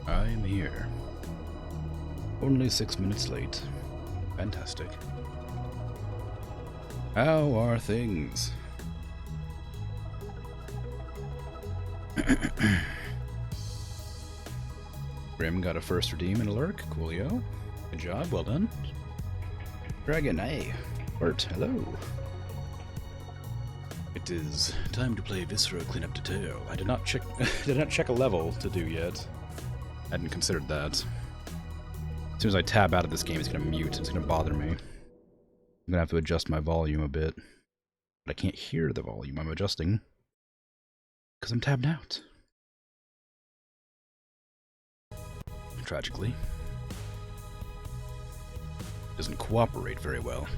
I am here. Only 6 minutes late. Fantastic. How are things? Grim got a first redeem and a lurk. Coolio. Good job, well done. Dragon, hey. Bert, hello. It is time to play Viscera Clean Up Detail. I did not check a level to do yet. I hadn't considered that. As soon as I tab out of this game, it's gonna mute. It's gonna bother me. I'm gonna have to adjust my volume a bit. But I can't hear the volume I'm adjusting. Because I'm tabbed out. Tragically. Doesn't cooperate very well.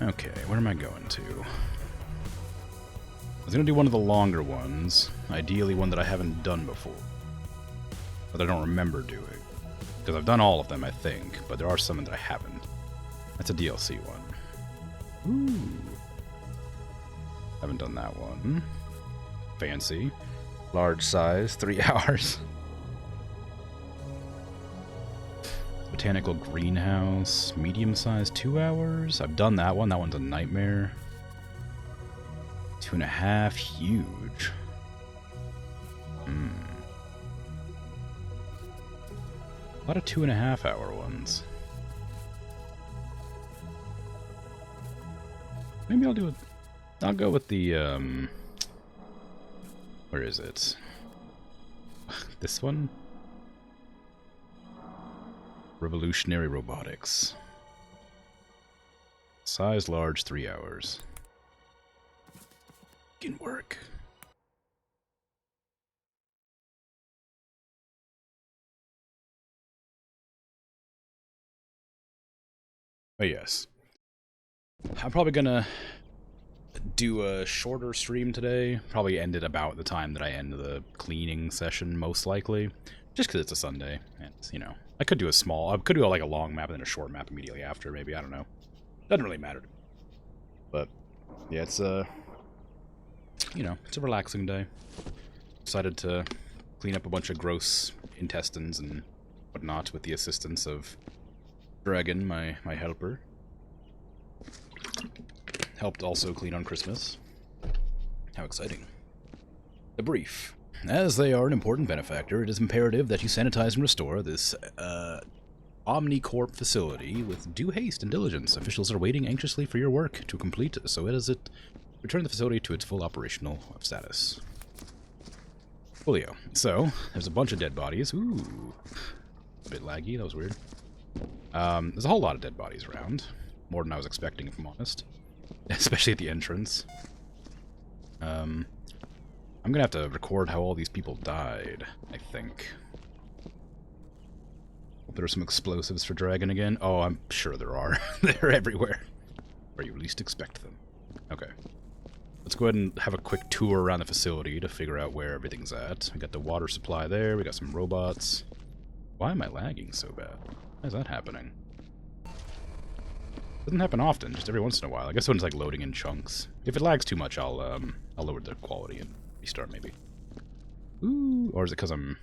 Okay, where am I going to? I was gonna do one of the longer ones. Ideally one that I haven't done before. But I don't remember doing. Because I've done all of them, I think. But there are some that I haven't. That's a DLC one. Ooh. Haven't done that one. Fancy. Large size, 3 hours. Botanical greenhouse, medium size, 2 hours. I've done that one. That one's a nightmare. 2.5, huge. A lot of 2.5 hour ones. Maybe I'll do it. I'll go with the, where is it? This one? Revolutionary Robotics. Size large, 3 hours. Can work. Oh yes. I'm probably gonna do a shorter stream today. Probably end it about the time that I end the cleaning session, most likely. Just because it's a Sunday, and, you know, I could do like a long map and then a short map immediately after, maybe, I don't know. Doesn't really matter. But, yeah, it's you know, it's a relaxing day. Decided to clean up a bunch of gross intestines and whatnot with the assistance of Dragon, my helper. Helped also clean on Christmas. How exciting. The brief. As they are an important benefactor, it is imperative that you sanitize and restore this Omnicorp facility with due haste and diligence. Officials are waiting anxiously for your work to complete so as it return the facility to its full operational status. Coolio. So, there's a bunch of dead bodies. Ooh. A bit laggy, that was weird. There's a whole lot of dead bodies around. More than I was expecting, if I'm honest. Especially at the entrance. I'm gonna have to record how all these people died, I think. Hope there are some explosives for Dragon again. Oh, I'm sure there are. They're everywhere. Where you least expect them. Okay. Let's go ahead and have a quick tour around the facility to figure out where everything's at. We got the water supply there, we got some robots. Why am I lagging so bad? Why is that happening? Doesn't happen often, just every once in a while. I guess when it's like loading in chunks. If it lags too much, I'll lower the quality and restart maybe. Ooh, or is it because I'm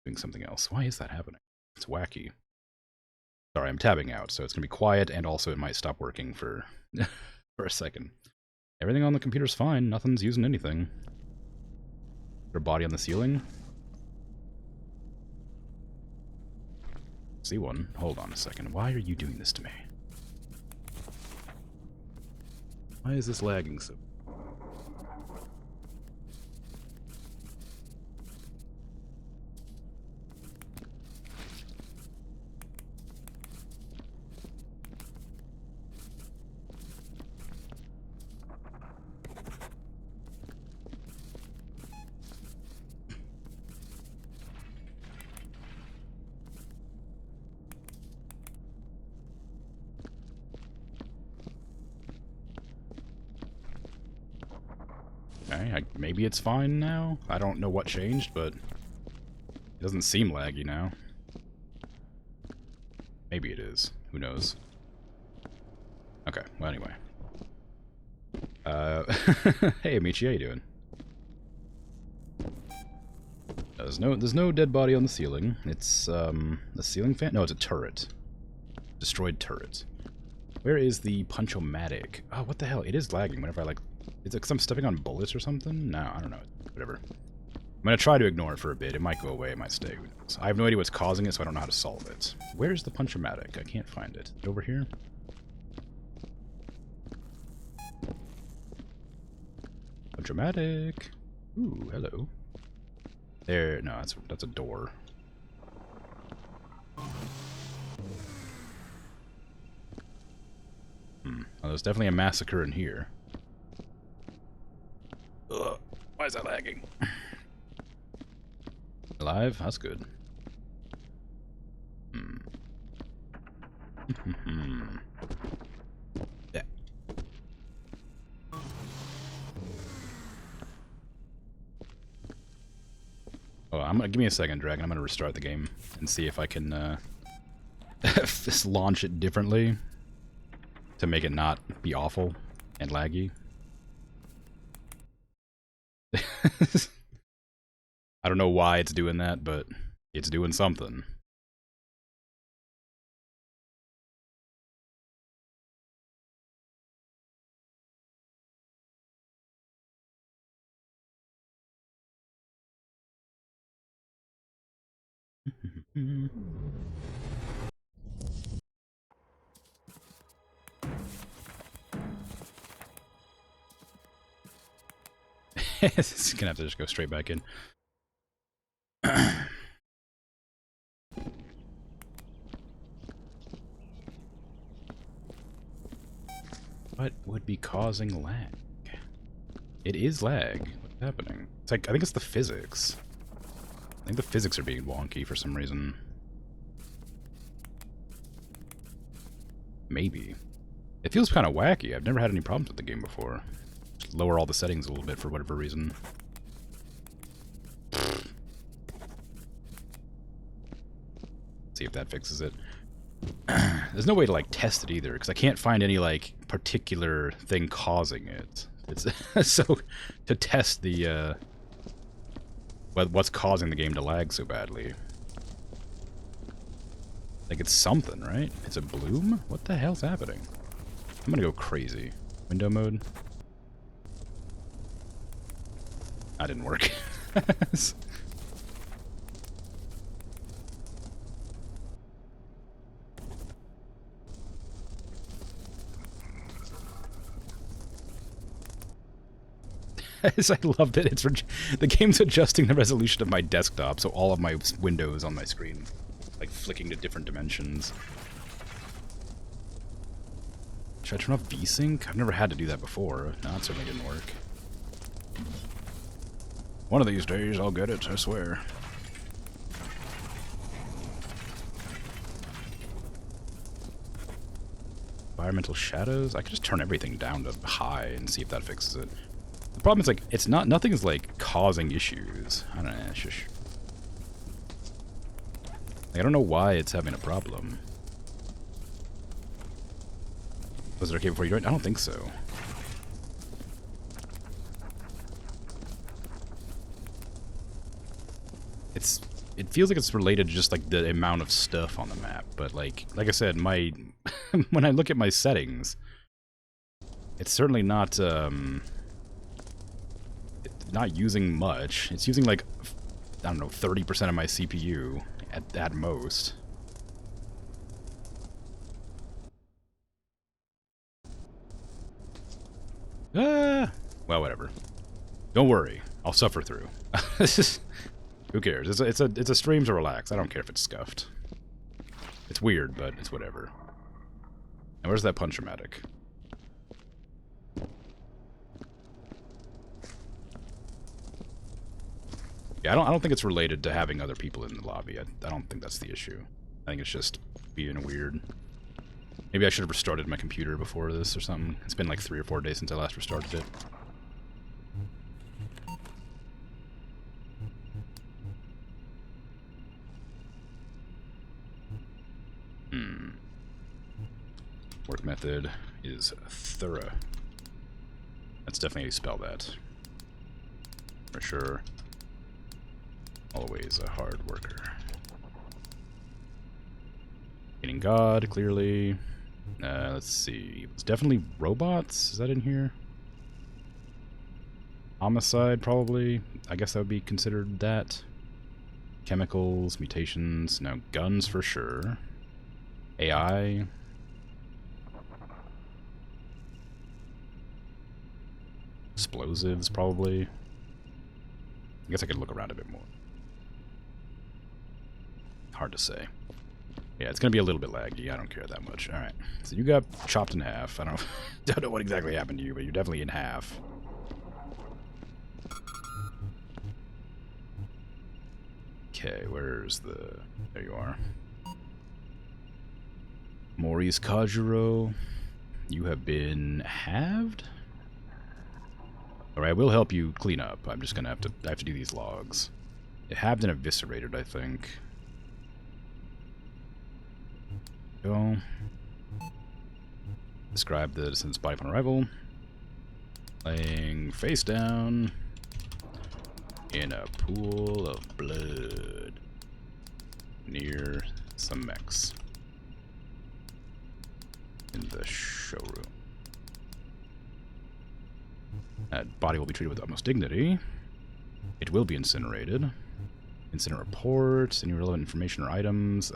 doing something else? Why is that happening? It's wacky. Sorry, I'm tabbing out, so it's gonna be quiet, and also it might stop working for for a second. Everything on the computer's fine. Nothing's using anything. Is there a body on the ceiling? See one. Hold on a second. Why are you doing this to me? Why is this lagging so? Okay, maybe it's fine now? I don't know what changed, but it doesn't seem laggy now. Maybe it is. Who knows? Okay, well anyway. Hey, Amici, how you doing? There's no dead body on the ceiling. It's, a ceiling fan? No, it's a turret. Destroyed turret. Where is the punch-o-matic? Oh, what the hell? It is lagging whenever I, like... Is it because I'm stepping on bullets or something? No, I don't know. Whatever. I'm gonna try to ignore it for a bit. It might go away, it might stay. Who knows? I have no idea what's causing it, so I don't know how to solve it. Where's the punch-o-matic? I can't find it. Is it over here? Punch-o-matic! Ooh, hello. There, no, that's a door. Well, there's definitely a massacre in here. Ugh, why is that lagging? Alive? That's good. Yeah. Oh, give me a second, Dragon. I'm gonna restart the game and see if I can just launch it differently to make it not be awful and laggy. I don't know why it's doing that, but it's doing something. It's gonna have to just go straight back in. What would be causing lag? It is lag. What's happening? It's like, I think it's the physics. I think the physics are being wonky for some reason. Maybe. It feels kind of wacky. I've never had any problems with the game before. Just lower all the settings a little bit for whatever reason. See if that fixes it. There's no way to, like, test it either, because I can't find any, like, particular thing causing it. It's so, to test the, what's causing the game to lag so badly. Like, it's something, right? It's a bloom? What the hell's happening? I'm gonna go crazy. Window mode? That didn't work. I love that it's the game's adjusting the resolution of my desktop, so all of my windows on my screen, like, flicking to different dimensions. Should I turn off VSync? I've never had to do that before. No, it certainly didn't work. One of these days, I'll get it, I swear. Environmental shadows? I could just turn everything down to high and see if that fixes it. The problem is, like, it's not, nothing's, like, causing issues. I don't know, shush. Like, I don't know why it's having a problem. Was it okay before you joined? I don't think so. It feels like it's related to just, like, the amount of stuff on the map, but, like I said, my when I look at my settings, it's certainly not not using much. It's using, like, I don't know, 30% of my CPU at most. Well, whatever. Don't worry, I'll suffer through. Who cares? It's a stream to relax. I don't care if it's scuffed. It's weird, but it's whatever. And where's that punch-o-matic? Yeah, I don't think it's related to having other people in the lobby. I don't think that's the issue. I think it's just being weird. Maybe I should have restarted my computer before this or something. It's been like 3 or 4 days since I last restarted it. Work method is thorough. Let's definitely spell that. For sure. Always a hard worker. Getting God, clearly. Let's see. It's definitely robots. Is that in here? Homicide, probably. I guess that would be considered that. Chemicals, mutations. Now, guns for sure. AI. Explosives, probably. I guess I could look around a bit more. Hard to say. Yeah, it's going to be a little bit laggy. I don't care that much. Alright. So you got chopped in half. I don't know what exactly happened to you, but you're definitely in half. Okay, where's the... There you are. Maurice Kajiro. You have been halved? Alright, I will help you clean up. I'm just going to have to do these logs. Halved and eviscerated, I think. Go. Describe the descendant's body upon arrival. Laying face down in a pool of blood near some mechs in the showroom. That body will be treated with utmost dignity. It will be incinerated. Incident reports, any relevant information or items.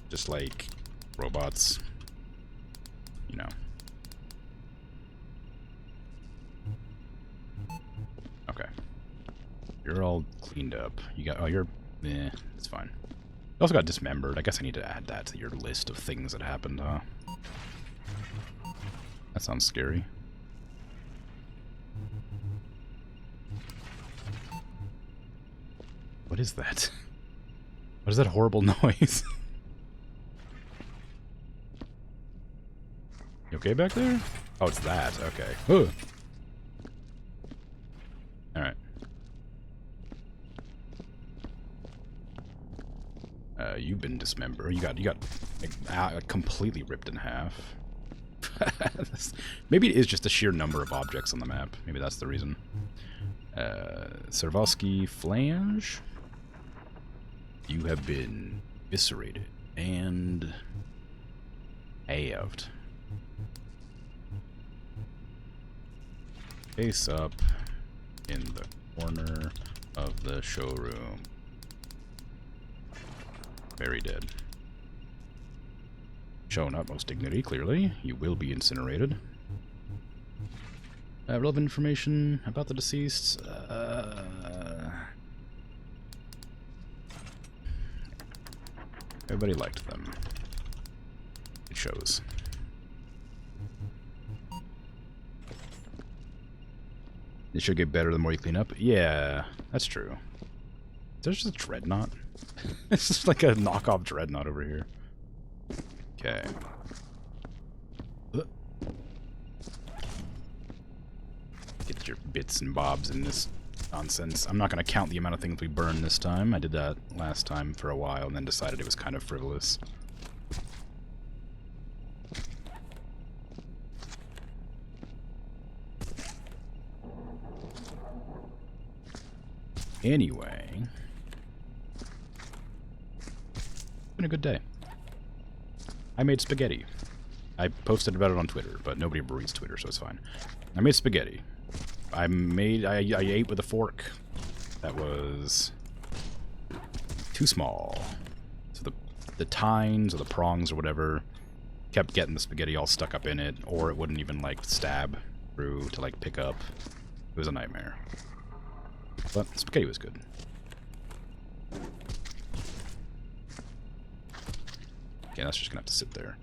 Just like robots, you know. Okay. You're all cleaned up. You got, oh, you're, it's fine. You also got dismembered. I guess I need to add that to your list of things that happened, huh? That sounds scary. What is that? What is that horrible noise? You okay back there? Oh, it's that. Okay. Ugh. Alright. You've been dismembered. You got completely ripped in half. Maybe it is just the sheer number of objects on the map. Maybe that's the reason. Servalsky Flange. You have been eviscerated and halved. Face up in the corner of the showroom. Very dead. Shown utmost dignity, clearly. You will be incinerated. Relevant information about the deceased. Everybody liked them. It shows. It should get better the more you clean up. Yeah, that's true. There's just a dreadnought. It's just like a knockoff dreadnought over here. Okay. Get your bits and bobs in this nonsense. I'm not going to count the amount of things we burned this time. I did that last time for a while and then decided it was kind of frivolous. Anyway. It's been a good day. I made spaghetti. I posted about it on Twitter, but nobody reads Twitter, so it's fine. I made spaghetti. I ate with a fork that was too small. So the tines or the prongs or whatever kept getting the spaghetti all stuck up in it, or it wouldn't even like stab through to like pick up. It was a nightmare. But spaghetti was good. Okay, that's just gonna have to sit there.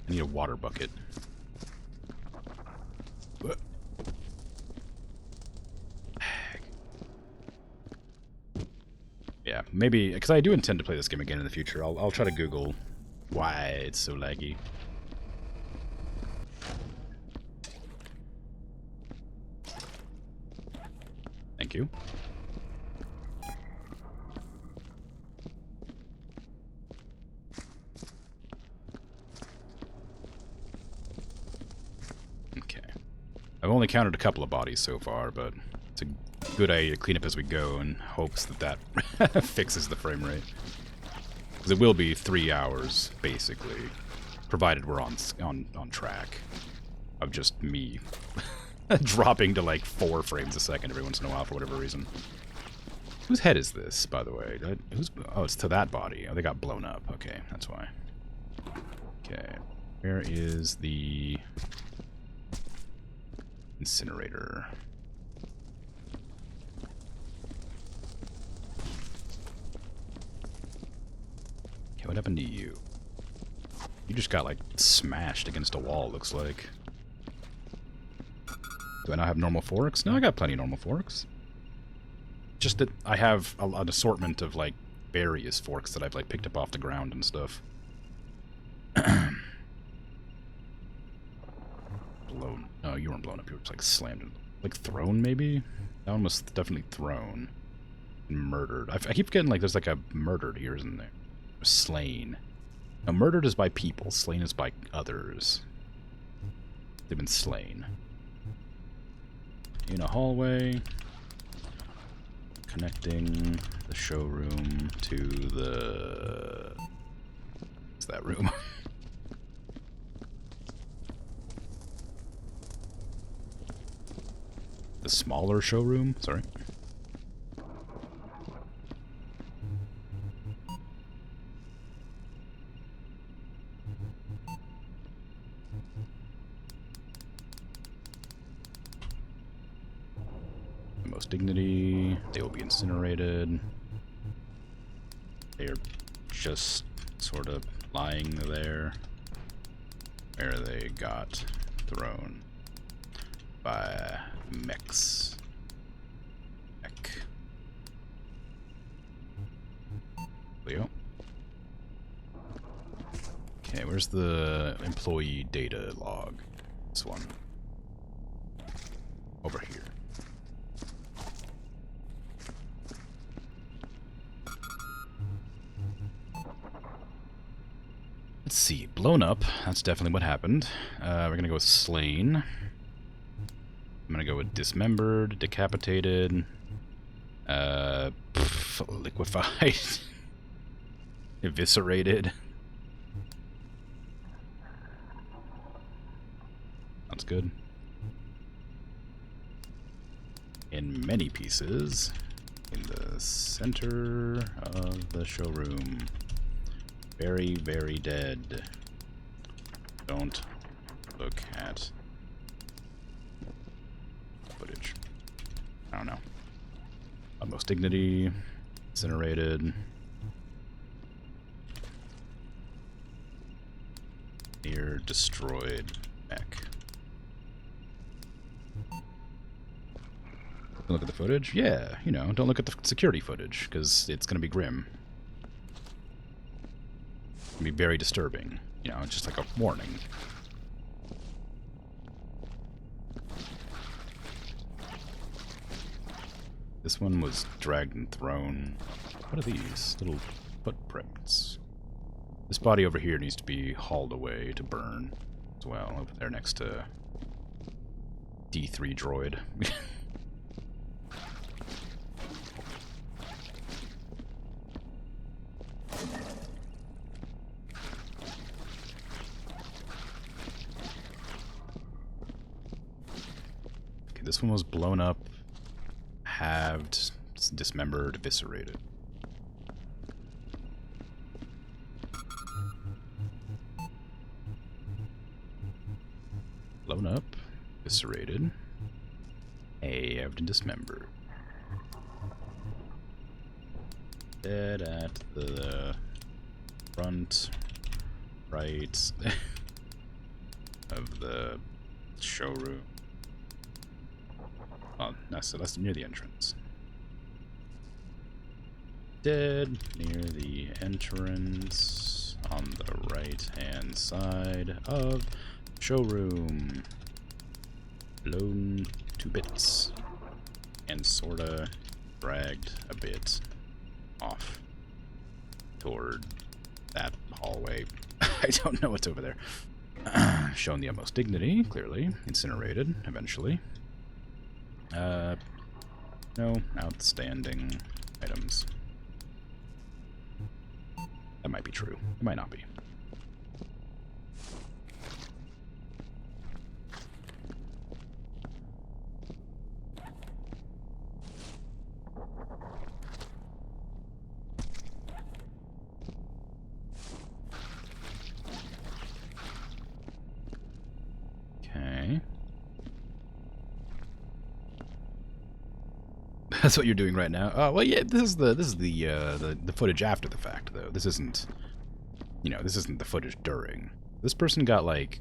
I need a water bucket. Yeah, maybe, because I do intend to play this game again in the future. I'll try to Google why it's so laggy. Thank you. only counted a couple of bodies so far, but it's a good idea to clean up as we go in hopes that that fixes the frame rate. Because it will be 3 hours, basically, provided we're on track of just me dropping to like 4 frames a second every once in a while for whatever reason. Whose head is this, by the way? Oh, it's to that body. Oh, they got blown up. Okay, that's why. Okay, where is the incinerator? Okay, what happened to you? You just got, like, smashed against a wall, looks like. Do I not have normal forks? No, I got plenty of normal forks. Just that I have an assortment of, like, various forks that I've, like, picked up off the ground and stuff. Blown. No, you weren't blown up. You were just, like, slammed. Like, thrown, maybe? That one was definitely thrown. And murdered. I keep getting, like, there's, like, a murdered here, isn't there? Slain. Now, murdered is by people. Slain is by others. They've been slain. In a hallway. Connecting the showroom to the... What's that room? The smaller showroom? Sorry. Most dignity. They will be incinerated. They are just sort of lying there where they got thrown by mechs. Mech. Leo. Okay, where's the employee data log? This one. Over here. Let's see, blown up. That's definitely what happened. We're gonna go with slain. I'm gonna go with dismembered, decapitated, liquefied, eviscerated. That's good. In many pieces, in the center of the showroom. Very, very dead. Don't look at footage. I don't know. Utmost dignity. Incinerated. Near destroyed mech. Look at the footage? Yeah, you know, don't look at the security footage, because it's going to be grim. Be very disturbing, you know, just like a warning. This one was dragged and thrown. What are these little footprints? This body over here needs to be hauled away to burn as well, over there next to D3 droid. This one was blown up, halved, dismembered, eviscerated. Blown up, eviscerated, halved, and dismembered. Dead at the front right of the showroom. Oh, that's near the entrance. Dead near the entrance on the right-hand side of showroom. Blown to bits. And sorta dragged a bit off toward that hallway. I don't know what's over there. shown the utmost dignity, clearly. Incinerated, eventually. No outstanding items. That might be true. It might not be. Okay. That's what you're doing right now. Oh well, yeah. This is the footage after the fact, though. This isn't, this isn't the footage during. This person got like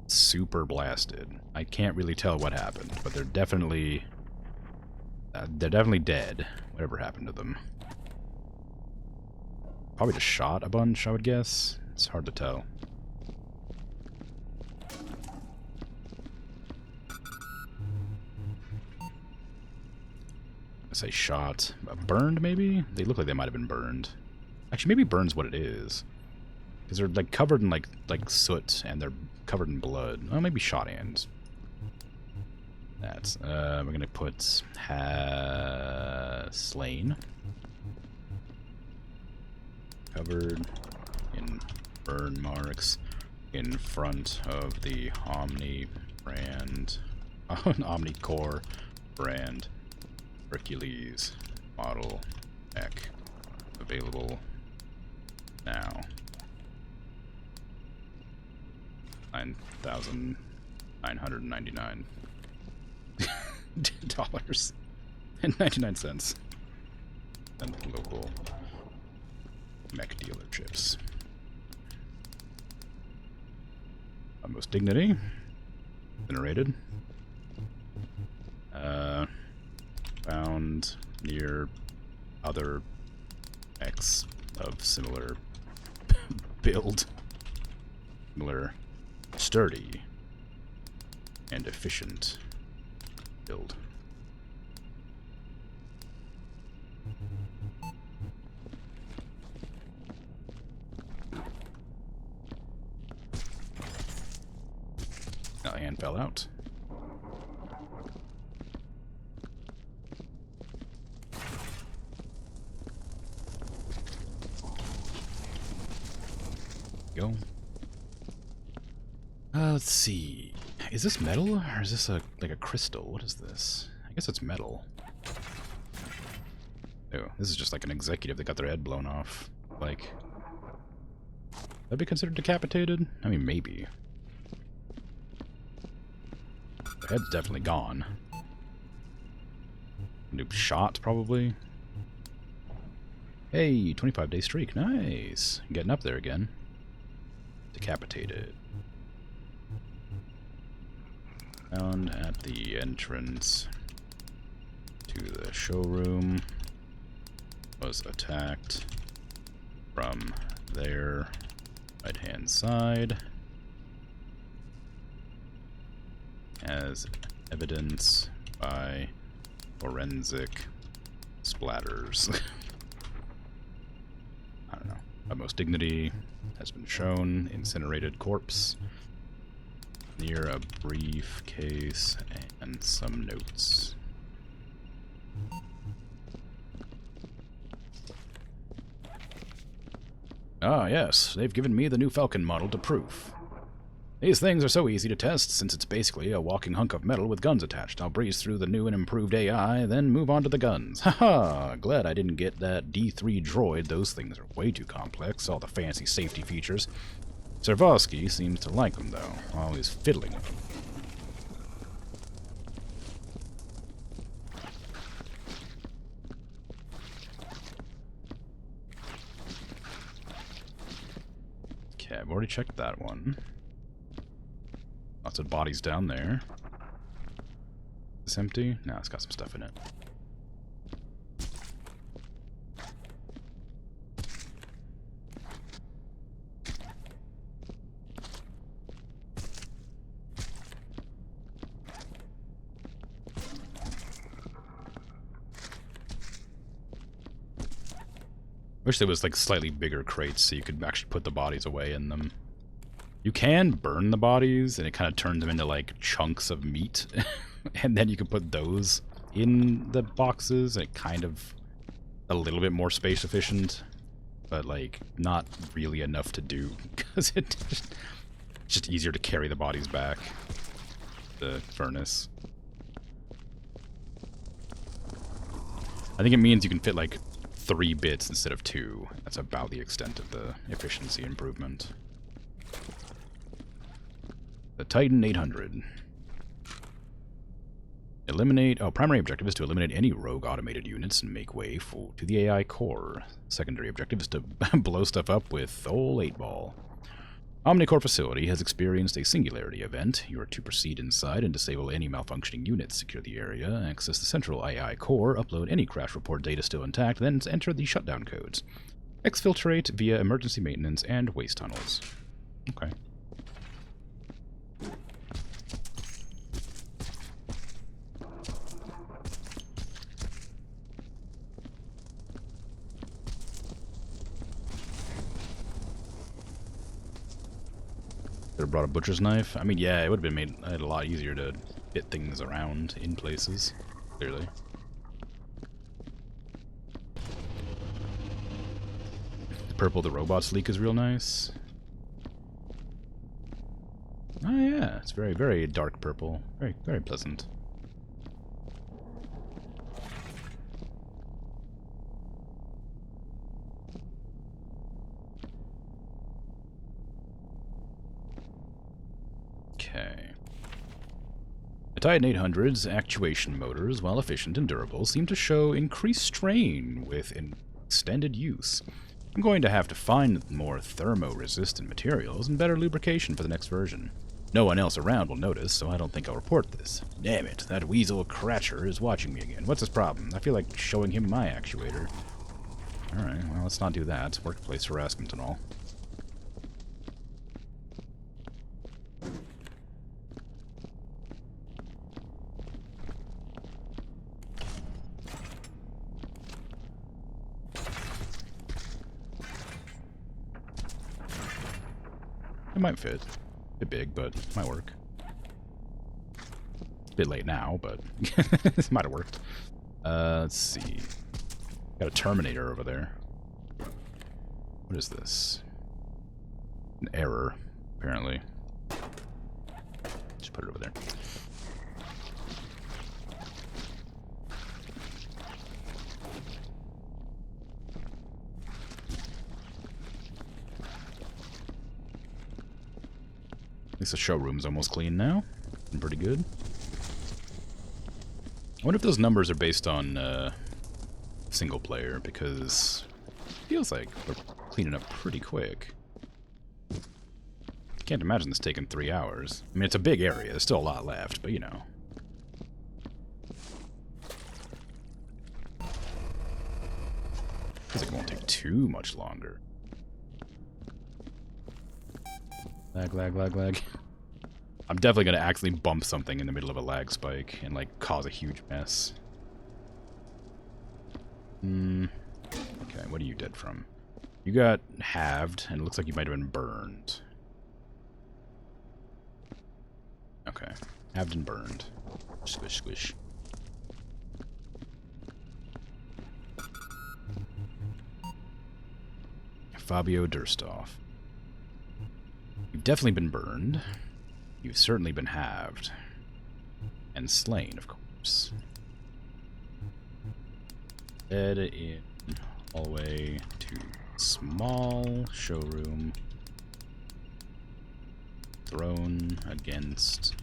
super blasted. I can't really tell what happened, but they're definitely dead. Whatever happened to them? Probably just shot a bunch, I would guess. It's hard to tell. I say shot. Burned, maybe? They look like they might have been burned. Actually, maybe burned's what it is. Because they're like covered in like soot, and they're covered in blood. Oh, maybe shot and... That's... we're gonna put... slain. Covered in burn marks in front of the Omni brand... Omnicore brand. Hercules model Mech available now. $9,999 dollars and 99 cents. And local mech dealerships. Utmost dignity. Generated. Found near other mechs of similar build. Similar sturdy and efficient build. Now, hand fell out. Go. Let's see. Is this metal or is this like a crystal? What is this? I guess it's metal. Oh, this is just like an executive that got their head blown off. Like, that'd be considered decapitated? I mean, maybe. The head's definitely gone. New shot, probably. Hey, 25-day streak. Nice. Getting up there again. Decapitated. Found at the entrance to the showroom. Was attacked from their right-hand side. As evidence by forensic splatters. I don't know. Utmost dignity has been shown. Incinerated corpse near a briefcase and some notes. Ah, yes. They've given me the new Falcon model to proof. These things are so easy to test, since it's basically a walking hunk of metal with guns attached. I'll breeze through the new and improved AI, then move on to the guns. Haha! Glad I didn't get that D3 droid. Those things are way too complex, all the fancy safety features. Servosky seems to like them, though. Always fiddling with them. Okay, I've already checked that one. Lots of bodies down there. Is this empty? No, it's got some stuff in it. Wish there was like slightly bigger crates so you could actually put the bodies away in them. You can burn the bodies, and it kind of turns them into like chunks of meat, and then you can put those in the boxes, and it kind of a little bit more space efficient, but like not really enough to do because it's just easier to carry the bodies back to the furnace. I think it means you can fit like 3 bits instead of 2. That's about the extent of the efficiency improvement. The Titan 800. Primary objective is to eliminate any rogue automated units and make way to the AI core. Secondary objective is to blow stuff up with old 8-ball. Omnicore facility has experienced a singularity event. You are to proceed inside and disable any malfunctioning units, secure the area, access the central AI core, upload any crash report data still intact, then enter the shutdown codes. Exfiltrate via emergency maintenance and waste tunnels. Okay. Could have brought a butcher's knife. I mean, yeah, it would have been made it a lot easier to fit things around in places, clearly. The purple the robots leak is real nice. Oh yeah, it's very, very dark purple. Very, very pleasant. Okay. The Titan 800's actuation motors, while efficient and durable, seem to show increased strain with extended use. I'm going to have to find more thermo-resistant materials and better lubrication for the next version. No one else around will notice, so I don't think I'll report this. Damn it, that weasel Cratcher is watching me again. What's his problem? I feel like showing him my actuator. Alright, well, let's not do that. Workplace harassment and all. It might fit. A bit big, but it might work. It's a bit late now, but this might have worked. Let's see. Got a Terminator over there. What is this? An error, apparently. Just put it over there. At least the showroom's almost clean now. Been pretty good. I wonder if those numbers are based on single player, because it feels like we're cleaning up pretty quick. Can't imagine this taking 3 hours. I mean, it's a big area. There's still a lot left, but you know. Feels like it won't take too much longer. Lag, lag, lag, lag. I'm definitely going to accidentally bump something in the middle of a lag spike and, like, cause a huge mess. Okay, what are you dead from? You got halved, and it looks like you might have been burned. Okay, halved and burned. Squish, squish. Fabio Durstoff. You've definitely been burned. You've certainly been halved. And slain, of course. Head in hallway to small showroom. Thrown against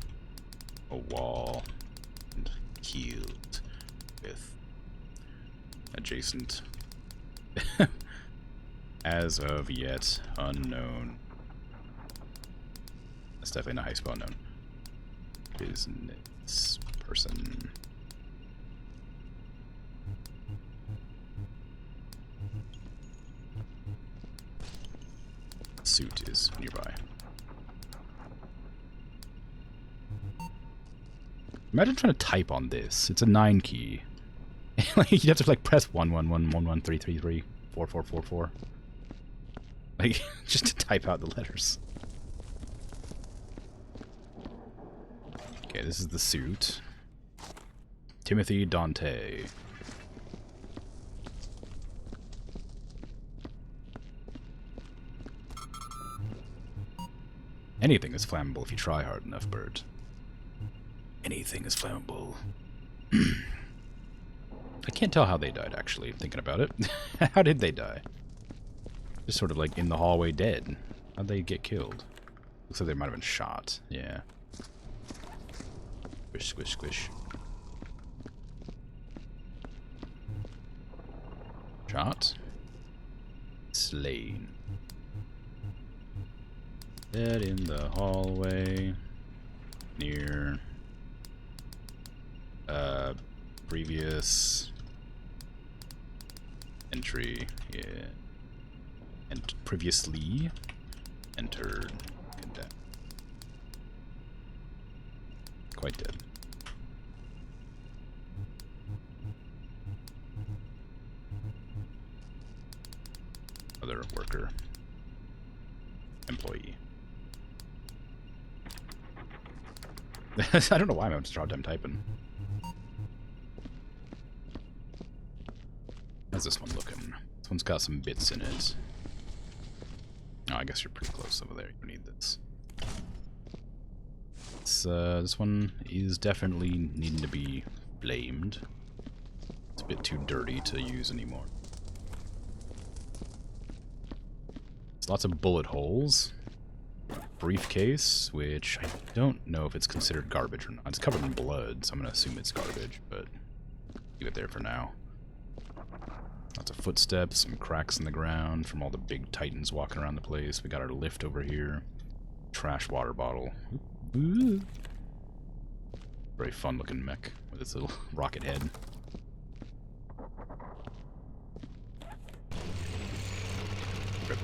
a wall and killed with adjacent as of yet unknown. That's definitely not how you spell unknown. Business person. Suit is nearby. Imagine trying to type on this. It's a 9 key. Like, you have to like press 111111333 4444. Like, just to type out the letters. Okay, this is the suit. Timothy Dante. Anything is flammable if you try hard enough, Bert. Anything is flammable. I can't tell how they died, actually, thinking about it. How did they die? Just sort of like in the hallway dead. How'd they get killed? Looks like they might have been shot. Yeah. Squish, squish, squish. Shot. Slain. Dead in the hallway. Near. Previous. Entry. Yeah. And previously. Entered. Condemned. Quite dead. Other worker. Employee. I don't know why I'm having such a hard time typing. How's this one looking? This one's got some bits in it. Oh, I guess you're pretty close over there. You don't need this. This one is definitely needing to be blamed. It's a bit too dirty to use anymore. There's lots of bullet holes. Briefcase, which I don't know if it's considered garbage or not. It's covered in blood, so I'm going to assume it's garbage, but leave it there for now. Lots of footsteps, some cracks in the ground from all the big titans walking around the place. We got our lift over here. Trash water bottle. Ooh. Very fun looking mech with its little rocket head. Rip.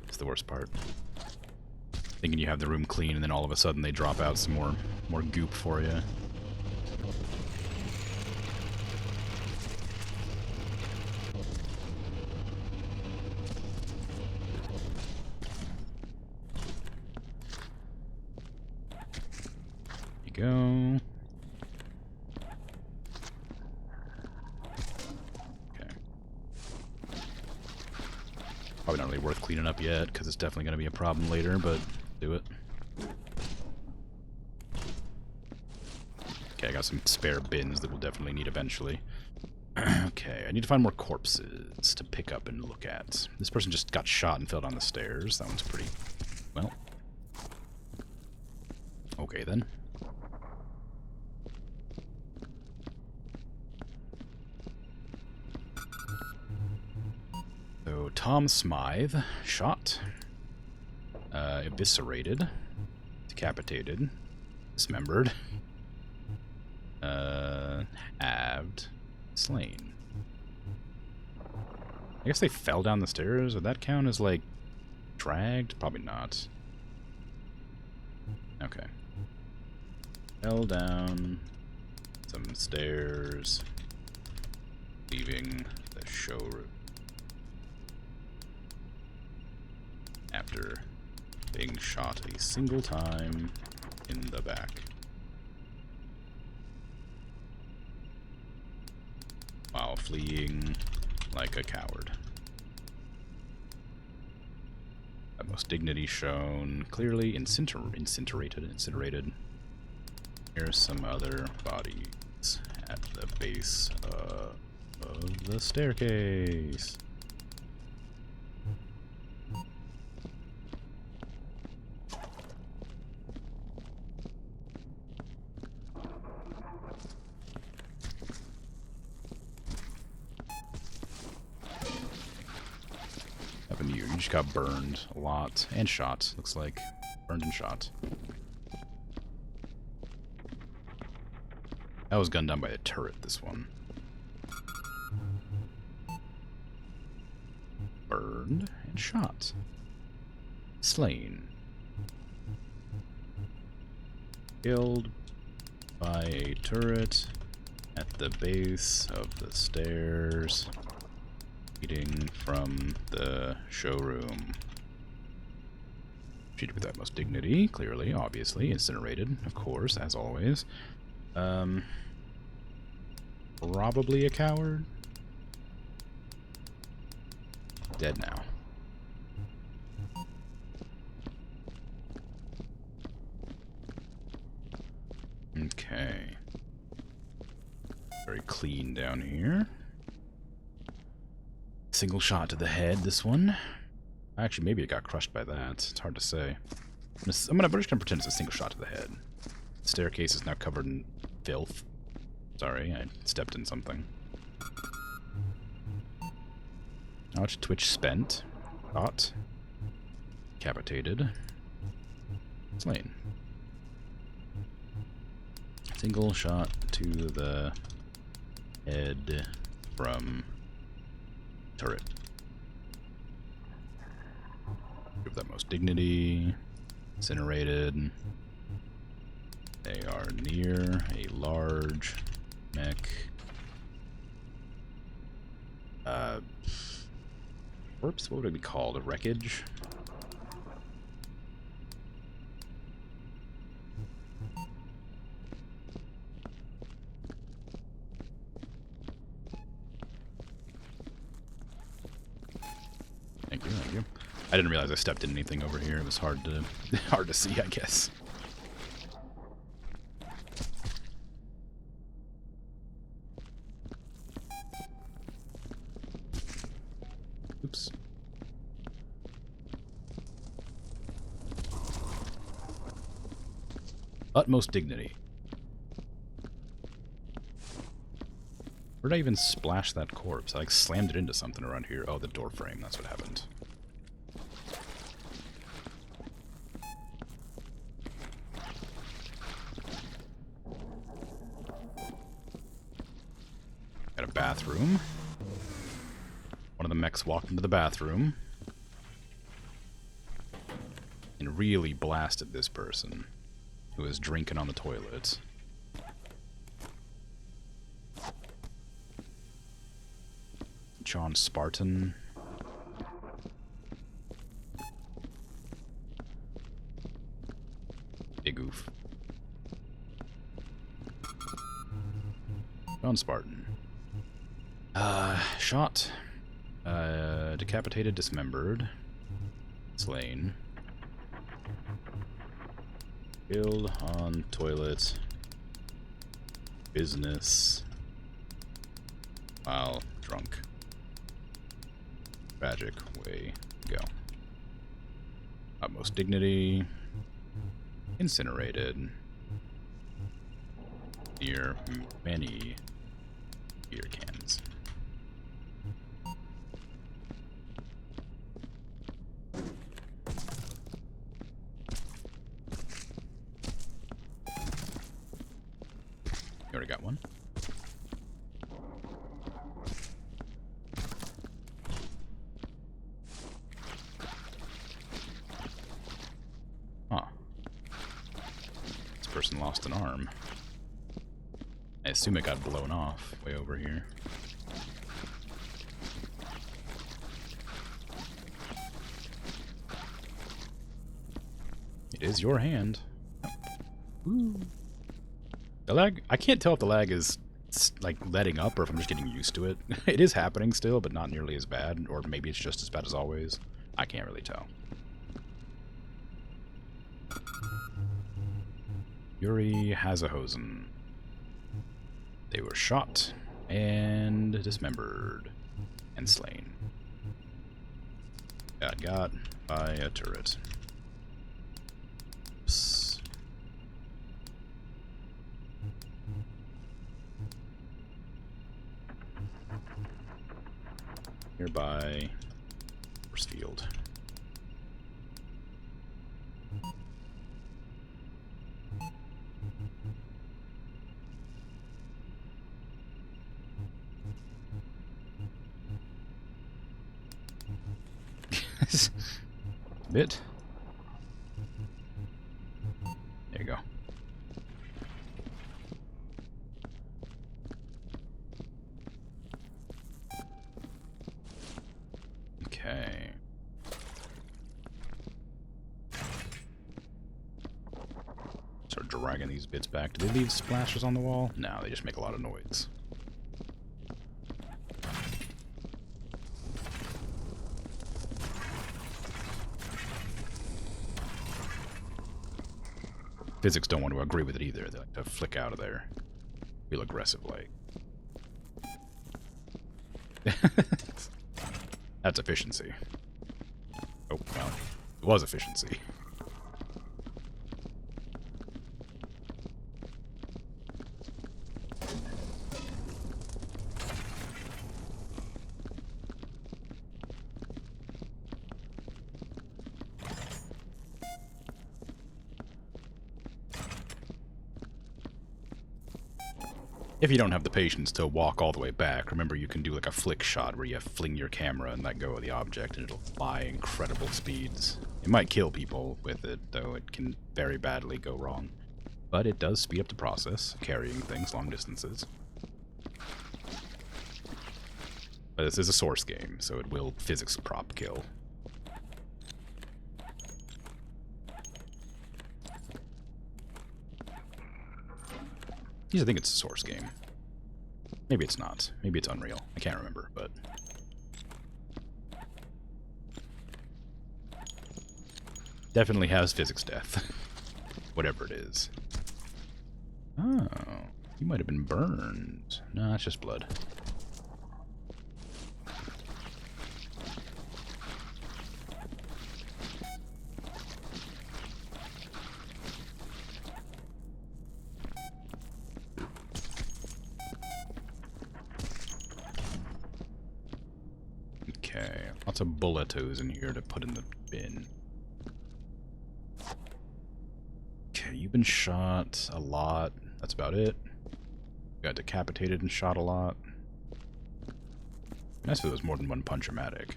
It's the worst part. Thinking you have the room clean and then all of a sudden they drop out some more goop for you. Go. Okay. Probably not really worth cleaning up yet, because it's definitely going to be a problem later, but do it. Okay, I got some spare bins that we'll definitely need eventually. Okay, I need to find more corpses to pick up and look at. This person just got shot and fell down the stairs. That one's pretty... well. Okay, then. So, Tom Smythe, shot, eviscerated, decapitated, dismembered, halved, slain. I guess they fell down the stairs. Would that count as, like, dragged? Probably not. Okay. Fell down some stairs, leaving the showroom. After being shot a single time in the back. While fleeing like a coward. Utmost dignity shown. Clearly incinerated. Here's some other bodies at the base of the staircase. You just got burned a lot and shot, looks like. Burned and shot. That was gunned down by a turret, this one. Burned and shot. Slain. Killed by a turret at the base of the stairs leading from the showroom. Treated with utmost dignity, clearly, obviously. Incinerated, of course, as always. Probably a coward. Dead now. Okay. Very clean down here. Single shot to the head, this one. Actually, maybe it got crushed by that. It's hard to say. I'm just gonna pretend it's a single shot to the head. The staircase is now covered in filth. Sorry, I stepped in something. Ouch, Twitch spent. Shot. Decapitated. Slain. Single shot to the head from turret. Give that most dignity. Incinerated. They are near a large mech. Corpse? What would it be called? A wreckage? Thank you, thank you. I didn't realize I stepped in anything over here. It was hard to see, I guess. Oops. Utmost dignity. Where did I even splash that corpse? I like slammed it into something around here. Oh, the door frame. That's what happened. Got a bathroom. One of the mechs walked into the bathroom and really blasted this person who was drinking on the toilet. John Spartan. Big oof. John Spartan. Shot. Decapitated, dismembered. Slain. Killed on toilet. Business. While drunk. Tragic way to go. Utmost dignity. Incinerated. Near many beer cans. You already got one. Huh. This person lost an arm. I assume it got blown off way over here. It is your hand. Ooh. The lag, I can't tell if the lag is like letting up or if I'm just getting used to it. It is happening still, but not nearly as bad, or maybe it's just as bad as always. I can't really tell. Yuri Hazahosen. They were shot and dismembered and slain. Got by a turret. Oops. Nearby force field. Bit. There you go. Okay. Start dragging these bits back. Do they leave splashes on the wall? No, they just make a lot of noise. Physics don't want to agree with it either. They like to flick out of there. Feel aggressive like. That's efficiency. Oh, well, it was efficiency. If you don't have the patience to walk all the way back, remember you can do like a flick shot where you fling your camera and let go of the object and it'll fly incredible speeds. It might kill people with it, though it can very badly go wrong. But it does speed up the process, carrying things long distances. But this is a source game, so it will physics prop kill. I think it's a source game. Maybe it's not. Maybe it's Unreal. I can't remember, but... definitely has physics death. Whatever it is. Oh, you might have been burned. No, it's just blood. Okay, lots of bulletos in here to put in the bin. Okay, you've been shot a lot. That's about it. You got decapitated and shot a lot. Nice if there was more than one punch-o-matic.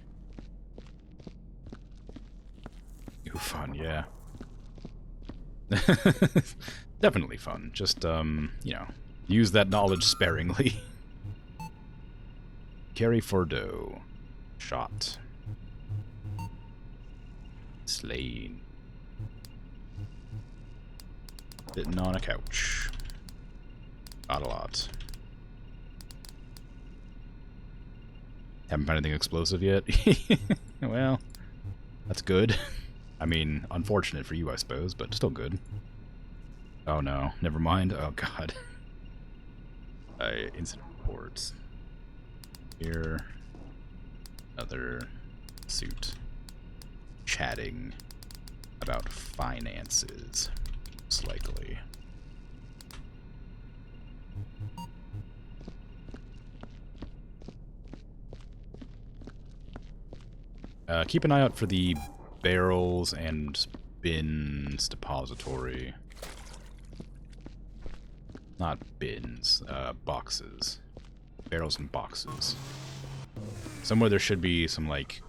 Ooh, fun, yeah. Definitely fun. Just, you know, use that knowledge sparingly. Carry Fordo. Shot. Slain. Sitting on a couch. Not a lot. Haven't found anything explosive yet. Well, that's good. I mean, unfortunate for you, I suppose, but still good. Oh no, never mind. Oh god. Incident reports. Here. Another suit. Chatting about finances, most likely. Keep an eye out for the barrels and bins depository. Not bins, boxes. Barrels and boxes. Somewhere there should be some, like,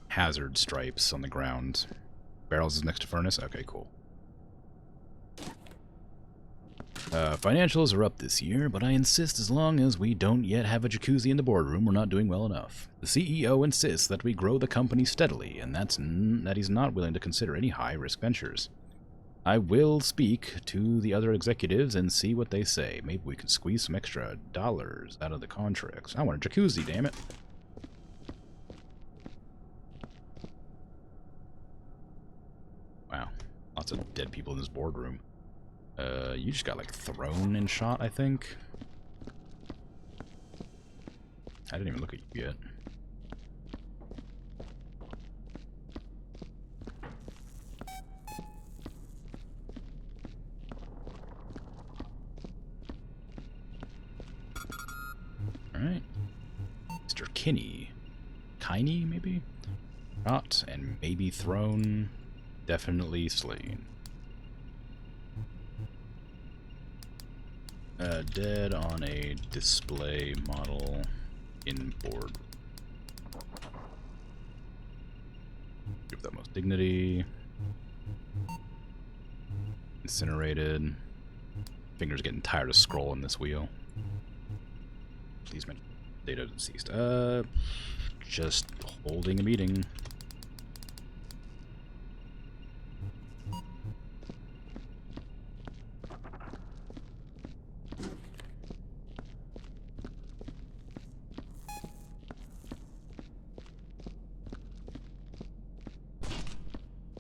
hazard stripes on the ground. Barrels is next to furnace? Okay, cool. Financials are up this year, but I insist as long as we don't yet have a jacuzzi in the boardroom, we're not doing well enough. The CEO insists that we grow the company steadily, and that he's not willing to consider any high-risk ventures. I will speak to the other executives and see what they say. Maybe we can squeeze some extra dollars out of the contracts. I want a jacuzzi, damn it. Wow. Lots of dead people in this boardroom. You just got, like, thrown and shot, I think. I didn't even look at you yet. Alright. Mr. Kinney. Tiny, maybe? Shot and maybe thrown. Definitely slain. Dead on a display model in board. Give that most dignity. Incinerated. Fingers getting tired of scrolling this wheel. Please mention data deceased. just holding a meeting.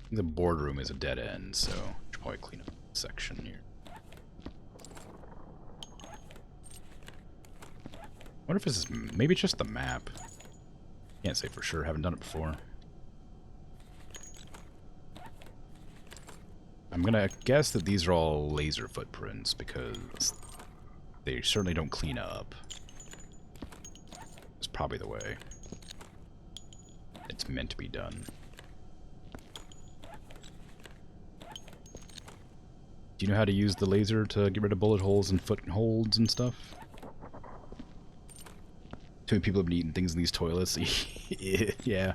The boardroom is a dead end, so I should probably clean up this section here. I wonder if this is... maybe it's just the map. Can't say for sure, haven't done it before. I'm gonna guess that these are all laser footprints, because they certainly don't clean up. It's probably the way it's meant to be done. Do you know how to use the laser to get rid of bullet holes and footholds and stuff? Too many people have been eating things in these toilets. Yeah.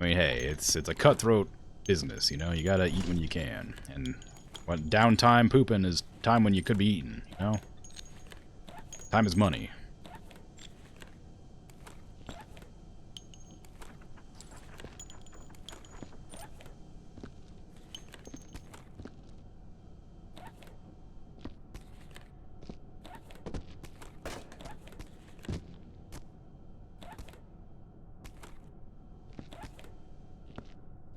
I mean, hey, it's a cutthroat business, you know? You gotta eat when you can. And what downtime pooping is time when you could be eating, you know? Time is money.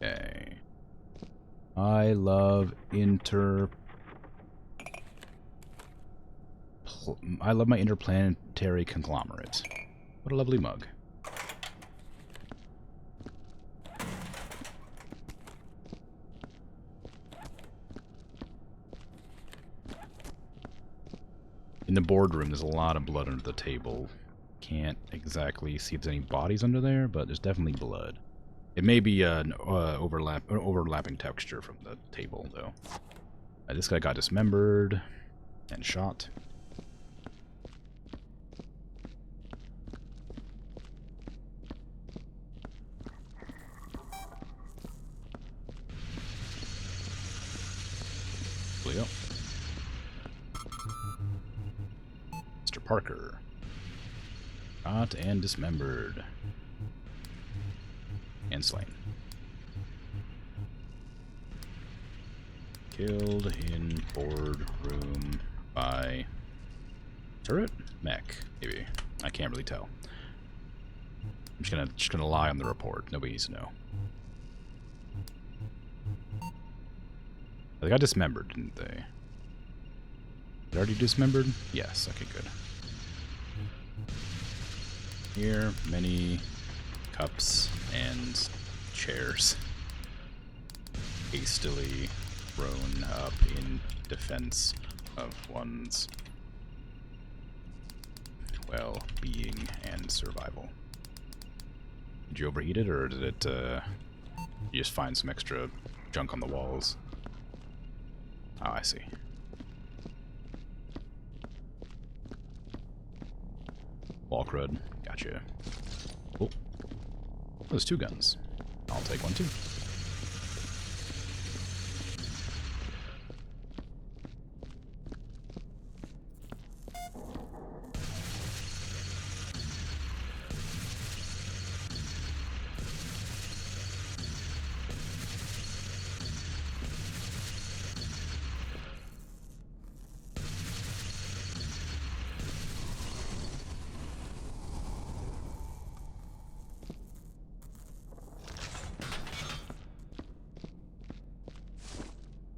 Okay. I love my interplanetary conglomerate. What a lovely mug. In the boardroom, there's a lot of blood under the table. Can't exactly see if there's any bodies under there, but there's definitely blood. It may be an overlapping texture from the table, though. This guy got dismembered and shot. Leo. Mr. Parker. Shot and dismembered. And slain. Killed in boardroom by turret? Mech, maybe. I can't really tell. I'm just gonna lie on the report. Nobody needs to know. They got dismembered, didn't they? They already dismembered? Yes, okay, good. Here, many cups and chairs hastily thrown up in defense of one's well-being and survival. Did you overheat it, or did it, you just find some extra junk on the walls? Oh, I see. Wall crud. Gotcha. Cool. Those two guns. I'll take one too.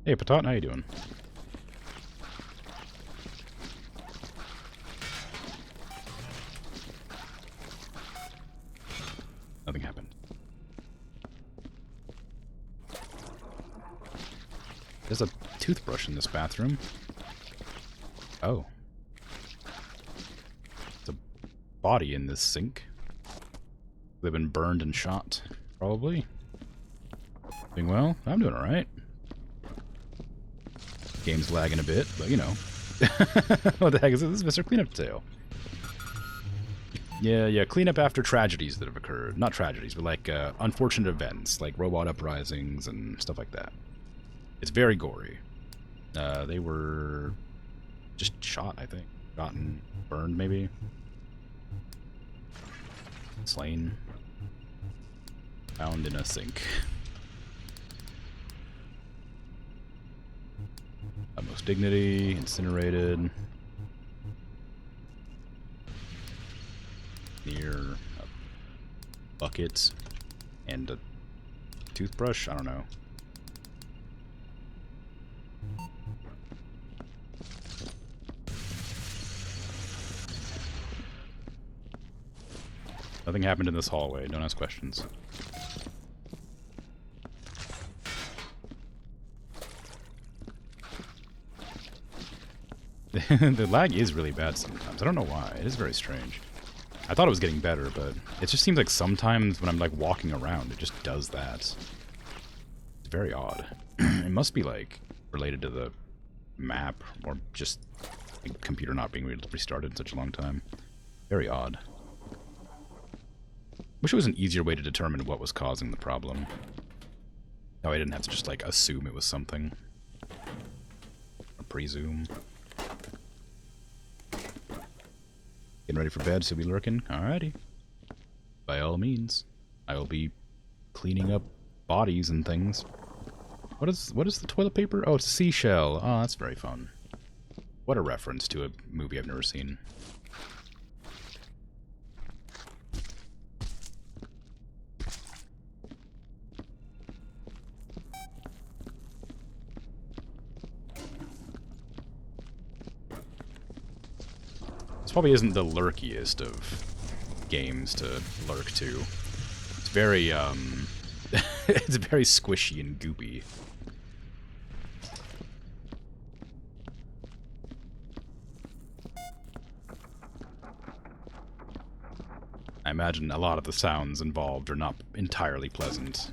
Hey, Patat, how you doing? Nothing happened. There's a toothbrush in this bathroom. Oh. There's a body in this sink. They've been burned and shot, probably. Doing well? I'm doing alright. Game's lagging a bit, but you know. What the heck is this? This is Mr. Cleanup Tale. Yeah, cleanup after tragedies that have occurred. Not tragedies, but like unfortunate events, like robot uprisings and stuff like that. It's very gory. They were just shot, I think. Shot and burned, maybe. Slain. Found in a sink. Utmost dignity, incinerated. Near a bucket and a toothbrush? I don't know. Nothing happened in this hallway. Don't ask questions. The lag is really bad sometimes. I don't know why. It is very strange. I thought it was getting better, but it just seems like sometimes when I'm like walking around, it just does that. It's very odd. It must be like related to the map or just the computer not being able to restart it in such a long time. Very odd. Wish it was an easier way to determine what was causing the problem. Oh, I didn't have to just like assume it was something. Or presume. Getting ready for bed, so be lurking. Alrighty. By all means. I will be cleaning up bodies and things. What is the toilet paper? Oh, it's a seashell. Oh, that's very fun. What a reference to a movie I've never seen. This probably isn't the lurkiest of games to lurk to. It's very, it's very squishy and goopy. I imagine a lot of the sounds involved are not entirely pleasant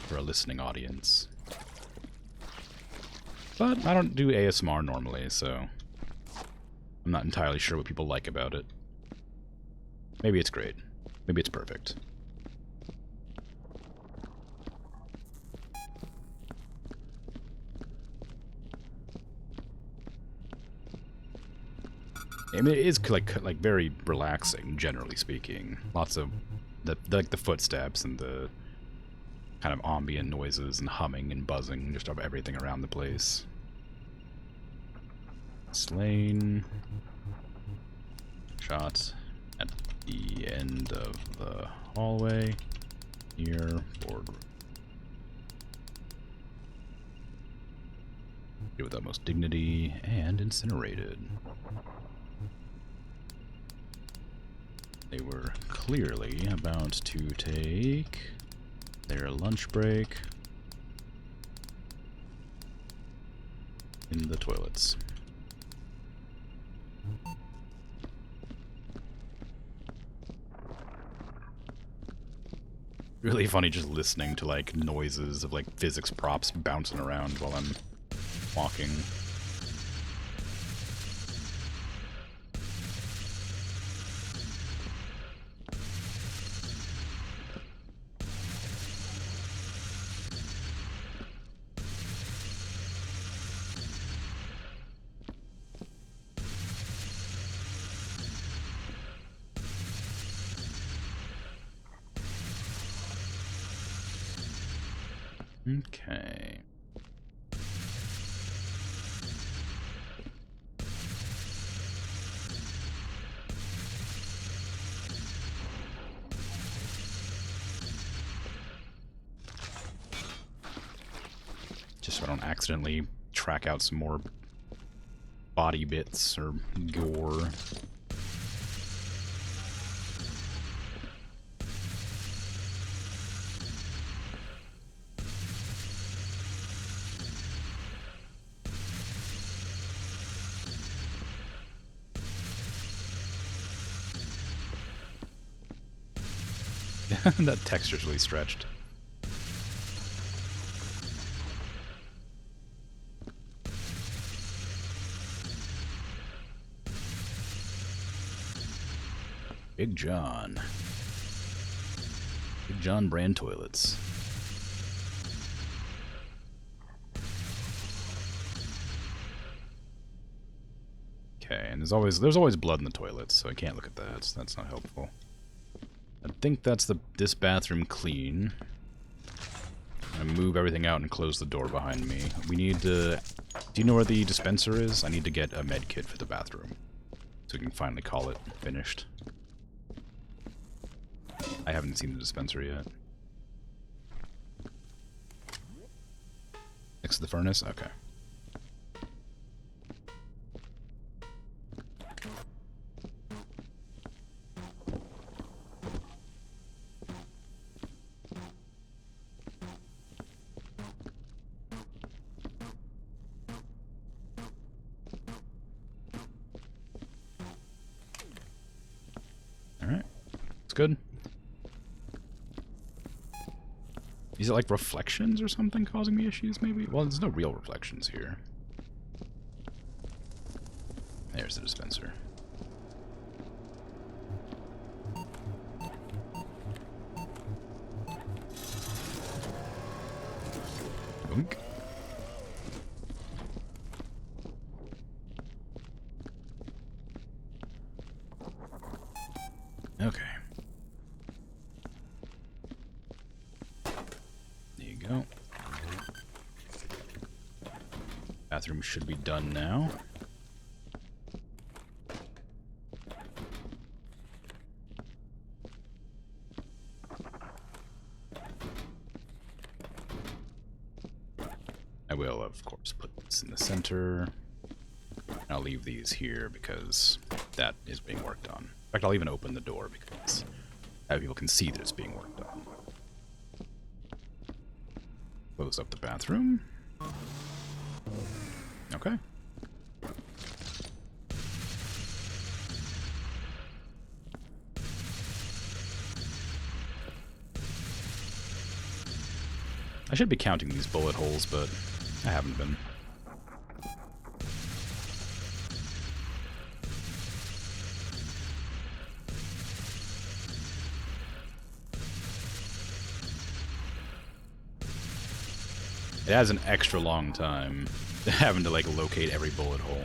for a listening audience. But I don't do ASMR normally, so I'm not entirely sure what people like about it. Maybe it's great. Maybe it's perfect. I mean, it is like very relaxing, generally speaking. Lots of the footsteps and the kind of ambient noises and humming and buzzing just of everything around the place. Slain. Shot at the end of the hallway. Here, boardroom. With utmost dignity and incinerated. They were clearly about to take their lunch break in the toilets. Really funny just listening to like noises of like physics props bouncing around while I'm walking. Okay. Just so I don't accidentally track out some more body bits or gore. That texture's really stretched. Big John. Big John brand toilets. Okay, and there's always blood in the toilets, so I can't look at that. So that's not helpful. I think that's this bathroom clean. I'm gonna move everything out and close the door behind me. We need to... Do you know where the dispenser is? I need to get a med kit for the bathroom, so we can finally call it finished. I haven't seen the dispenser yet. Next to the furnace? Okay. Alright. It's good. Is it like reflections or something causing me issues, maybe? Well, there's no real reflections here. There's the dispenser. Boink. Okay. There you go. Bathroom should be done now. I will, of course, put this in the center. I'll leave these here because that is being worked on. In fact, I'll even open the door because that people can see that it's being worked on. Close up the bathroom. Okay. I should be counting these bullet holes, but I haven't been. It has an extra long time having to like locate every bullet hole.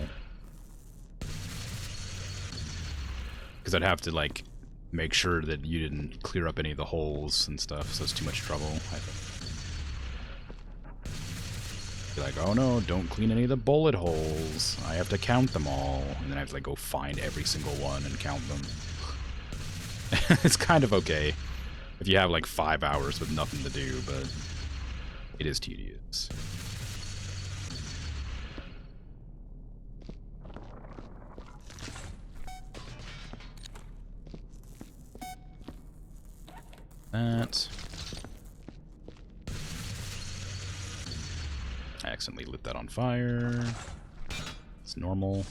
Because I'd have to like make sure that you didn't clear up any of the holes and stuff, so it's too much trouble, I think. Be like, oh no, don't clean any of the bullet holes. I have to count them all. And then I have to like go find every single one and count them. It's kind of okay if you have like 5 hours with nothing to do, but it is tedious. That. I accidentally lit that on fire. It's normal.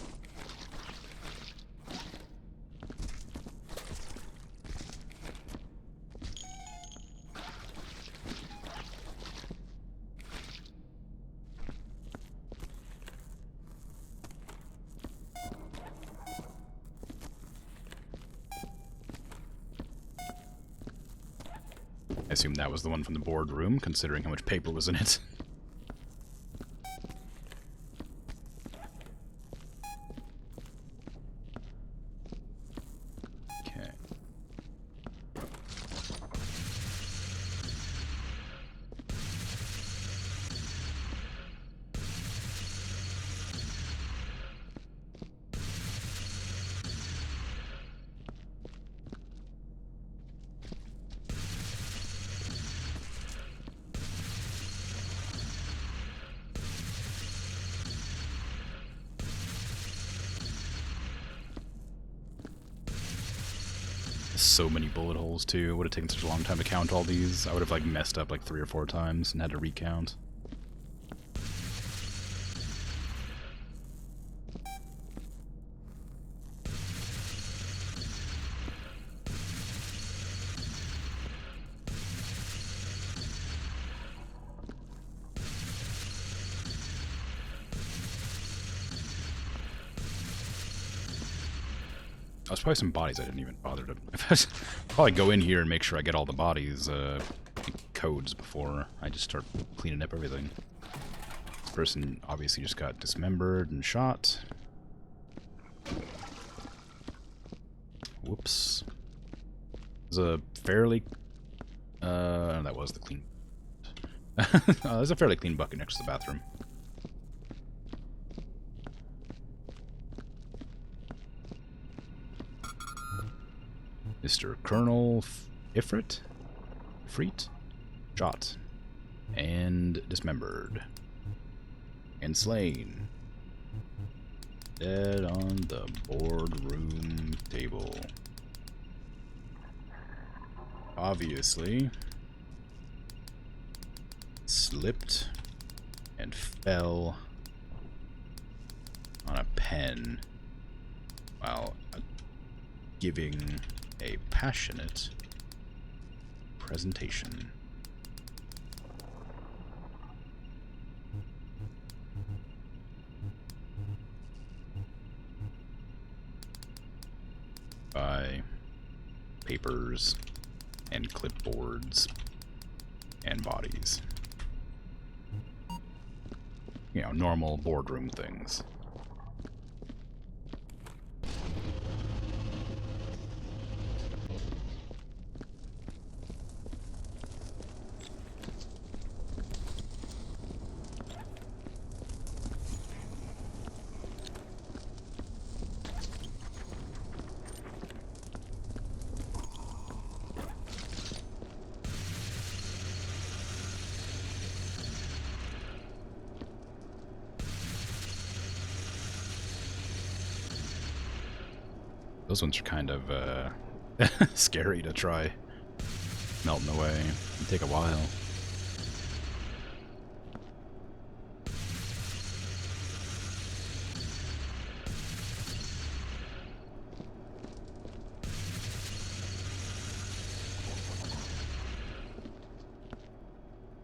I assume that was the one from the boardroom, considering how much paper was in it. Okay. So many bullet holes too. It would have taken such a long time to count all these. I would have like messed up like 3 or 4 times and had to recount. There's probably some bodies I didn't even bother to... probably go in here and make sure I get all the bodies codes before I just start cleaning up everything. This person obviously just got dismembered and shot. Whoops. There's a fairly... that was the clean... there's a fairly clean bucket next to the bathroom. Mr. Colonel Ifrit? Shot. And dismembered. And slain. Dead on the boardroom table. Obviously. Slipped and fell on a pen while giving a passionate presentation. By papers and clipboards and bodies. You know, normal boardroom things. Those ones are kind of scary to try melting away. It'd take a while.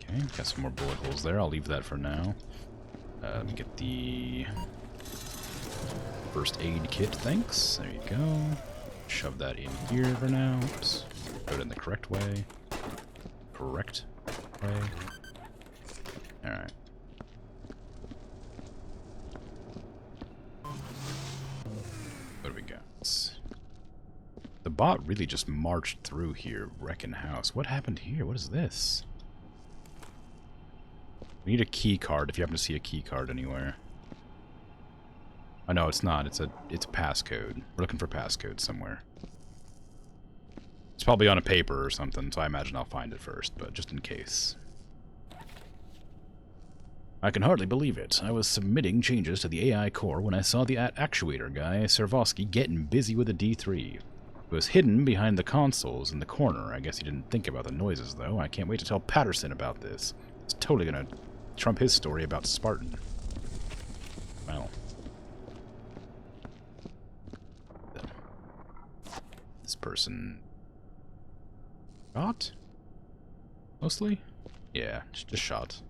Okay, got some more bullet holes there. I'll leave that for now. Let me get the first aid kit, thanks. There you go. Shove that in here for now. Oops. Put it in the correct way. Correct way. Alright. What do we got? The bot really just marched through here, wrecking house. What happened here? What is this? We need a key card if you happen to see a key card anywhere. Oh, no, it's not. It's a passcode. We're looking for passcode somewhere. It's probably on a paper or something, so I imagine I'll find it first, but just in case. I can hardly believe it. I was submitting changes to the AI core when I saw the actuator guy, Servosky, getting busy with a D3. It was hidden behind the consoles in the corner. I guess he didn't think about the noises, though. I can't wait to tell Patterson about this. It's totally gonna trump his story about Spartan. Well. This person... shot? Mostly? Yeah, just shot.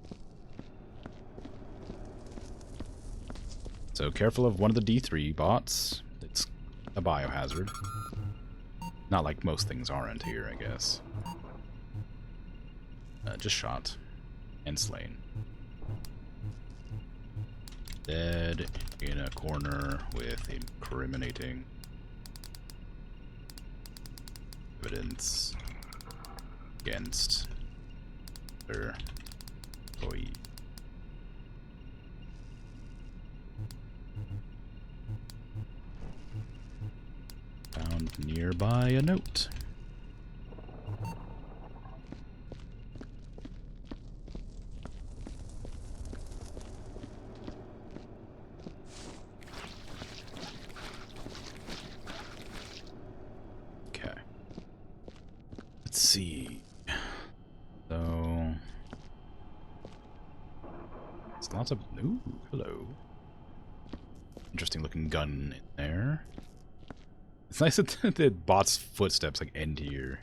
So careful of one of the D3 bots. It's a biohazard. Not like most things aren't here, I guess. Just shot. And slain. Dead in a corner with incriminating evidence against their employee. Found nearby a note. Okay. Let's see. So it's lots of... Ooh, hello. Interesting looking gun in there. It's nice that the bot's footsteps like end here.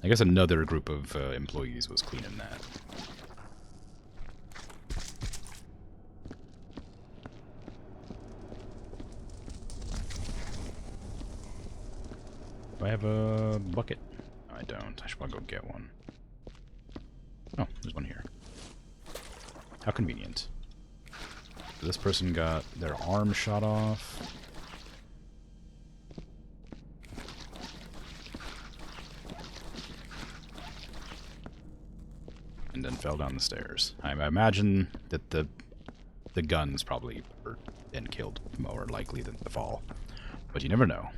I guess another group of employees was cleaning that. Do I have a bucket? No, I don't. I should probably go get one. Oh, there's one here. How convenient. So this person got their arm shot off. and then fell down the stairs. I imagine that the guns probably were then killed more likely than the fall, but you never know.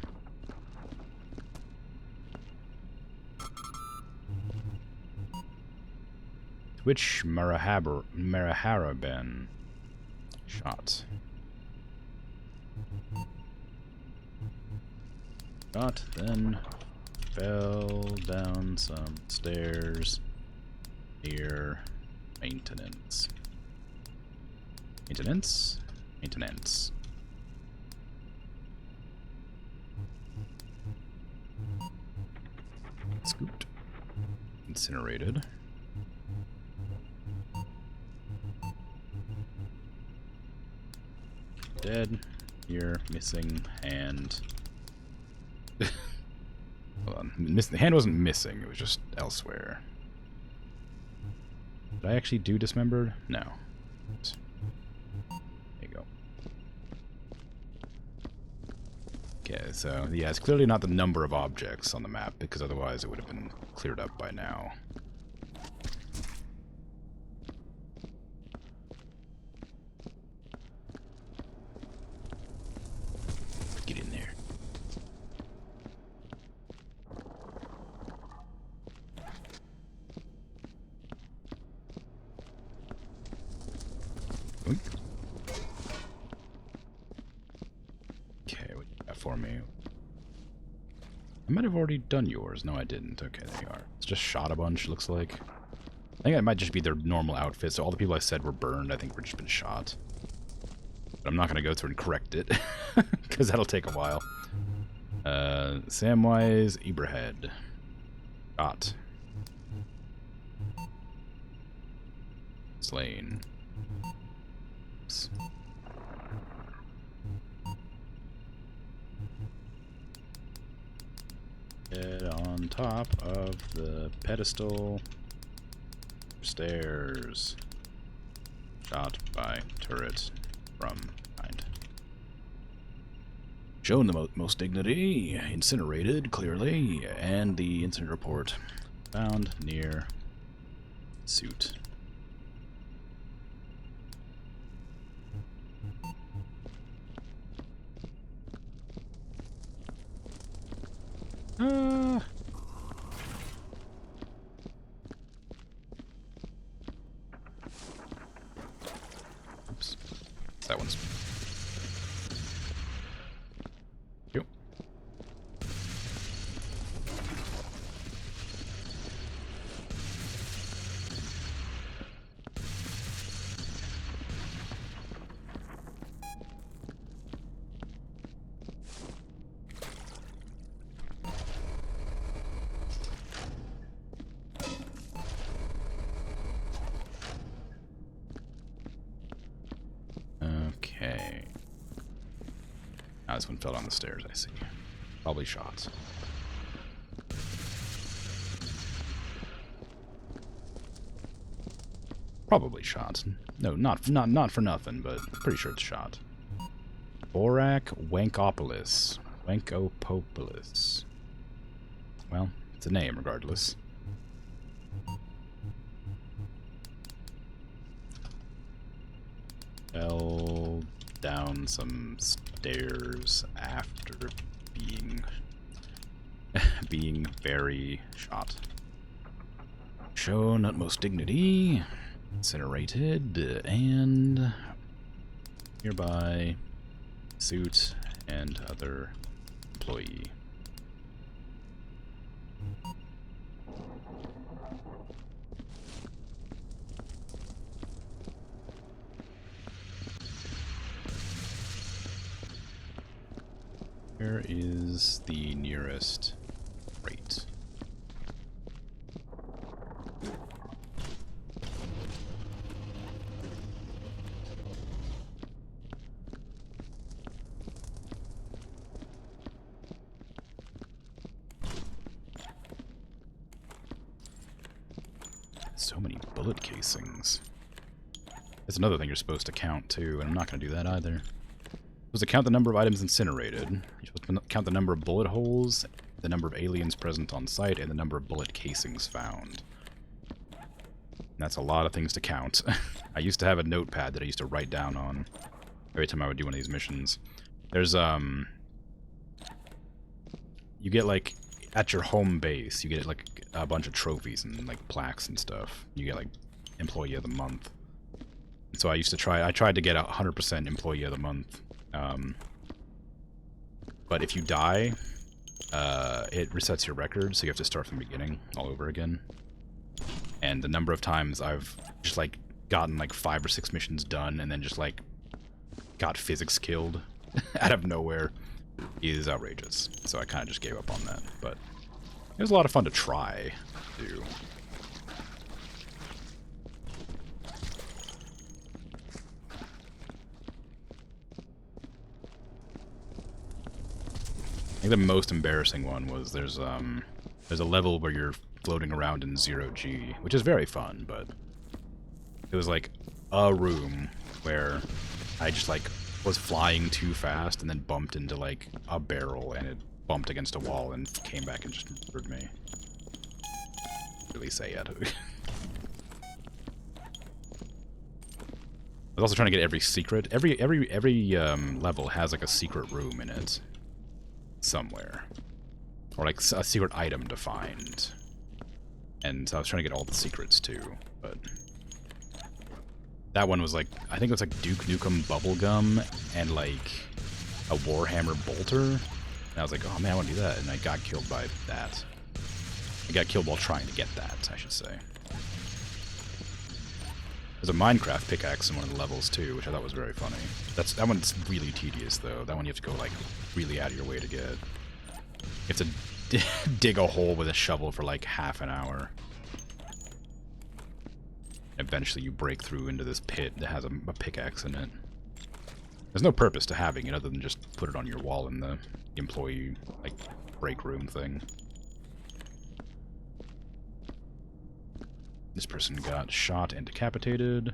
Which Maraharaben shot? Shot, then fell down some stairs near maintenance. Maintenance? Maintenance. Scooped. Incinerated. Dead. Here, missing hand. Hold on. The hand wasn't missing, it was just elsewhere. Did I actually do dismembered? No. There you go. Okay, so yeah, it's clearly not the number of objects on the map, because otherwise it would have been cleared up by now. Get in there. Oink. Okay, what you got for me? I might have already done yours. No, I didn't. Okay, there you are. It's just shot a bunch, looks like. I think it might just be their normal outfit, so all the people I said were burned, I think were just been shot. But I'm not going to go through and correct it, because that'll take a while. Samwise Eberhead. Shot. Slain. Oops. Dead on top of the pedestal. Stairs. Shot by turret from behind. Shown the most dignity. Incinerated, clearly. And the incident report. Found near suit. Oops. That one's... Yep. Okay. Now this one fell down the stairs, I see. Probably shots. Probably shots. No, not for nothing, but pretty sure it's shot. Borak Wankopolis. Wankopolis. Well, it's a name regardless. Fell down some stairs after being very shot. Shown utmost dignity. Incinerated and nearby suit and other employee. Where is the nearest crate? So many bullet casings. That's another thing you're supposed to count too, and I'm not going to do that either. You're supposed to count the number of items incinerated. You're supposed to count the number of bullet holes, the number of aliens present on site, and the number of bullet casings found. That's a lot of things to count. I used to have a notepad that I used to write down on every time I would do one of these missions. There's, you get, like, at your home base, you get, like, a bunch of trophies and, like, plaques and stuff. You get, like, Employee of the Month. So I tried to get 100% Employee of the Month. But if you die, it resets your record, so you have to start from the beginning all over again. And the number of times I've just, like, gotten, like, 5 or 6 missions done and then just, like, got physics killed out of nowhere is outrageous. So I kind of just gave up on that. But it was a lot of fun to try to do. I think the most embarrassing one was there's a level where you're floating around in 0G, which is very fun, but it was like a room where I just like was flying too fast and then bumped into like a barrel and it bumped against a wall and came back and just murdered me. Really sad. I was also trying to get every secret. Every level has like a secret room in it. Somewhere. Or like a secret item to find. And so I was trying to get all the secrets too, but that one was like, I think it was like Duke Nukem Bubblegum and like a Warhammer Bolter. And I was like, oh man, I want to do that. And I got killed by that. I got killed while trying to get that, I should say. There's a Minecraft pickaxe in one of the levels too, which I thought was very funny. That one's really tedious though. That one you have to go like really out of your way to get. You have to dig a hole with a shovel for like half an hour. Eventually you break through into this pit that has a pickaxe in it. There's no purpose to having it other than just put it on your wall in the employee like break room thing. This person got shot and decapitated.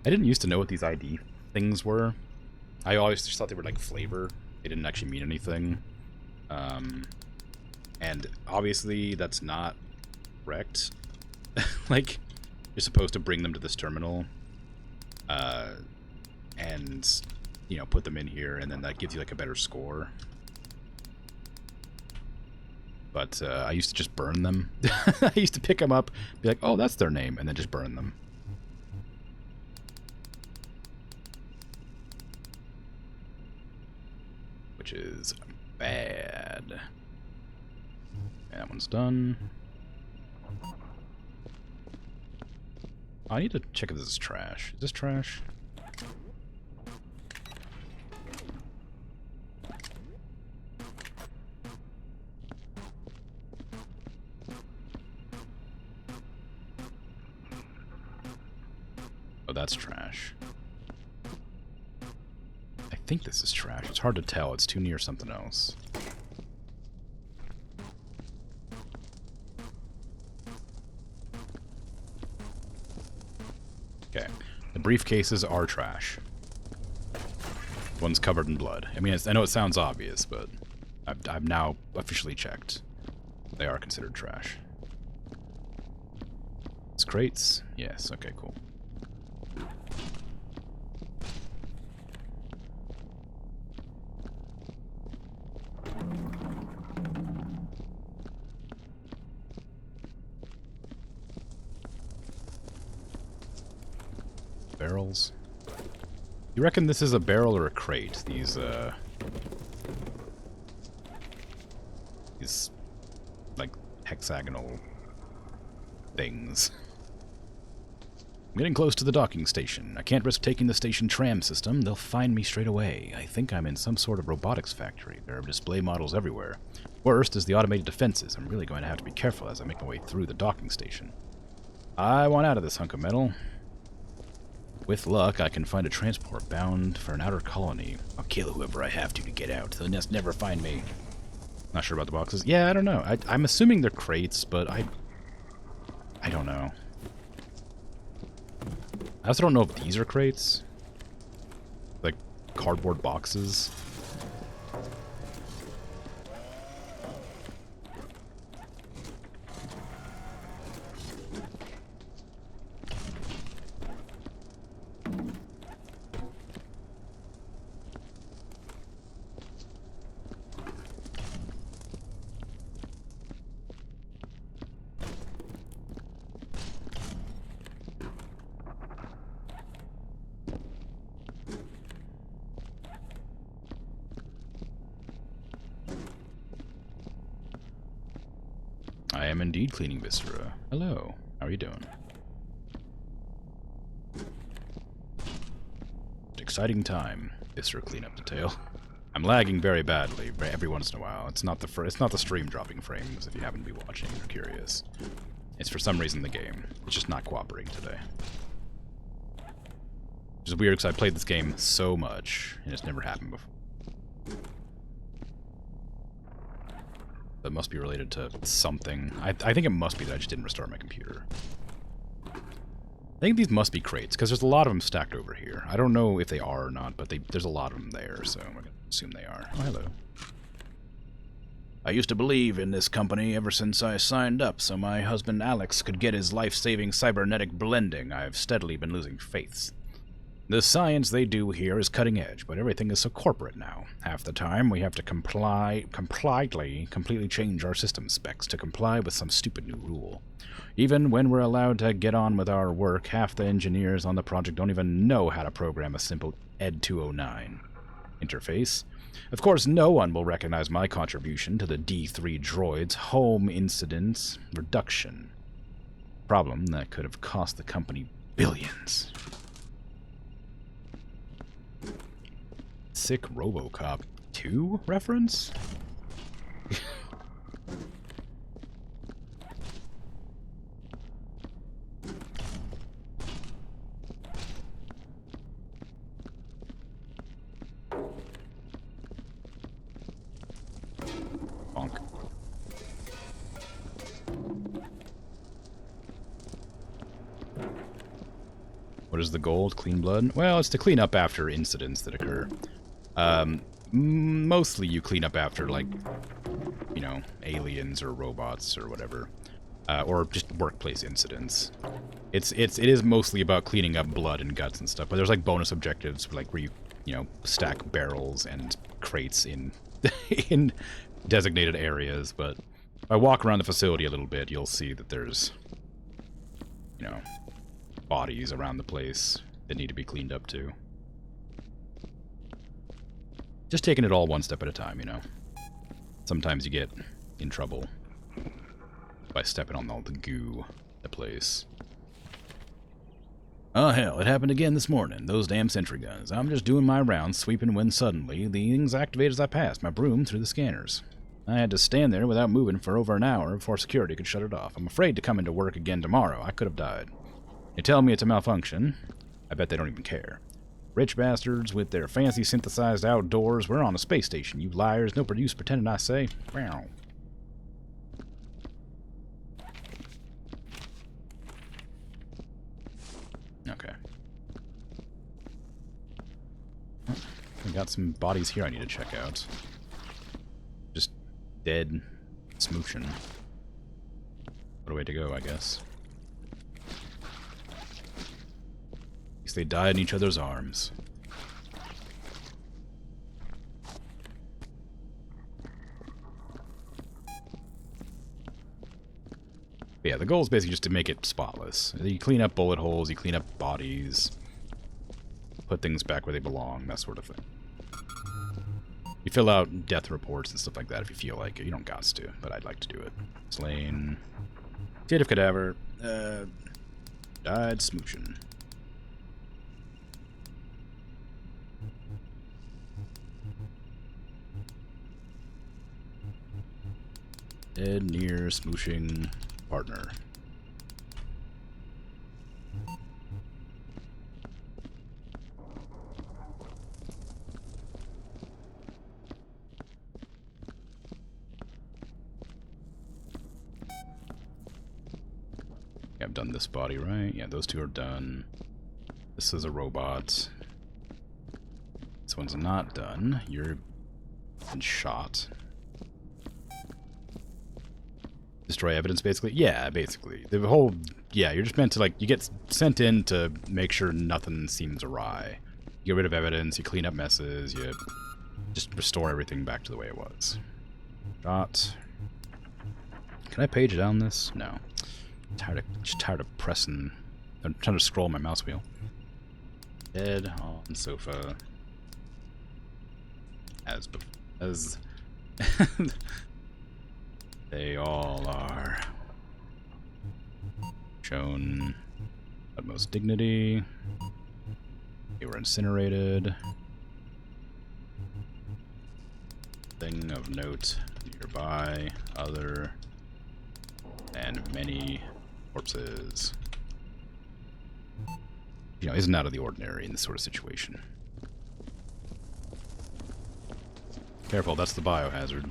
I didn't used to know what these ID things were. I always just thought they were like flavor. They didn't actually mean anything. And obviously that's not correct. Like, you're supposed to bring them to this terminal, and, you know, put them in here, and then that gives you like a better score. But I used to just burn them. I used to pick them up, be like, oh, that's their name, and then just burn them. Which is bad. That one's done. I need to check if this is trash. Is this trash? Oh, that's trash. I think this is trash. It's hard to tell. It's too near something else. Okay. The briefcases are trash. One's covered in blood. I mean, I know it sounds obvious, but I've now officially checked. They are considered trash. It's crates? Yes. Okay, cool. Barrels. You reckon this is a barrel or a crate? These like hexagonal things. I'm getting close to the docking station. I can't risk taking the station tram system. They'll find me straight away. I think I'm in some sort of robotics factory. There are display models everywhere. Worst is the automated defenses. I'm really going to have to be careful as I make my way through the docking station. I want out of this hunk of metal. With luck, I can find a transport bound for an outer colony. I'll kill whoever I have to get out. They'll never find me. Not sure about the boxes. Yeah, I don't know. I'm assuming they're crates, but I don't know. I also don't know if these are crates. Like, cardboard boxes. I am indeed cleaning Viscera. Hello. How are you doing? Exciting time. Viscera cleanup detail. I'm lagging very badly every once in a while. It's not the stream dropping frames if you happen to be watching or curious. It's for some reason the game. It's just not cooperating today. Which is weird because I played this game so much and it's never happened before. That must be related to something. I think it must be that I just didn't restart my computer. I think these must be crates, because there's a lot of them stacked over here. I don't know if they are or not, but there's a lot of them there, so I'm going to assume they are. Oh, hello. I used to believe in this company ever since I signed up, so my husband Alex could get his life-saving cybernetic blending. I've steadily been losing faith. The science they do here is cutting edge, but everything is so corporate now. Half the time, we have to completely change our system specs to comply with some stupid new rule. Even when we're allowed to get on with our work, half the engineers on the project don't even know how to program a simple ED209 interface. Of course, no one will recognize my contribution to the D3 droid's home incidence reduction. Problem that could have cost the company billions. Sick RoboCop 2 reference? Bonk. What is the goal? Clean blood? Well, it's to clean up after incidents that occur. Mostly you clean up after, like, you know, aliens or robots or whatever. Or just workplace incidents. It is mostly about cleaning up blood and guts and stuff, but there's like bonus objectives like where you know, stack barrels and crates in in designated areas, but if I walk around the facility a little bit, you'll see that there's, you know, bodies around the place that need to be cleaned up too. Just taking it all one step at a time, you know. Sometimes you get in trouble by stepping on all the goo in the place. Oh hell, it happened again this morning. Those damn sentry guns. I'm just doing my rounds, sweeping when suddenly the things activated as I passed my broom through the scanners. I had to stand there without moving for over an hour before security could shut it off. I'm afraid to come into work again tomorrow. I could have died. They tell me it's a malfunction. I bet they don't even care. Rich bastards with their fancy synthesized outdoors. We're on a space station, you liars. No use pretending I say. Wow. Okay. We got some bodies here I need to check out. Just dead smooching. What a way to go, I guess. At least they died in each other's arms. But yeah, the goal is basically just to make it spotless. You clean up bullet holes, you clean up bodies, put things back where they belong, that sort of thing. You fill out death reports and stuff like that if you feel like it. You don't got to, but I'd like to do it. Slain. State of cadaver. Died smooching. Dead near smooching partner. done this body, right? Yeah, those two are done. This is a robot. This one's not done. You're been shot. Destroy evidence, basically? Yeah, basically. The whole... Yeah, you're just meant to, like, you get sent in to make sure nothing seems awry. You get rid of evidence, you clean up messes, you just restore everything back to the way it was. Shot. Can I page down this? No. Just tired of pressing... I'm trying to scroll my mouse wheel. Dead on sofa. As they all are. Shown utmost dignity. They were incinerated. Thing of note nearby. Other and many corpses. You know, isn't out of the ordinary in this sort of situation. Careful, that's the biohazard.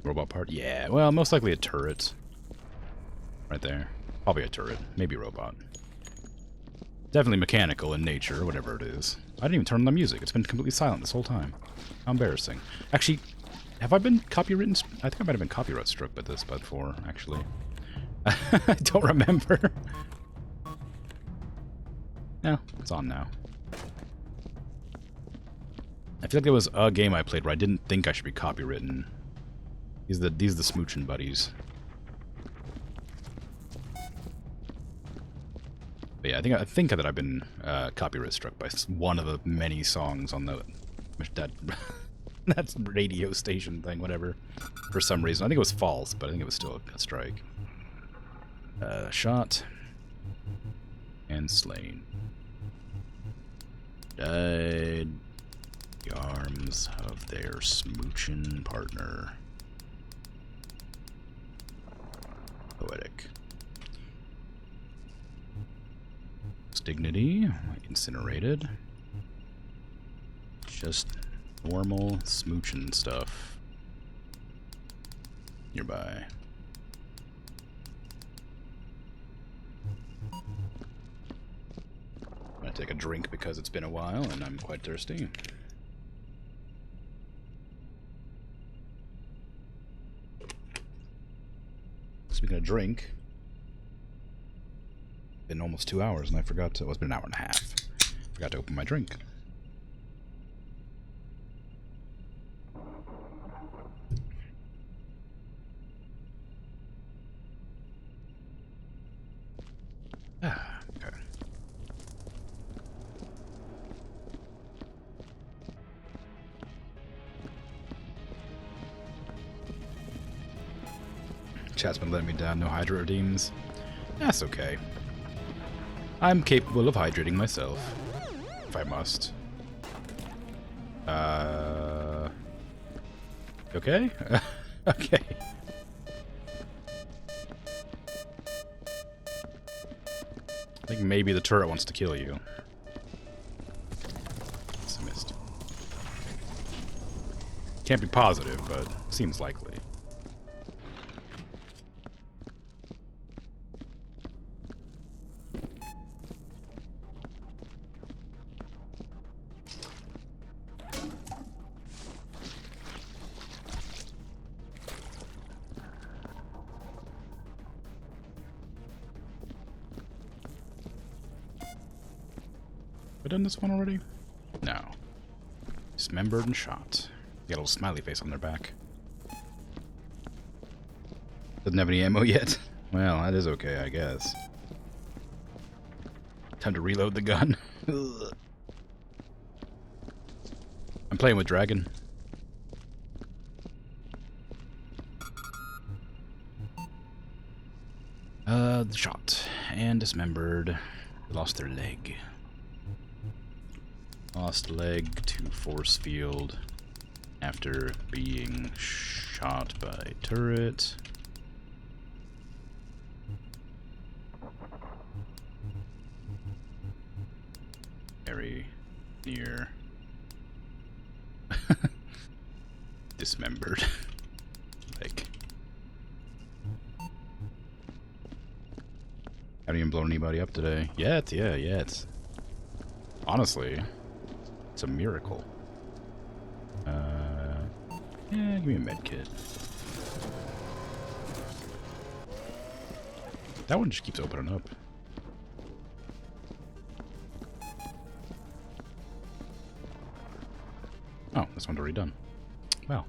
Robot part? Yeah, well, most likely a turret. Right there. Probably a turret. Maybe a robot. Definitely mechanical in nature, whatever it is. I didn't even turn on the music. It's been completely silent this whole time. How embarrassing. Actually, have I been copywritten? I think I might have been copyright struck by this before, actually. I don't remember. Yeah, it's on now. I feel like there was a game I played where I didn't think I should be copywritten. These are the smooching buddies. But yeah, I think that I've been copyright struck by one of the many songs on that radio station thing, whatever. For some reason, I think it was false, but I think it was still a strike. Shot and slain. Died the arms of their smooching partner. Poetic. Dignity, incinerated. Just normal smooching stuff. Nearby. I'm gonna take a drink because it's been a while and I'm quite thirsty. Speaking of drink, been almost 2 hours and I forgot to, well, it's been an hour and a half. Forgot to open my drink. Ah, okay. Chat's been letting me down, no hydro redeems. That's okay. I'm capable of hydrating myself, if I must. Okay? Okay. I think maybe the turret wants to kill you. It's a missed. Can't be positive, but seems likely. Have I done this one already? No. Dismembered and shot. Got a little smiley face on their back. Doesn't have any ammo yet? Well, that is okay, I guess. Time to reload the gun. I'm playing with Dragon. Shot and dismembered. Lost their leg. Lost leg to force field after being shot by turret. Very near. Dismembered. Like. Haven't even blown anybody up today. Yet, yeah, yet. Honestly, it's a miracle. Yeah, give me a med kit. That one just keeps opening up. Oh, this one's already done. Well,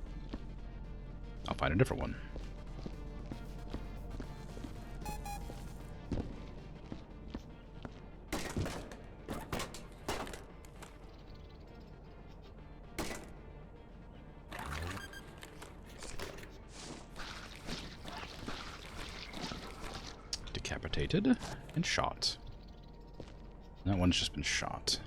I'll find a different one. Decapitated and shot. That one's just been shot.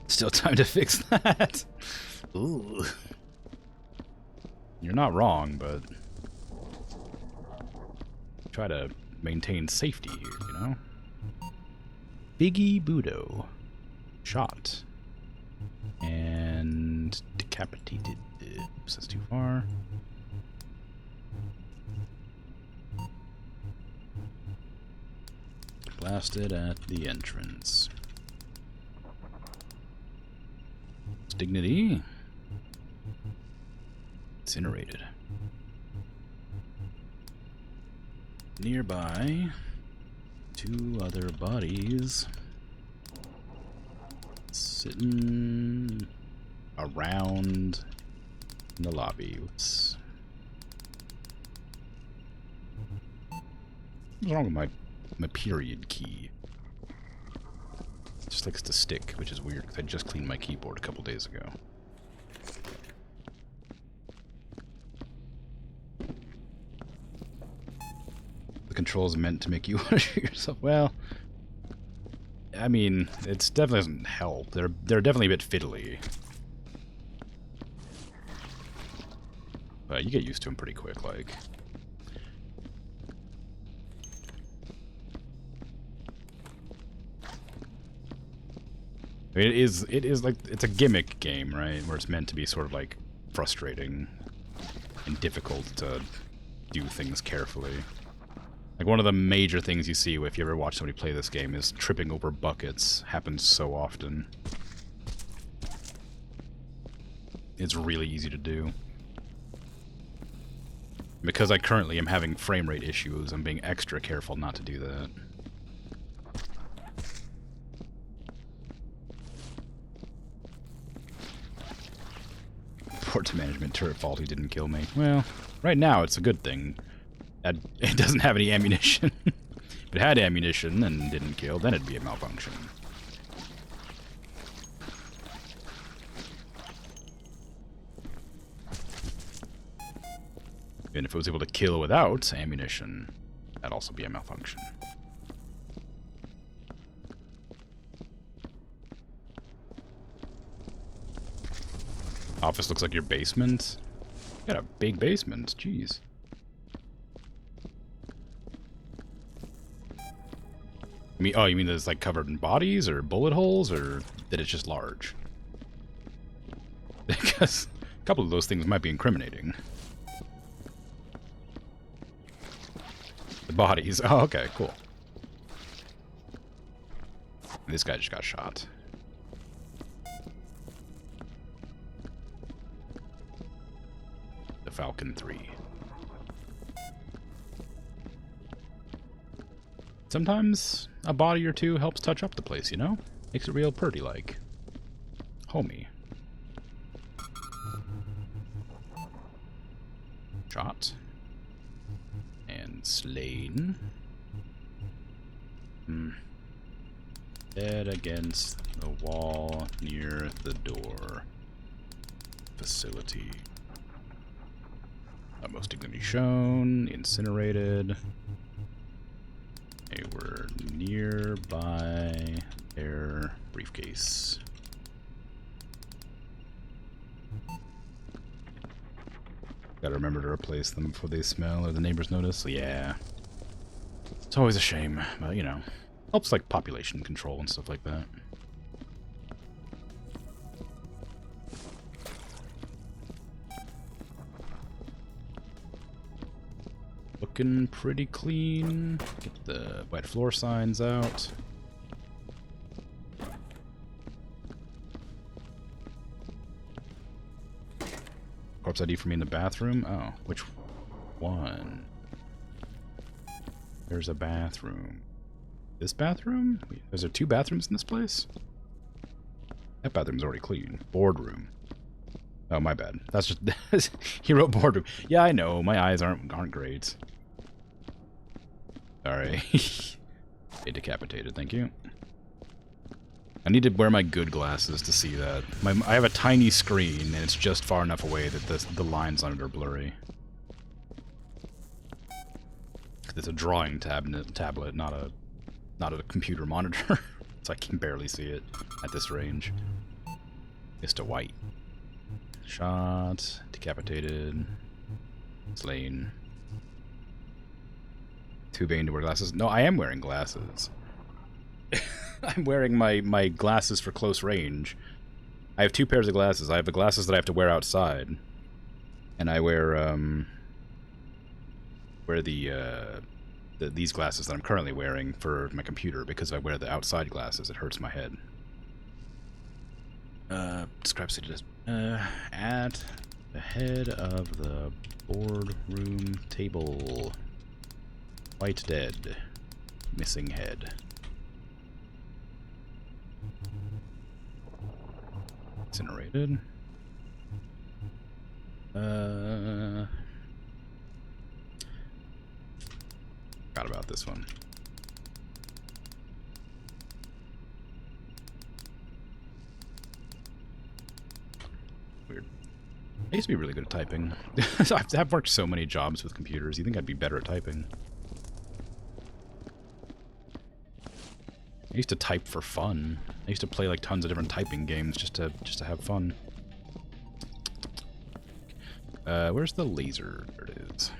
Still time to fix that. Ooh. You're not wrong, but try to maintain safety here, you know? Biggie Budo. Shot. And decapitated. Oops, that's too far. Blasted at the entrance. Dignity. Incinerated. Nearby, 2 other bodies sitting around in the lobby. What's wrong with my period key? It just likes to stick, which is weird because I just cleaned my keyboard a couple days ago. The controls meant to make you want to shoot yourself. Well, I mean, it definitely doesn't help. They're definitely a bit fiddly. But you get used to them pretty quick, like. I mean, it is like, it's a gimmick game, right? Where it's meant to be sort of like frustrating and difficult to do things carefully. Like one of the major things you see if you ever watch somebody play this game is tripping over buckets. Happens so often. It's really easy to do. Because I currently am having frame rate issues, I'm being extra careful not to do that. Port management turret faulty didn't kill me. Well, right now it's a good thing. It doesn't have any ammunition. If it had ammunition and didn't kill, then it'd be a malfunction. And if it was able to kill without ammunition, that'd also be a malfunction. Office looks like your basement. You got a big basement, jeez. Oh, you mean that it's like covered in bodies or bullet holes, or that it's just large? Because a couple of those things might be incriminating. The bodies. Oh, okay, cool. This guy just got shot. The Falcon 3. Sometimes a body or two helps touch up the place, you know? Makes it real pretty-like. Homey. Shot. And slain. Dead against the wall near the door. facility. Most dignity shown. Incinerated. Okay, we're nearby their briefcase. Gotta remember to replace them before they smell or the neighbors notice. Yeah. It's always a shame, but you know. Helps like population control and stuff like that. Looking pretty clean. Get the white floor signs out. Corpse ID for me in the bathroom? Oh, which one? There's a bathroom. This bathroom? Wait, is there two bathrooms in this place? That bathroom's already clean. Boardroom. Oh, my bad. That's just... he wrote boardroom. Yeah, I know. My eyes aren't great. Sorry. Get decapitated, thank you. I need to wear my good glasses to see that. I have a tiny screen, and it's just far enough away that the lines on it are blurry. It's a drawing tablet, not a computer monitor, so I can barely see it at this range. It's to white. Shot, decapitated, slain. Too vain to wear glasses. No, I am wearing glasses. I'm wearing my glasses for close range. I have two pairs of glasses. I have the glasses that I have to wear outside, and I wear these glasses that I'm currently wearing for my computer because if I wear the outside glasses, it hurts my head. Describe city at the head of the boardroom table. White dead. Missing head. Incinerated. Forgot about this one. Weird. I used to be really good at typing. I've worked so many jobs with computers. You think I'd be better at typing? I used to type for fun. I used to play like tons of different typing games just to have fun. Where's the laser? There it is.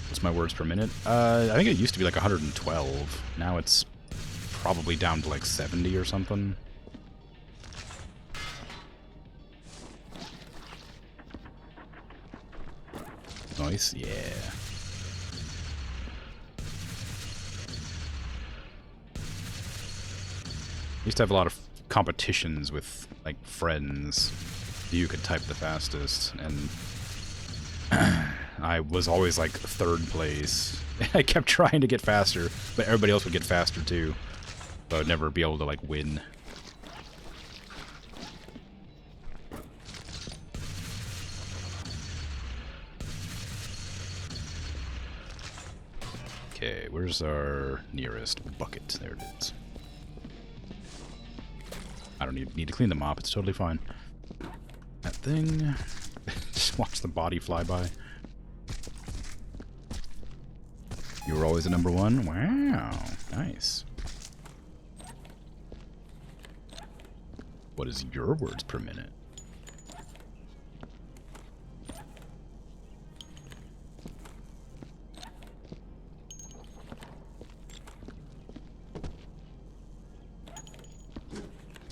What's my words per minute? I think it used to be like 112. Now it's probably down to like 70 or something. Nice, yeah. I used to have a lot of competitions with, like, friends. You could type the fastest, and I was always, like, third place. I kept trying to get faster, but everybody else would get faster, too. So I'd never be able to, like, win. Okay, where's our nearest bucket? There it is. I don't need to clean the mop, it's totally fine. That thing. Just watch the body fly by. You were always a number one? Wow, nice. What is your words per minute?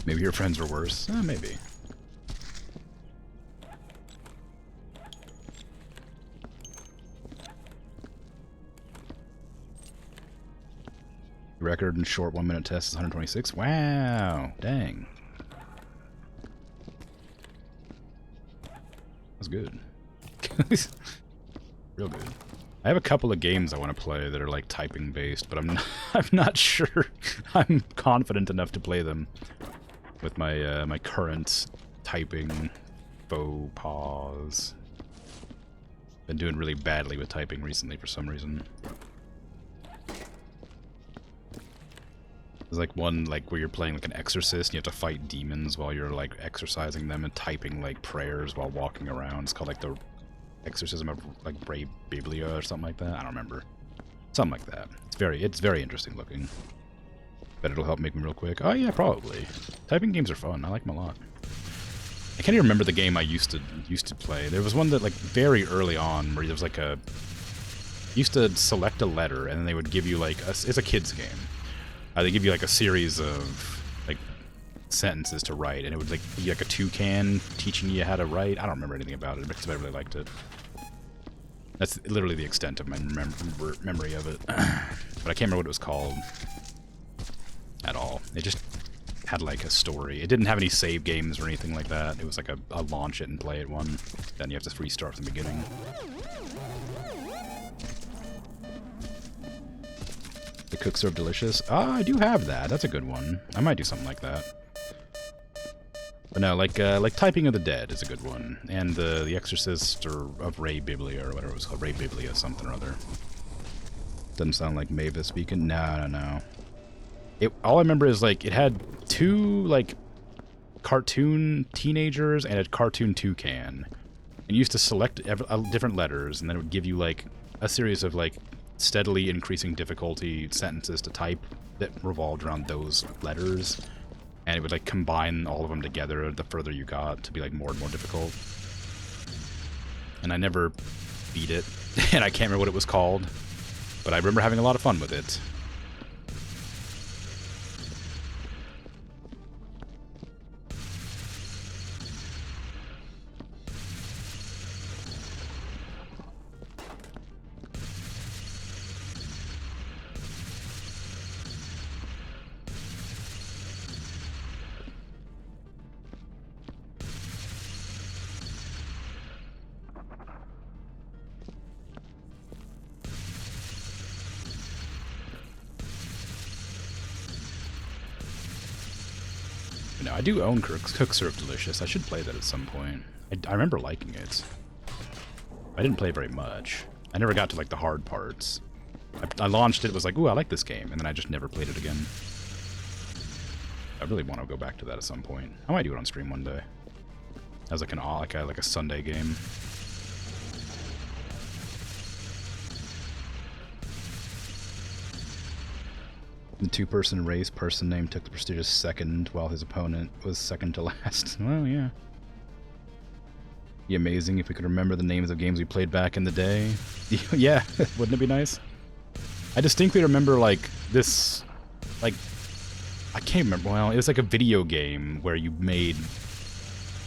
Maybe your friends were worse. Maybe. Record in short 1 minute test is 126. Wow. Dang. That's good. Real good. I have a couple of games I want to play that are like typing based, but I'm not sure I'm confident enough to play them with my my current typing faux pas. Been doing really badly with typing recently for some reason. There's like one like where you're playing like an exorcist and you have to fight demons while you're like exorcising them and typing like prayers while walking around. It's called like the Exorcism of like Bray Biblia or something like that. I don't remember. Something like that. It's very interesting looking. Bet it'll help make me real quick. Oh yeah, probably. Typing games are fun. I like them a lot. I can't even remember the game I used to play. There was one that like very early on where there was like a used to select a letter and then they would give you like it's a kid's game. They give you like a series of like sentences to write, and it would like be like a toucan teaching you how to write. I don't remember anything about it because I really liked it. That's literally the extent of my memory of it. But I can't remember what it was called at all. It just had like a story. It didn't have any save games or anything like that. It was like a launch it and play it one. Then you have to restart from the beginning. The Cook Serve Delicious. Ah, I do have that. That's a good one. I might do something like that. But no, like Typing of the Dead is a good one, and the Exorcist of Ray Biblia or whatever it was called, Ray Biblia something or other. Doesn't sound like Mavis speaking. No. All I remember is like it had two like cartoon teenagers and a cartoon toucan, and you used to select different letters, and then it would give you like a series of like steadily increasing difficulty sentences to type that revolved around those letters. And it would like combine all of them together the further you got to be like more and more difficult. And I never beat it, and I can't remember what it was called, but I remember having a lot of fun with it. No, I do own Cook Serve Delicious. I should play that at some point. I remember liking it. I didn't play very much. I never got to like the hard parts. I launched it, was like, ooh, I like this game, and then I just never played it again. I really want to go back to that at some point. I might do it on stream one day. As like a Sunday game. The two-person race person name took the prestigious second, while his opponent was second to last. Well, yeah. Be amazing if we could remember the names of games we played back in the day. Yeah, wouldn't it be nice? I distinctly remember, like, this... Like, I can't remember. Well, it was like a video game where you made,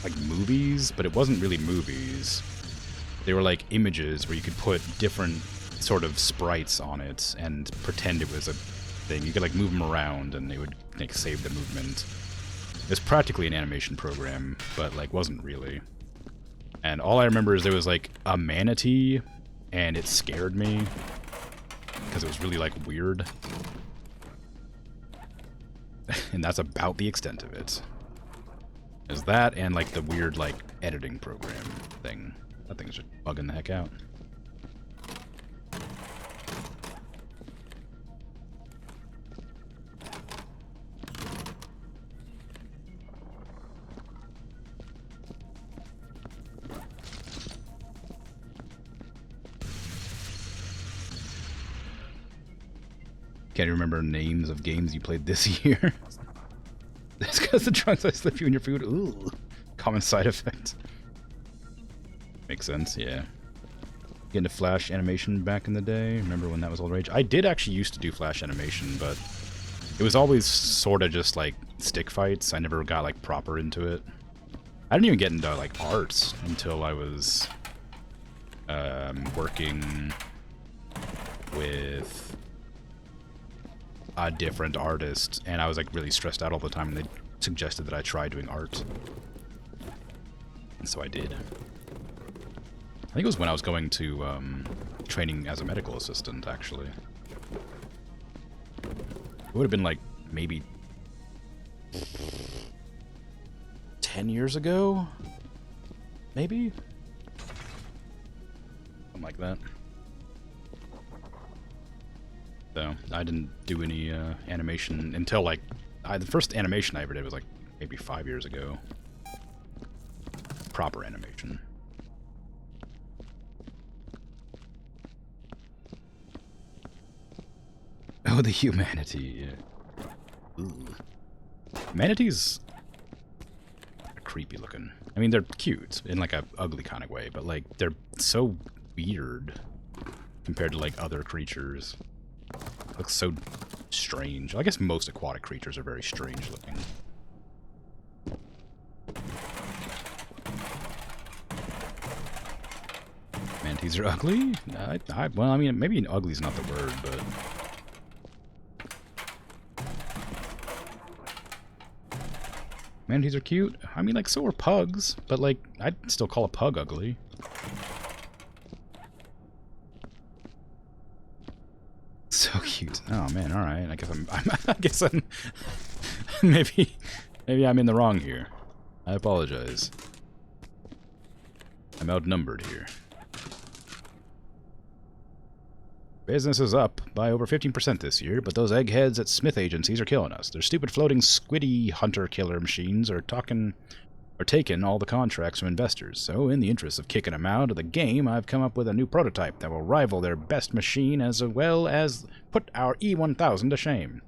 like, movies, but it wasn't really movies. They were, like, images where you could put different sort of sprites on it and pretend it was a thing. You could like move them around and they would like save the movement. It was practically an animation program, but like wasn't really. And all I remember is there was like a manatee and it scared me because it was really like weird. And that's about the extent of it. There's that and like the weird like editing program thing. That thing's just bugging the heck out. Can't remember names of games you played this year. That's because the drugs I slip you in your food. Ooh. Common side effect. Makes sense, yeah. Get into Flash animation back in the day. Remember when that was all the rage? I did actually used to do Flash animation, but it was always sort of just like stick fights. I never got like proper into it. I didn't even get into like art until I was working with a different artist, and I was like really stressed out all the time, and they suggested that I try doing art. And so I did. I think it was when I was going to training as a medical assistant, actually. It would have been like maybe 10 years ago? Maybe? Something like that. So I didn't do any animation until like the first animation I ever did was like maybe 5 years ago. Proper animation. Oh, the humanity. Ooh. Manatees are creepy looking. I mean, they're cute in like a ugly kind of way, but like they're so weird compared to like other creatures. Looks so strange. I guess most aquatic creatures are very strange looking. Manatees are ugly? Well, I mean, maybe ugly is not the word, but... Manatees are cute. I mean, like, so are pugs, but, like, I'd still call a pug ugly. So cute. Oh, man, alright. I guess I'm... maybe I'm in the wrong here. I apologize. I'm outnumbered here. Business is up by over 15% this year, but those eggheads at Smith agencies are killing us. Their stupid floating squiddy hunter-killer machines are taking all the contracts from investors. So, in the interest of kicking them out of the game, I've come up with a new prototype that will rival their best machine as well as put our E-1000 to shame.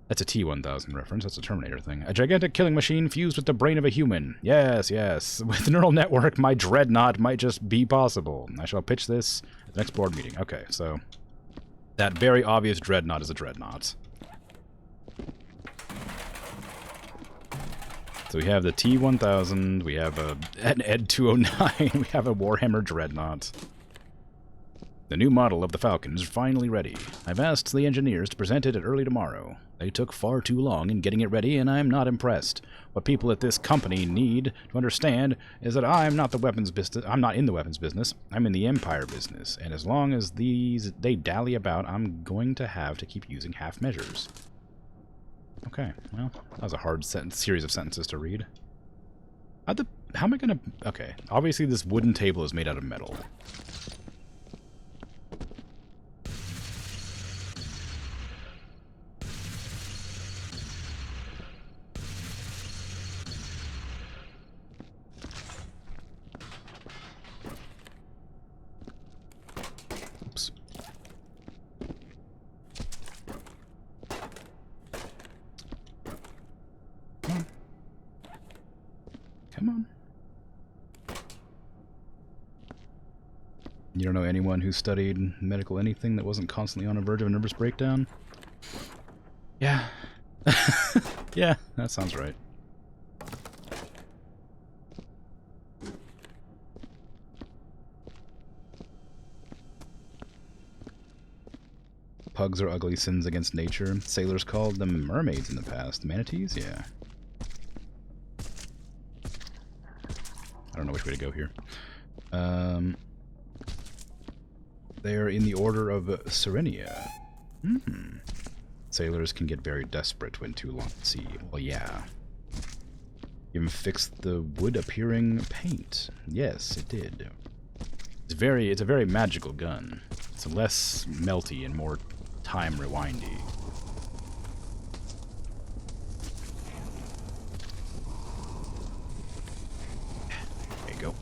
That's a T-1000 reference. That's a Terminator thing. A gigantic killing machine fused with the brain of a human. Yes, yes. With the neural network, my dreadnought might just be possible. I shall pitch this at the next board meeting. Okay, so that very obvious dreadnought is a dreadnought. So we have the T-1000, we have an Ed-209, we have a Warhammer dreadnought. The new model of the Falcon is finally ready. I've asked the engineers to present it at early tomorrow. They took far too long in getting it ready, and I'm not impressed. What people at this company need to understand is that I'm not in the weapons business. I'm in the Empire business, and as long as they dally about, I'm going to have to keep using half measures. Okay, well, that was a hard series of sentences to read. How am I gonna... Okay, obviously this wooden table is made out of metal. Oops. Come on. You don't know anyone who studied medical anything that wasn't constantly on the verge of a nervous breakdown? Yeah. Yeah, that sounds right. Pugs are ugly sins against nature. Sailors called them mermaids in the past. Manatees? Yeah. I don't know which way to go here. They are in the order of Serenia. Sailors can get very desperate when too long at sea. Well, yeah. Even fixed the wood-appearing paint. Yes, it did. It's a very magical gun. It's less melty and more time rewindy. There you go.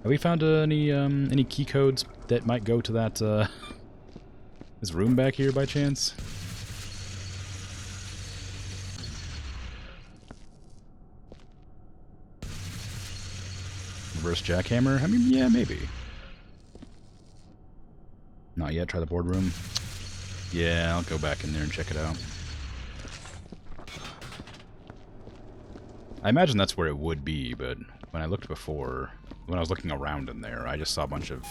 Have we found any key codes that might go to that this room back here by chance? Reverse jackhammer? I mean, yeah, maybe. Not yet. Try the boardroom. Yeah, I'll go back in there and check it out. I imagine that's where it would be, but when I looked before, when I was looking around in there, I just saw a bunch of,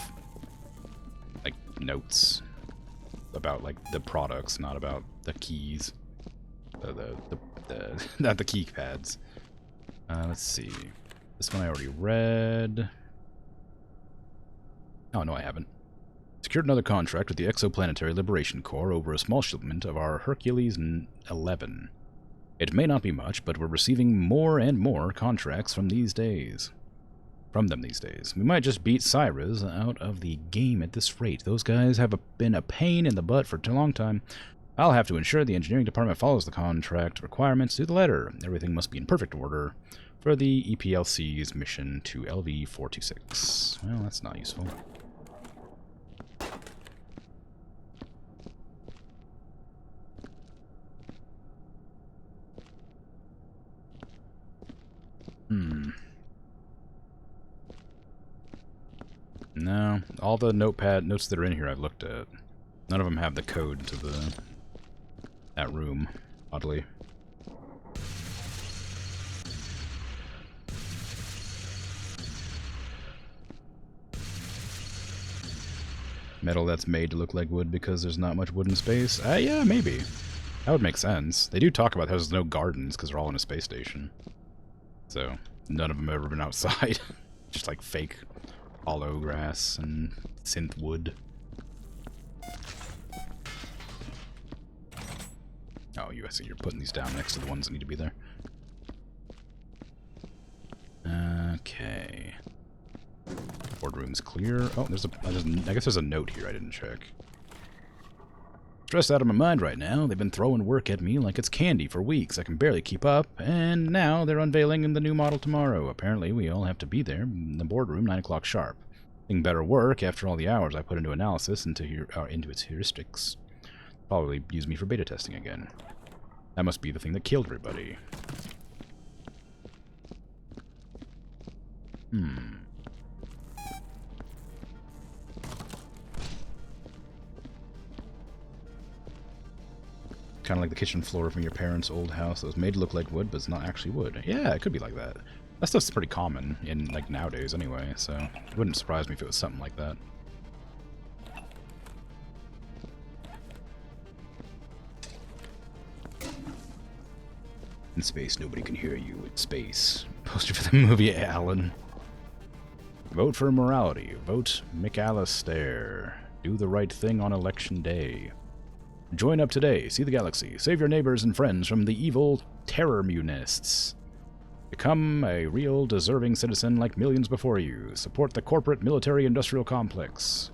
like, notes about, like, the products, not about the keys. Not the keypads. Let's see. This one I already read. Oh, no, I haven't. Secured another contract with the Exoplanetary Liberation Corps over a small shipment of our Hercules 11. It may not be much, but we're receiving more and more contracts from these days. from them these days. We might just beat Cyrus out of the game at this rate. Those guys have been a pain in the butt for a long time. I'll have to ensure the engineering department follows the contract requirements to the letter. Everything must be in perfect order for the EPLC's mission to LV-426. Well, that's not useful. No, all the notes that are in here I've looked at. None of them have the code to that room, oddly. Metal that's made to look like wood because there's not much wood in space? Yeah, maybe. That would make sense. They do talk about how there's no gardens because they're all in a space station. So, none of them have ever been outside. Just like fake hollow grass and synth wood. Oh, I see you're putting these down next to the ones that need to be there. Okay. Boardroom's clear. Oh, I guess there's a note here I didn't check. Stressed out of my mind right now. They've been throwing work at me like it's candy for weeks. I can barely keep up, and now they're unveiling the new model tomorrow. Apparently, we all have to be there in the boardroom 9 o'clock sharp. Think better work after all the hours I put into analysis into its heuristics. Probably use me for beta testing again. That must be the thing that killed everybody. Kind of like the kitchen floor from your parents' old house that was made to look like wood, but it's not actually wood. Yeah, it could be like that. That stuff's pretty common in, like, nowadays anyway, so it wouldn't surprise me if it was something like that. In space, nobody can hear you. In space. Poster for the movie, Alan. Vote for morality. Vote McAllister. Do the right thing on election day. Join up today. See the galaxy. Save your neighbors and friends from the evil terror munists. Become a real deserving citizen like millions before you. Support the corporate military-industrial complex.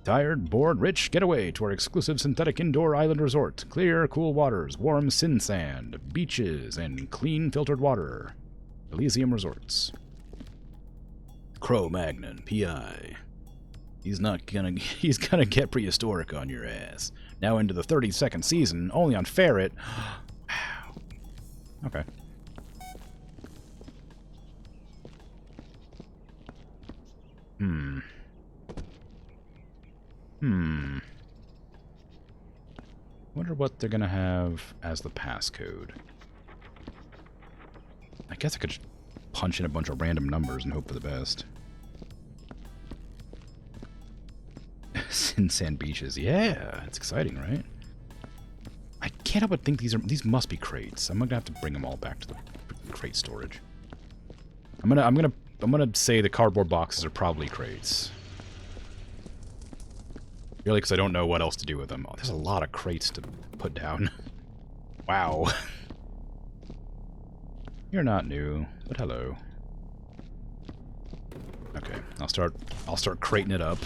Tired, bored, rich? Get away to our exclusive synthetic indoor island resort. Clear, cool waters, warm sin sand, beaches, and clean filtered water. Elysium Resorts. Cro-Magnon, P.I. He's gonna get prehistoric on your ass. Now into the 32nd season, only on Ferret. Wow. Okay. Wonder what they're gonna have as the passcode. I guess I could just punch in a bunch of random numbers and hope for the best. Sin Sand Beaches. Yeah, it's exciting, right? I can't help but think these must be crates. I'm gonna have to bring them all back to the crate storage. I'm gonna say the cardboard boxes are probably crates. Really, because I don't know what else to do with them. Oh, there's a lot of crates to put down. Wow. You're not new, but hello. Okay, I'll start crating it up.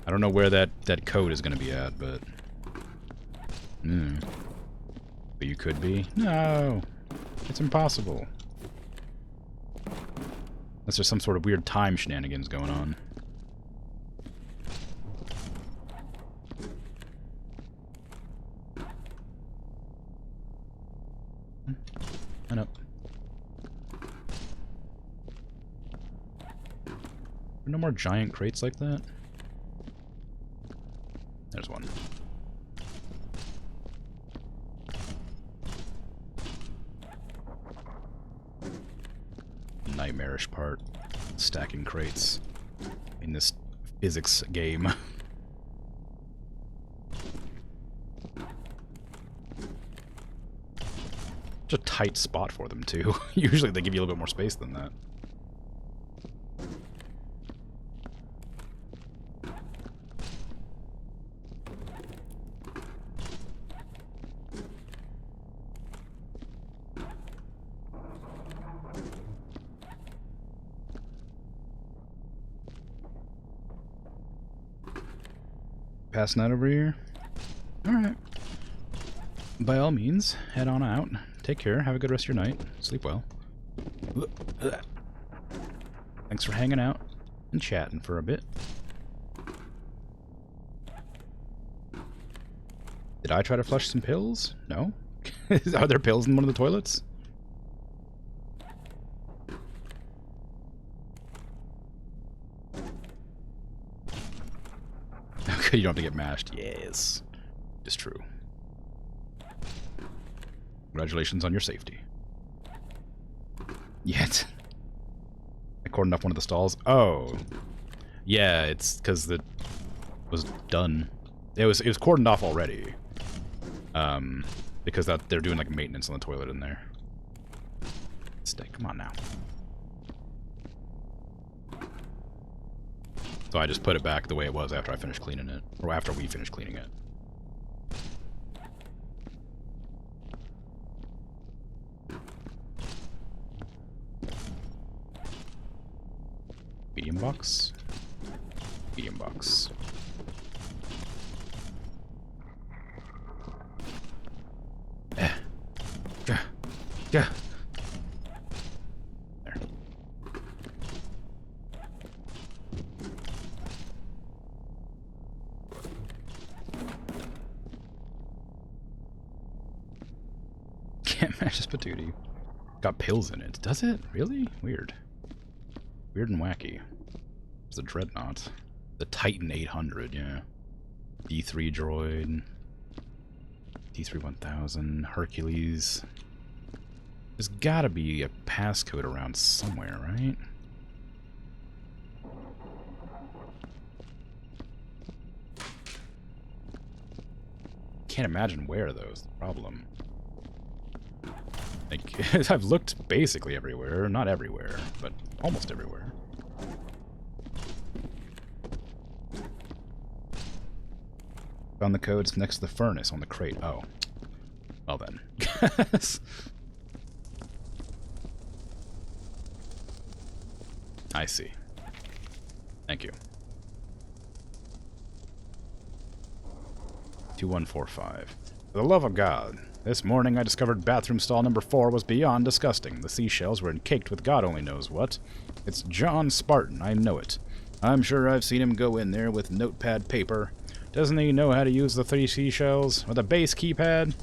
I don't know where that code is going to be at, but... But you could be? No! It's impossible. Unless there's some sort of weird time shenanigans going on. I know. No more giant crates like that? There's one. Nightmarish part. Stacking crates in this physics game. Such a tight spot for them, too. Usually they give you a little bit more space than that. Passing out over here? Alright. By all means, head on out. Take care. Have a good rest of your night. Sleep well. Thanks for hanging out and chatting for a bit. Did I try to flush some pills? No? Are there pills in one of the toilets? Okay, you don't have to get mashed. Yes. It's true. Congratulations on your safety. Yet. I cordoned off one of the stalls. Oh. Yeah, it's because it was done. It was cordoned off already. Because they're doing like maintenance on the toilet in there. Stay, come on now. So I just put it back the way it was after I finished cleaning it. Or after we finished cleaning it. Medium box? Medium box. Yeah. There. Can't match this patootie. Got pills in it. Does it? Really? Weird. Weird and wacky. It's a Dreadnought. The Titan 800, yeah. D3 droid. D3 1000. Hercules. There's gotta be a passcode around somewhere, right? Can't imagine where, though, is the problem. Like, I've looked basically everywhere. Not everywhere, but almost everywhere. Found the codes next to the furnace on the crate. Oh. Well then. I see. Thank you. 2145. For the love of God. This morning I discovered bathroom stall number 4 was beyond disgusting. The seashells were caked with God only knows what. It's John Spartan, I know it. I'm sure I've seen him go in there with notepad paper. Doesn't he know how to use the 3 seashells? With a base keypad?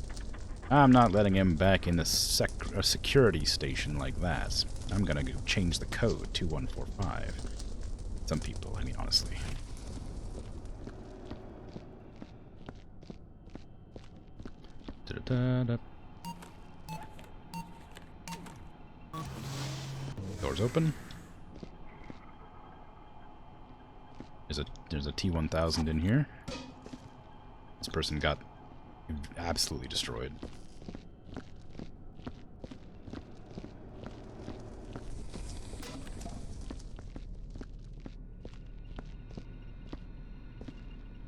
I'm not letting him back in the security station like that. I'm gonna go change the code, 2145. Some people, I mean, honestly. Da-da-da-da. Doors open. There's a T-1000 in here. This person got absolutely destroyed.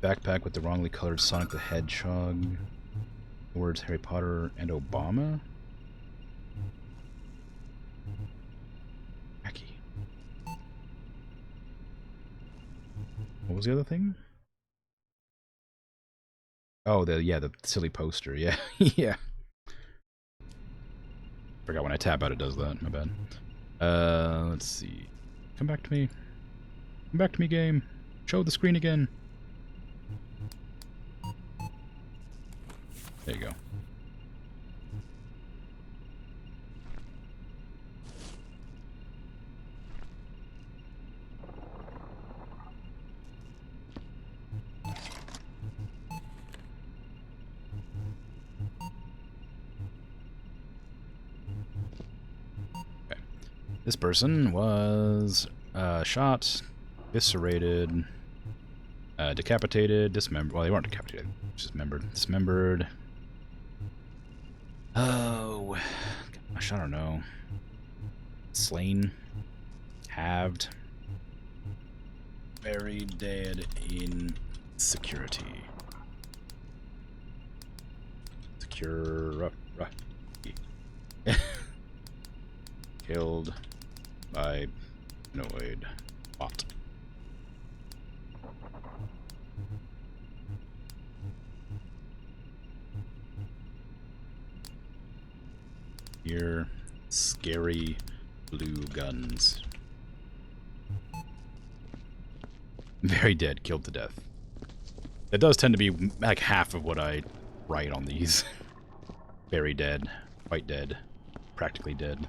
Backpack with the wrongly colored Sonic the Hedgehog. Words Harry Potter and Obama. Wacky. What was the other thing? Oh, the silly poster. Yeah, yeah. Forgot when I tap out it does that. My bad. Let's see. Come back to me. Come back to me, game. Show the screen again. There you go. Okay. This person was shot, eviscerated, decapitated, dismembered. Well, they weren't decapitated. Dismembered. Oh, gosh, I don't know. Slain, halved, buried dead in security. Killed by Noid bot. here. Scary blue guns. Very dead, killed to death. That does tend to be like half of what I write on these. Very dead, quite dead, practically dead.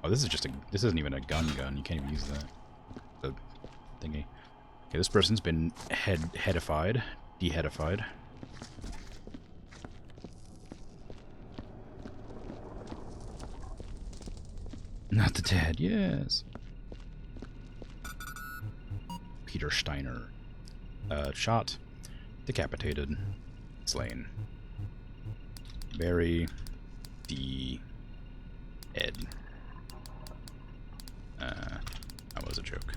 Oh, this is just a. This isn't even a gun. You can't even use that. The thingy. Okay, this person's been headified, deheadified. Not the dead, yes. Peter Steiner. Shot, decapitated, slain. Very dead. That was a joke.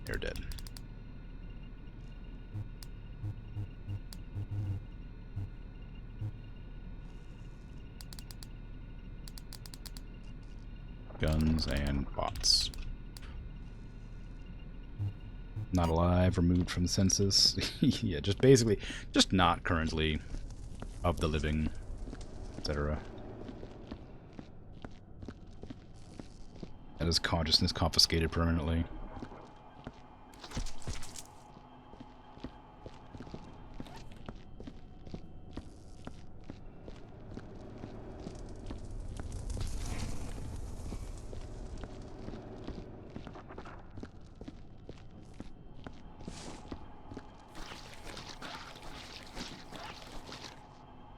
They're dead. Guns and bots. Not alive, removed from the census. Yeah, just basically, just not currently of the living, etc. And his consciousness confiscated permanently.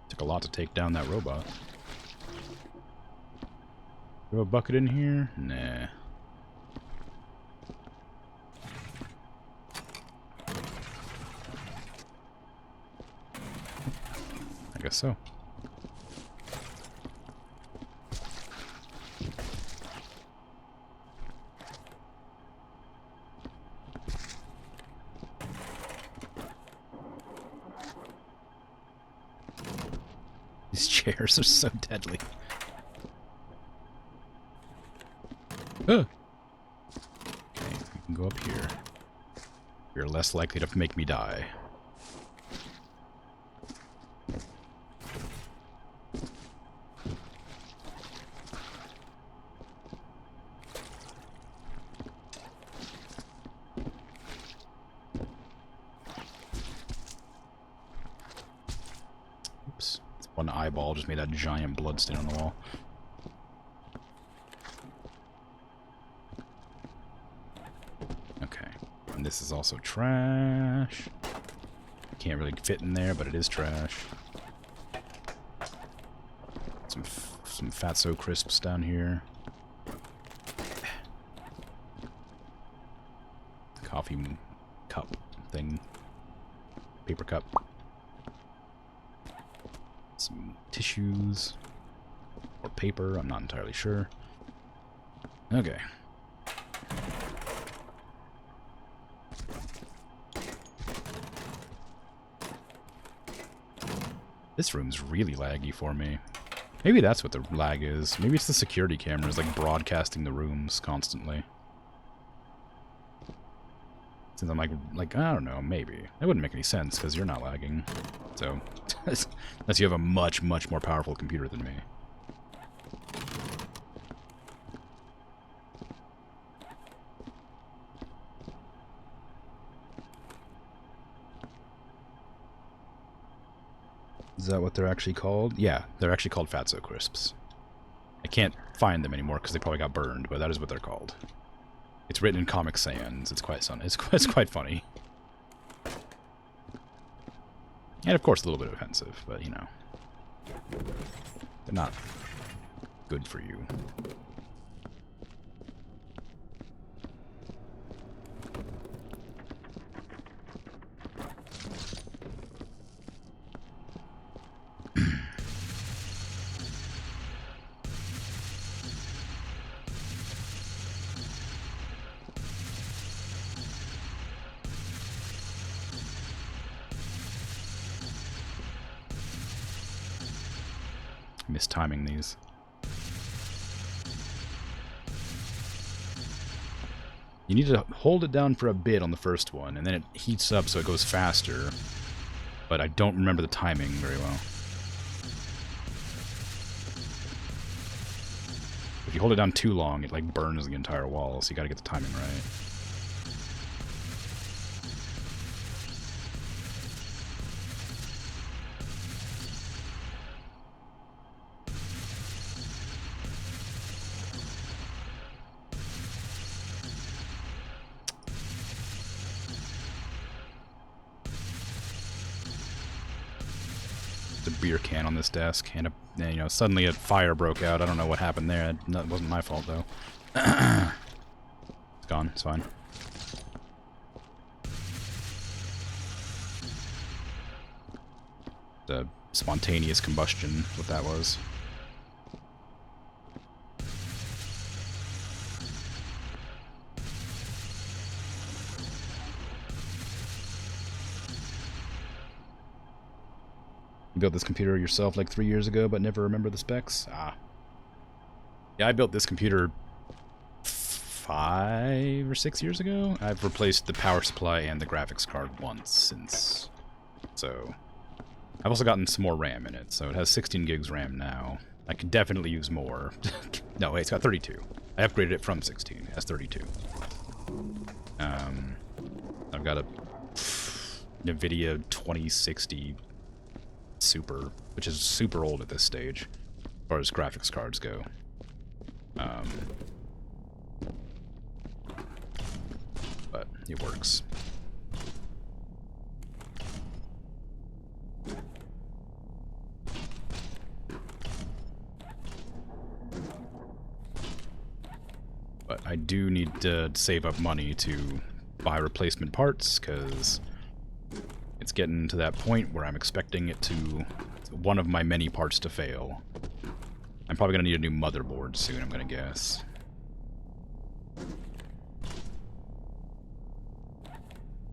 Took a lot to take down that robot. Do you have a bucket in here? Nah. I guess so. These chairs are so deadly. Okay, you can go up here. You're less likely to make me die. Oops. One eyeball just made a giant blood stain on the wall. This is also trash. Can't really fit in there, but it is trash. Some Fatso crisps down here. Coffee cup thing. Paper cup. Some tissues. Or paper, I'm not entirely sure. Okay. This room's really laggy for me. Maybe that's what the lag is. Maybe it's the security cameras, like, broadcasting the rooms constantly. Since I'm like, I don't know, maybe. That wouldn't make any sense, because you're not lagging. So, unless you have a much, much more powerful computer than me. Is that what they're actually called? Yeah, they're actually called Fatso crisps. I can't find them anymore because they probably got burned, but that is what they're called. It's written in Comic Sans. It's quite quite funny. And of course a little bit offensive, but you know. They're not good for you. Mistiming these. You need to hold it down for a bit on the first one, and then it heats up so it goes faster. But I don't remember the timing very well. you hold it down too long, it like burns the entire wall, so you gotta get the timing right. A beer can on this desk, and you know, suddenly a fire broke out. I don't know what happened there. That wasn't my fault though. It's gone. It's fine. The spontaneous combustion, what that was. You built this computer yourself like 3 years ago, but never remember the specs? Ah. Yeah, I built this computer 5 or 6 years ago. I've replaced the power supply and the graphics card once since. So, I've also gotten some more RAM in it, so it has 16 gigs RAM now. I could definitely use more. No, wait, it's got 32. I upgraded it from 16. It has 32. I've got a NVIDIA 2060 Super, which is super old at this stage, as far as graphics cards go. But it works. But I do need to save up money to buy replacement parts, because it's getting to that point where I'm expecting it to, one of my many parts to fail. I'm probably going to need a new motherboard soon, I'm going to guess.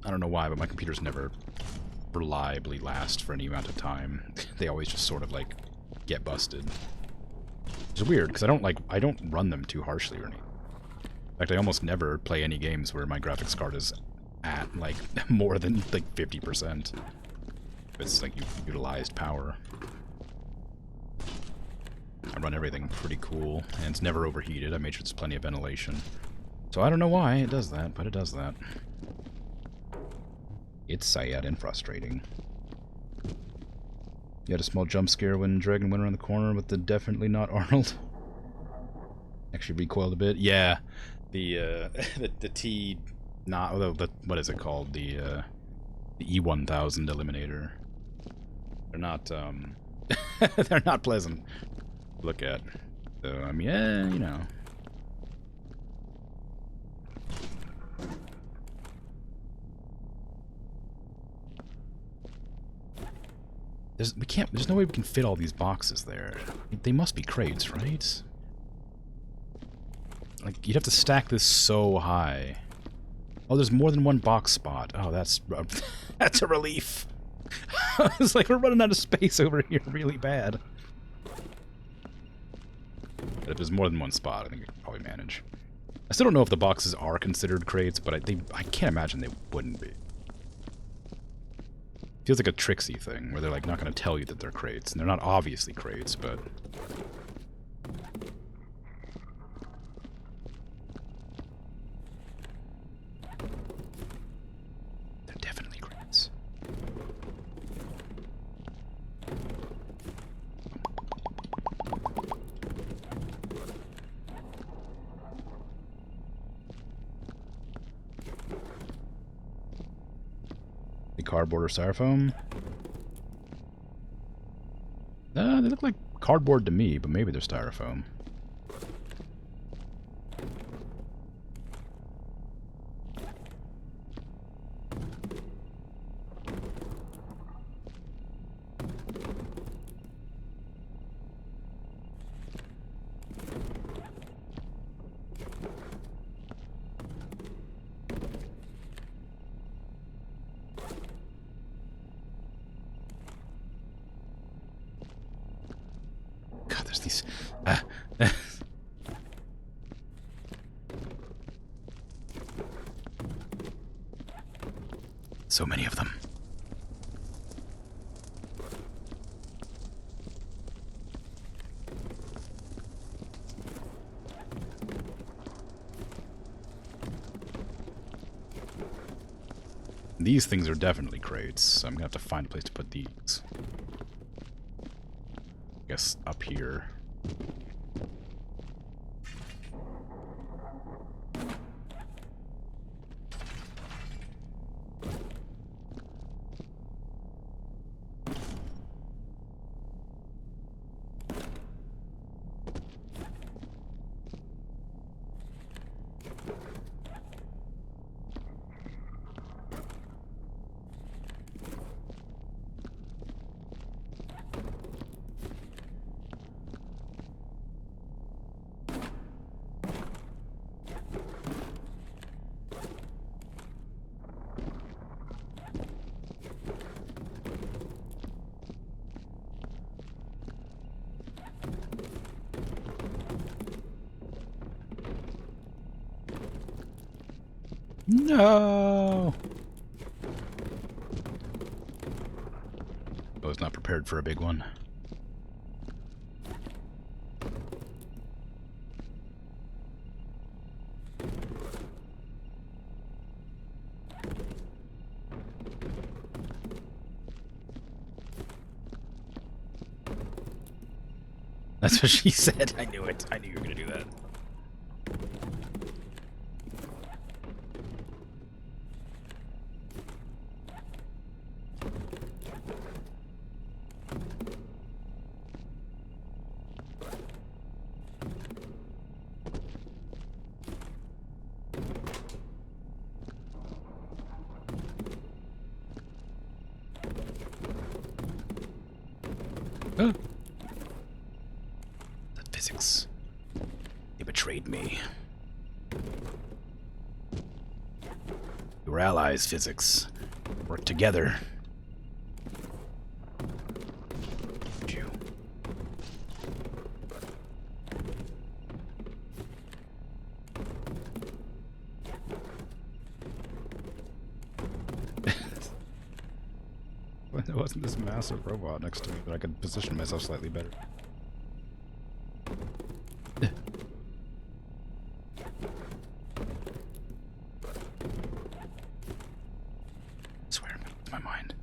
I don't know why, but my computers never reliably last for any amount of time. They always just sort of, like, get busted. It's weird, because I don't run them too harshly or anything. In fact, I almost never play any games where my graphics card is at, like, more than, like, 50%. It's, like, utilized power. I run everything pretty cool, and it's never overheated. I made sure there's plenty of ventilation. So I don't know why it does that, but it does that. It's sad and frustrating. You had a small jump scare when Dragon went around the corner with the definitely not Arnold. Actually recoiled a bit. Yeah, the T... Not, although, what is it called? The E1000 Eliminator. They're not, they're not pleasant to look at. So, I mean, yeah, you know. There's no way we can fit all these boxes there. They must be crates, right? Like, you'd have to stack this so high. Oh, there's more than one box spot. Oh, that's that's a relief. I was like, we're running out of space over here really bad. But if there's more than one spot, I think we can probably manage. I still don't know if the boxes are considered crates, but I can't imagine they wouldn't be. Feels like a tricksy thing, where they're like not going to tell you that they're crates, and they're not obviously crates, but... they're definitely crates. The cardboard or styrofoam? They look like cardboard to me, but maybe they're styrofoam. These so many of them. These things are definitely crates, so I'm gonna have to find a place to put these. I guess up here. No! I was not prepared for a big one. That's what she said. I knew it. I knew you were going to do that. The physics. They betrayed me. We were allies, physics. Work together. You. There wasn't this massive robot next to me, but I could position myself slightly better. I swear, I'm gonna lose my mind.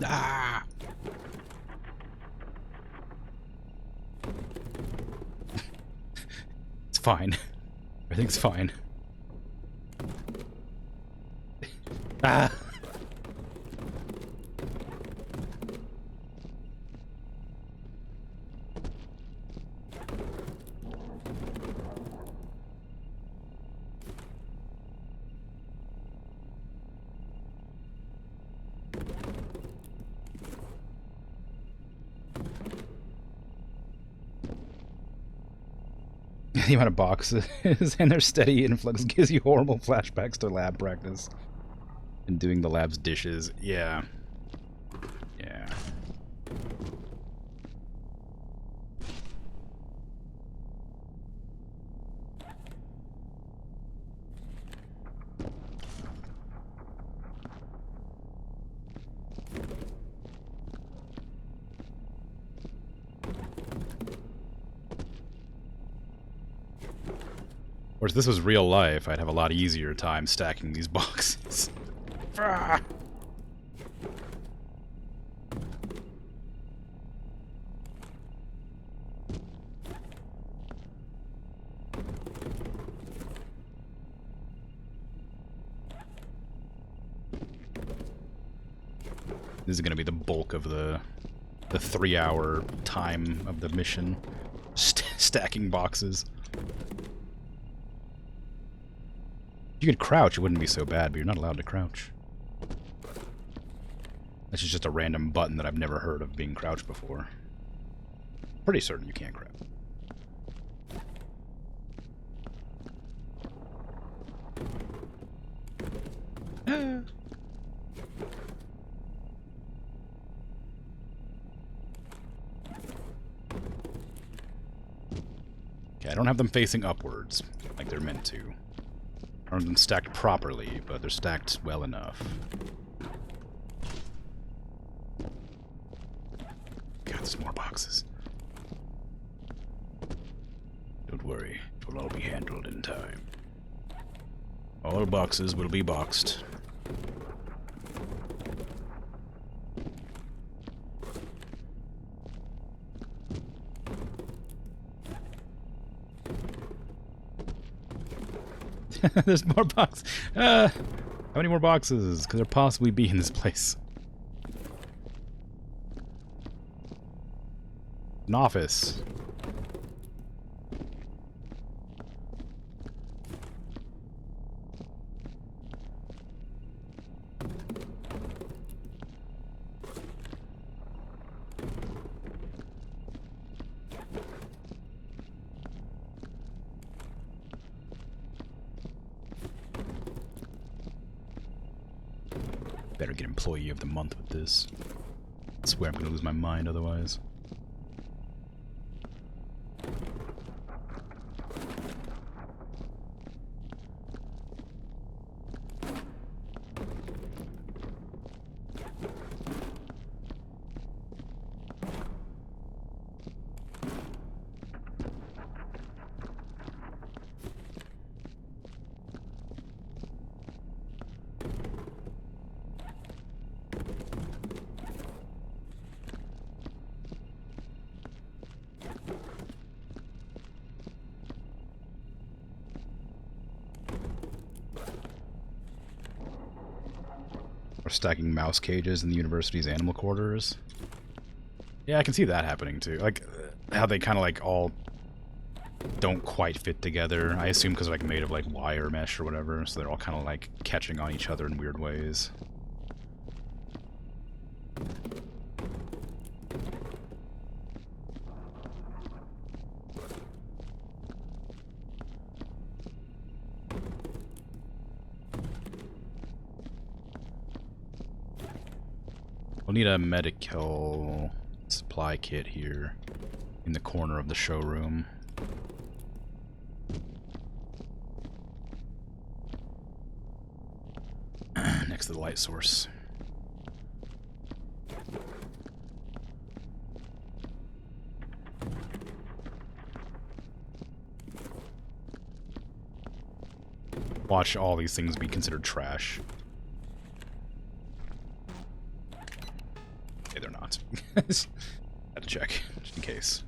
Ah! It's fine. Everything's fine. Ah! The amount of boxes and their steady influx gives you horrible flashbacks to lab practice and doing the lab's dishes. Yeah. Yeah. Of course, if this was real life, I'd have a lot easier time stacking these boxes. Ah! This is going to be the bulk of the 3-hour time of the mission. Stacking boxes. If you could crouch, it wouldn't be so bad, but you're not allowed to crouch. This is just a random button that I've never heard of being crouched before. Pretty certain you can't crouch. Ah. Okay, I don't have them facing upwards, like they're meant to. I don't have them stacked properly, but they're stacked well enough. God, there's more boxes. worry. It will all be handled in time. All boxes will be boxed. There's more boxes. How many more boxes could there possibly be in this place? An office. Better get Employee of the Month with this. I swear I'm gonna lose my mind otherwise. Or stacking mouse cages in the university's animal quarters. Yeah, I can see that happening too. Like, how they kind of like all don't quite fit together. I assume because they're like made of like wire mesh or whatever, so they're all kind of like catching on each other in weird ways. We'll need a medical supply kit here in the corner of the showroom. Next to the light source. Watch all these things be considered trash. Okay, they're not. Had to check, just in case.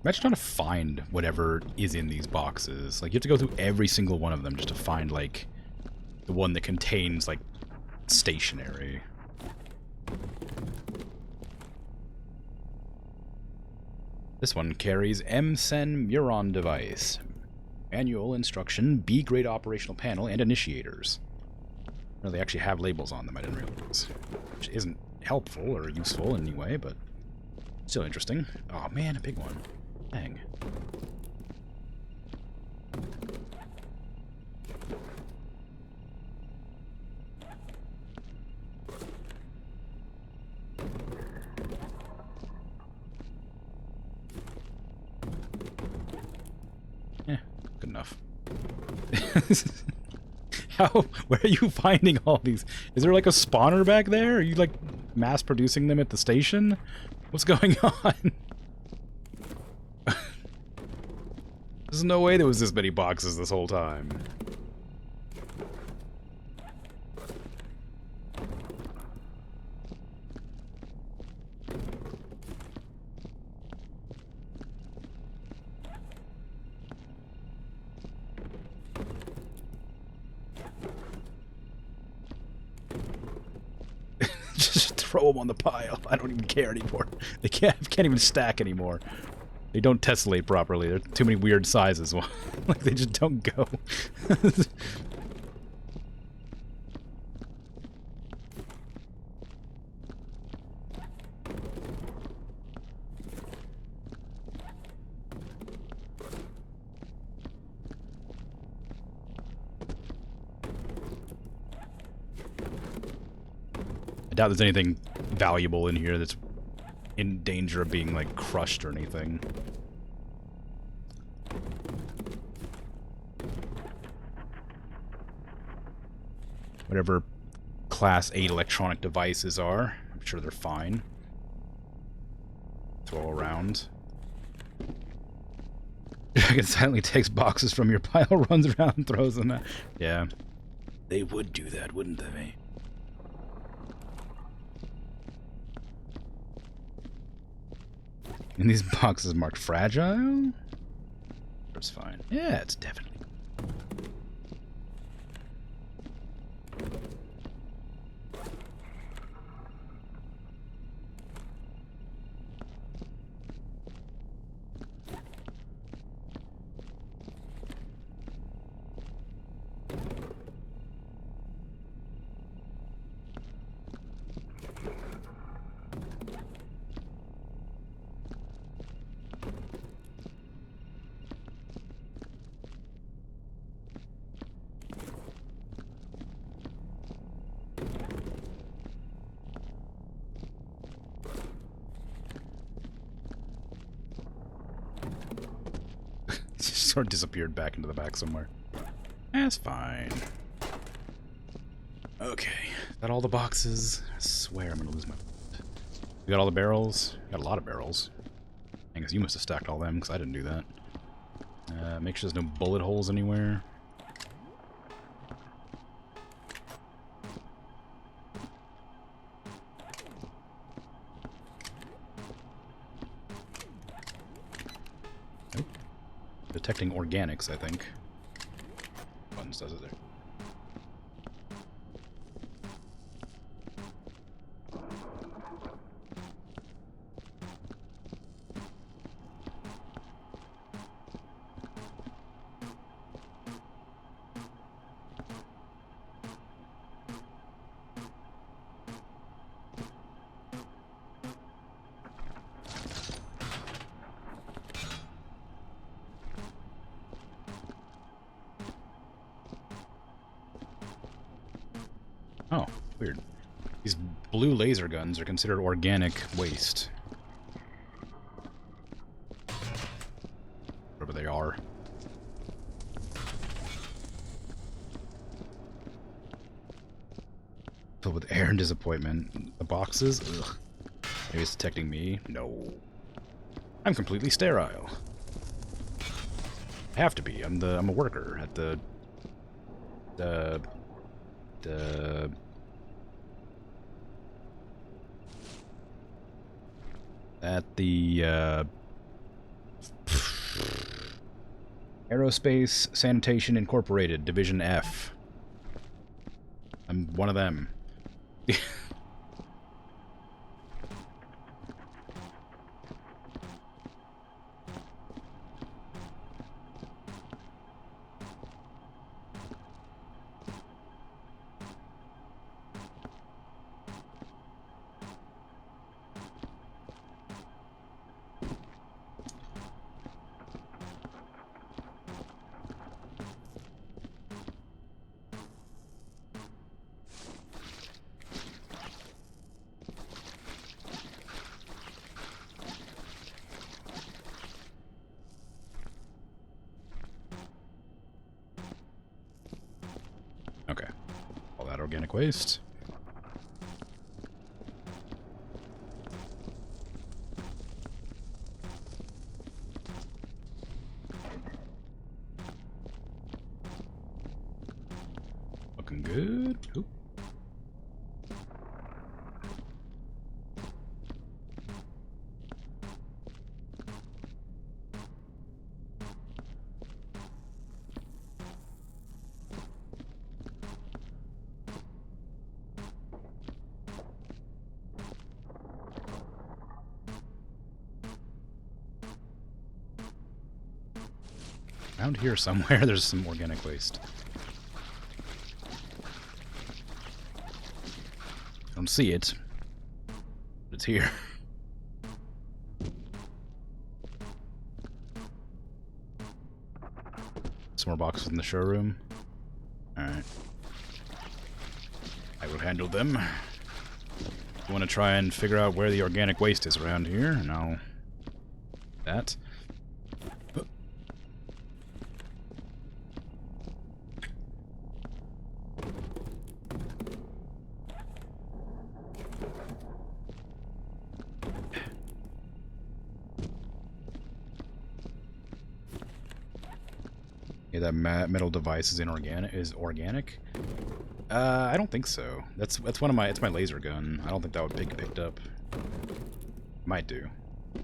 Imagine trying to find whatever is in these boxes. Like, you have to go through every single one of them just to find, like, the one that contains, like, stationery. This one carries M-Sen Muron device. Manual instruction, B-grade operational panel, and initiators. No, they actually have labels on them, I didn't realize. Which isn't helpful or useful in any way, but still interesting. Oh man, a big one. Dang. Good enough. Where are you finding all these? Is there like a spawner back there? Are you like mass producing them at the station? What's going on? There's no way there was this many boxes this whole time. Just throw them on the pile. I don't even care anymore. They can't even stack anymore. They don't tessellate properly. There's too many weird sizes. Like, they just don't go. I doubt there's anything valuable in here that's in danger of being, like, crushed or anything. whatever Class 8 electronic devices are. I'm sure they're fine. Throw around. Dragon silently takes boxes from your pile, runs around and throws them out. Yeah. They would do that, wouldn't they? And these boxes marked fragile? It's fine. Yeah, it's definitely. Sort of disappeared back into the back somewhere. That's fine. Okay. Got all the boxes. I swear I'm gonna lose my... You got all the barrels? You got a lot of barrels. I guess you must have stacked all them, because I didn't do that. Make sure there's no bullet holes anywhere. Detecting organics, I think. Buttons does it there. Oh, weird. These blue laser guns are considered organic waste. Whatever they are. Filled with air and disappointment. The boxes? Ugh. Maybe it's detecting me? No. I'm completely sterile. I have to be. I'm a worker at the Aerospace Sanitation Incorporated, Division F. I'm one of them. Okay. All that organic waste. Looking good. Oop. Around here somewhere, there's some organic waste. I don't see it, but it's here. Some more boxes in the showroom. Alright. I will handle them. I want to try and figure out where the organic waste is around here, and I'll... that. Yeah, that metal device is inorganic. Is organic? I don't think so. That's one of my. It's my laser gun. I don't think that would be picked up. Might do.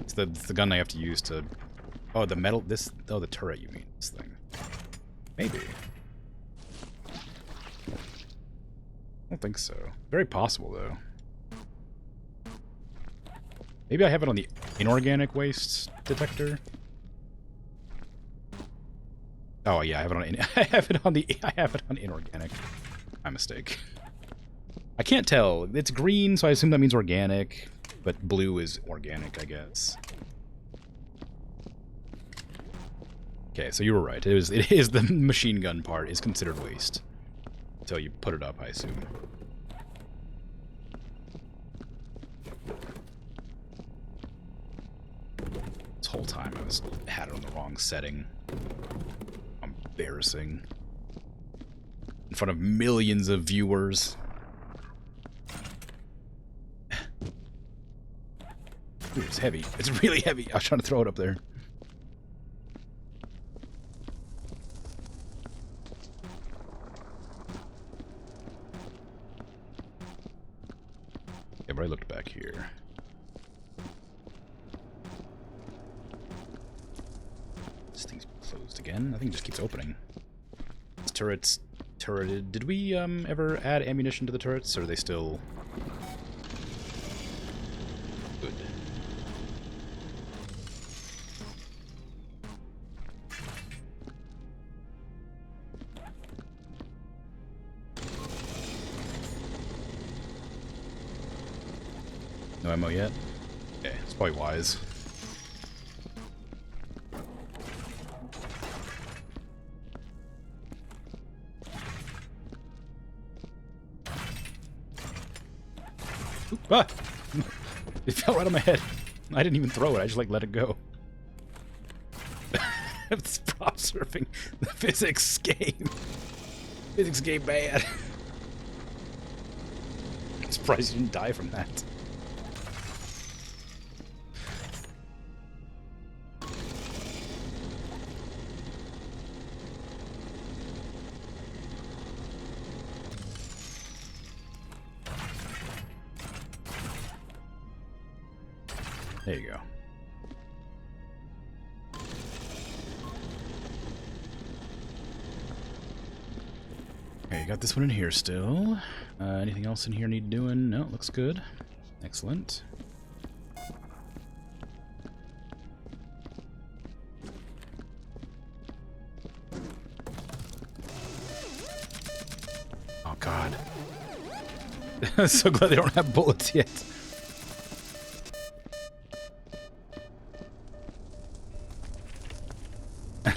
It's the gun I have to use to. Oh, the metal. This. Oh, the turret. You mean this thing? Maybe. I don't think so. Very possible though. Maybe I have it on the inorganic waste detector. Oh yeah, I have it on. I have it on the. I have it on inorganic. My mistake. I can't tell. It's green, so I assume that means organic. But blue is organic, I guess. Okay, so you were right. It is the machine gun part is considered waste until you put it up, I assume. This whole time I had it on the wrong setting. Embarrassing. In front of millions of viewers. Ooh, it's heavy. It's really heavy. I was trying to throw it up there. Yeah, but I looked back here. This thing's closed again. I think it just keeps opening. This turret's turreted. Did we ever add ammunition to the turrets, or are they still good? No ammo yet? Okay, it's probably wise. Oop, ah! It fell right on my head. I didn't even throw it, I just like let it go. It's prop surfing the physics game. Physics game bad. I'm surprised you didn't die from that. There you go. Okay, you got this one in here still. Anything else in here need doing? No, looks good. Excellent. Oh god. I'm so glad they don't have bullets yet.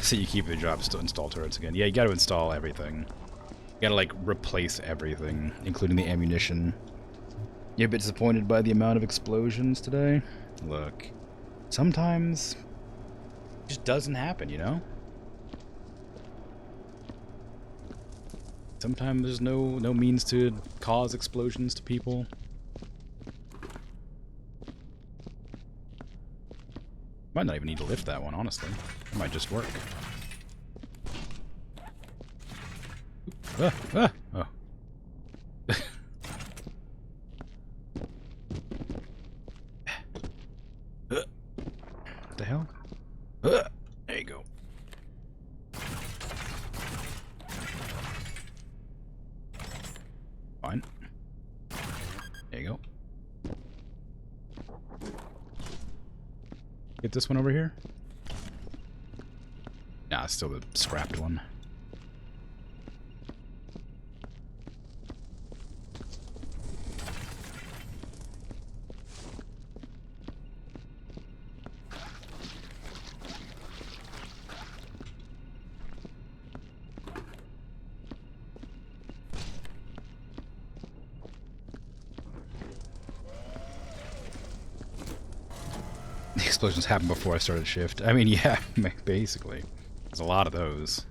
So you keep your job to install turrets again. Yeah, you gotta install everything. You gotta, like, replace everything, including the ammunition. You're a bit disappointed by the amount of explosions today? Look, sometimes it just doesn't happen, you know? Sometimes there's no means to cause explosions to people. Might not even need to lift that one, honestly. It might just work. Oh. What the hell? There you go. Fine. There you go. Get this one over here? Nah, it's still the scrapped one. The explosions happened before I started shift. I mean, yeah, basically. There's a lot of those.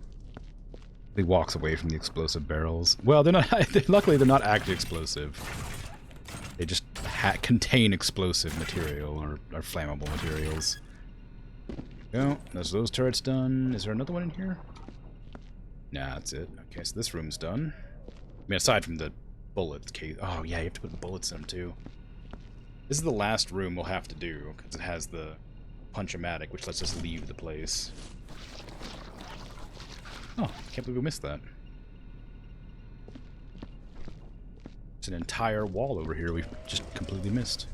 He walks away from the explosive barrels. Well, they're not. Luckily, they're not actually explosive. They just contain explosive material or flammable materials. Go. That's those turrets done. Is there another one in here? Nah, that's it. Okay, so this room's done. I mean, aside from the bullets case. Oh, yeah, you have to put bullets in them, too. This is the last room we'll have to do, because it has the punch-o-matic, which lets us leave the place. Oh, can't believe we missed that. It's an entire wall over here we've just completely missed.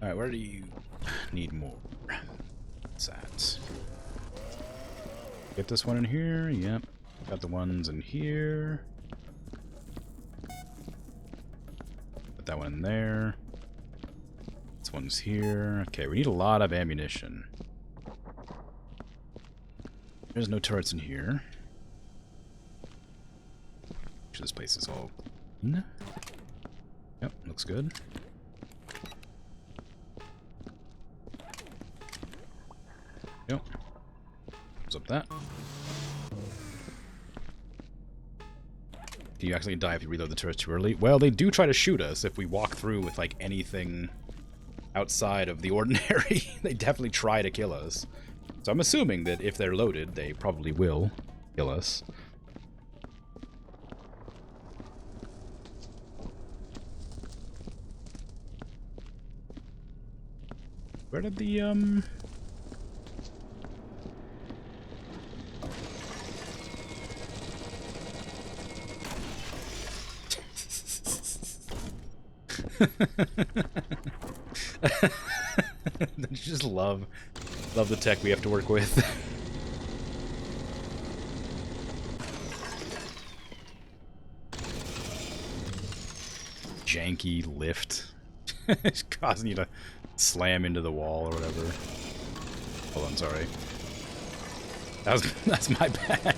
Alright, where do you need more? What's that? Get this one in here? Yep. Got the ones in here. Put that one in there. This one's here. Okay, we need a lot of ammunition. There's no turrets in here. Actually, this place is all clean. Yep, looks good. Yep. What's up that? Can you actually die if you reload the turret too early? Well, they do try to shoot us if we walk through with, like, anything outside of the ordinary. They definitely try to kill us. So I'm assuming that if they're loaded, they probably will kill us. Where did the, I just love the tech we have to work with. Janky lift. It's causing you to slam into the wall or whatever. Hold on, sorry. That's my bad.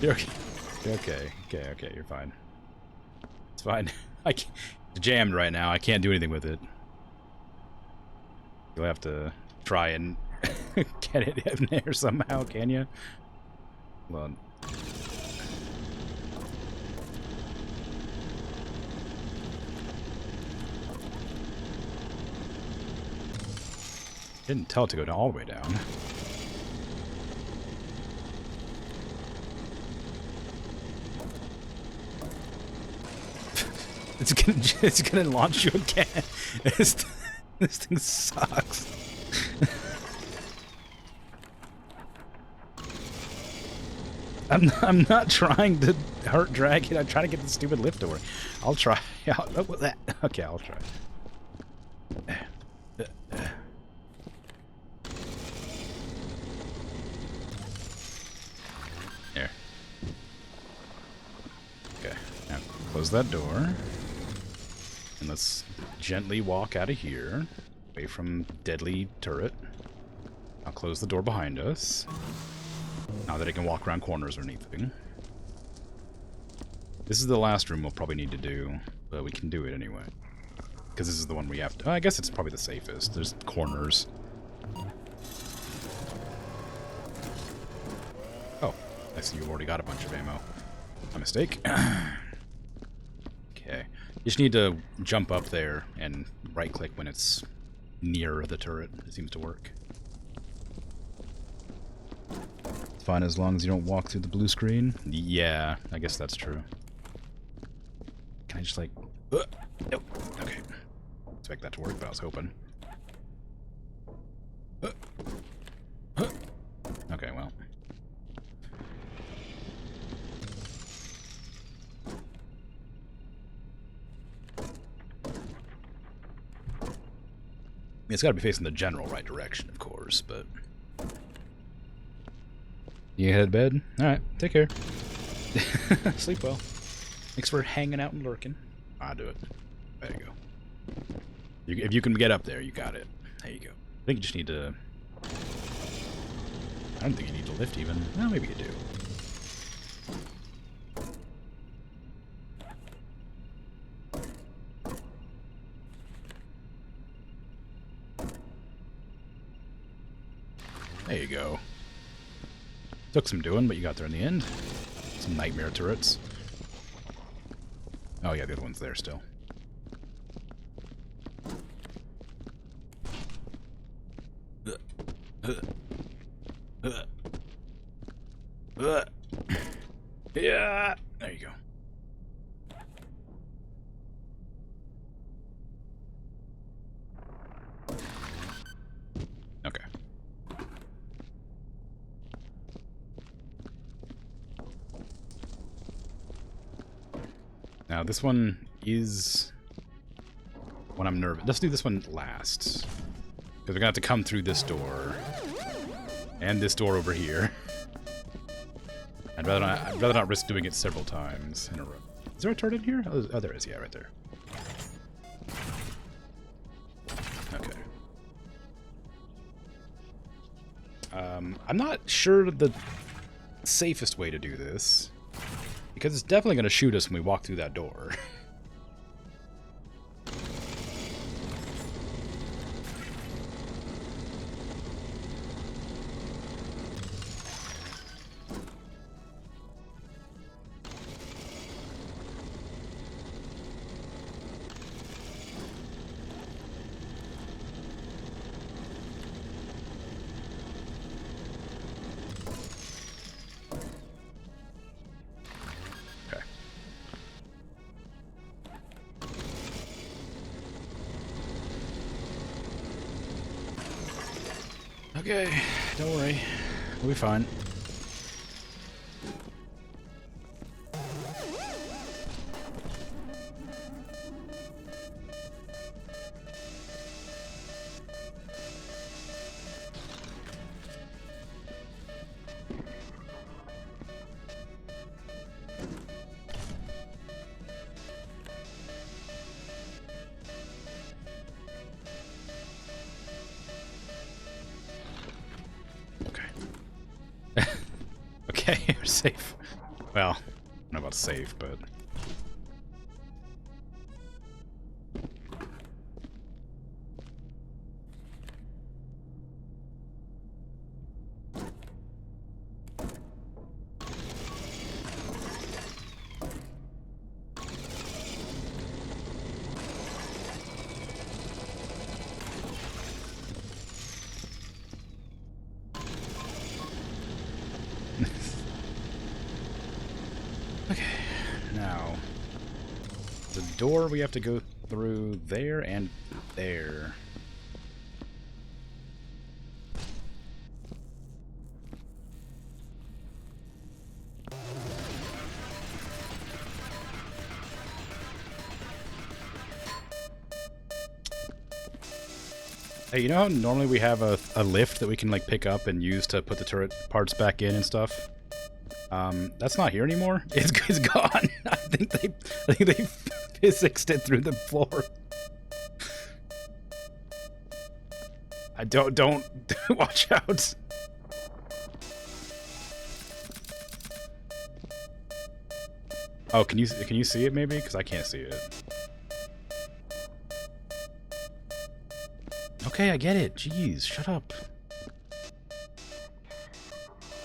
You're okay. You're okay. Okay, you're fine. It's fine. It's jammed right now. I can't do anything with it. You'll have to try and get it in there somehow, can you? Hold on. Didn't tell it to go all the way down. It's gonna launch you again. This thing sucks. I'm not trying to hurt drag it. I'm trying to get the stupid lift to work. I'll try. Okay, I'll try. There. Okay. Now close that door. And let's gently walk out of here, away from deadly turret. I'll close the door behind us. Not that it can walk around corners or anything. This is the last room we'll probably need to do, but we can do it anyway. Because this is the one we have to... I guess it's probably the safest. There's corners. Oh, I see you've already got a bunch of ammo. My mistake. Okay. You just need to jump up there and right-click when it's near the turret. It seems to work. It's fine as long as you don't walk through the blue screen. Yeah, I guess that's true. Can I just, like... Nope. Okay. Expect that to work, but I was hoping. Okay, well... It's got to be facing the general right direction, of course, but... You head to bed? Alright, take care. Sleep well. Thanks for hanging out and lurking. I'll do it. There you go. If you can get up there, you got it. There you go. think you just need to... I don't think you need to lift even. Well, maybe you do. There you go. Took some doing, but you got there in the end. Some nightmare turrets. Oh yeah, the other one's there still. Yeah, there you go. Okay. Now this one is when I'm nervous. Let's do this one last. Because we're gonna have to come through this door. And this door over here. I'd rather not risk doing it several times in a row. Is there a turret in here? Oh, there is. Yeah, right there. Okay. I'm not sure the safest way to do this. Because it's definitely going to shoot us when we walk through that door. Okay, don't worry. We'll be fine. Okay, we're safe. Well, I don't know about safe, but... Okay, now, the door we have to go through there and there. Hey, you know how normally we have a lift that we can like pick up and use to put the turret parts back in and stuff? That's not here anymore. It's gone. I think they physicsed it through the floor. I don't watch out. Oh, can you see it maybe? Because I can't see it. Okay, I get it. Jeez, shut up.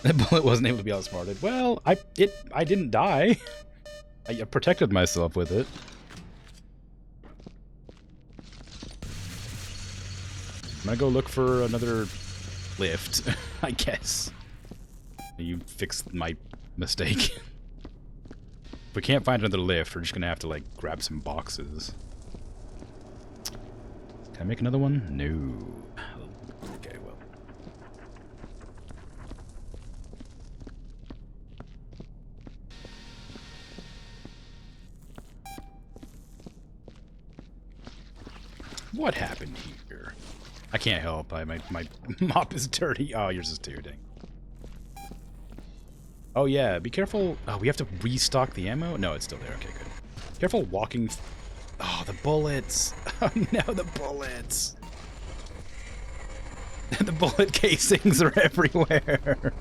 That bullet wasn't able to be outsmarted. Well, I didn't die. I protected myself with it. I'm gonna go look for another lift, I guess. You fixed my mistake. If we can't find another lift, we're just gonna have to, like, grab some boxes. Can I make another one? No. Okay, well. What happened here? I can't help. My mop is dirty. Oh, yours is too, dang. Oh yeah, be careful. Oh, we have to restock the ammo? No, it's still there. Okay, good. Careful walking. Oh, the bullets. Oh no, the bullets. The bullet casings are everywhere.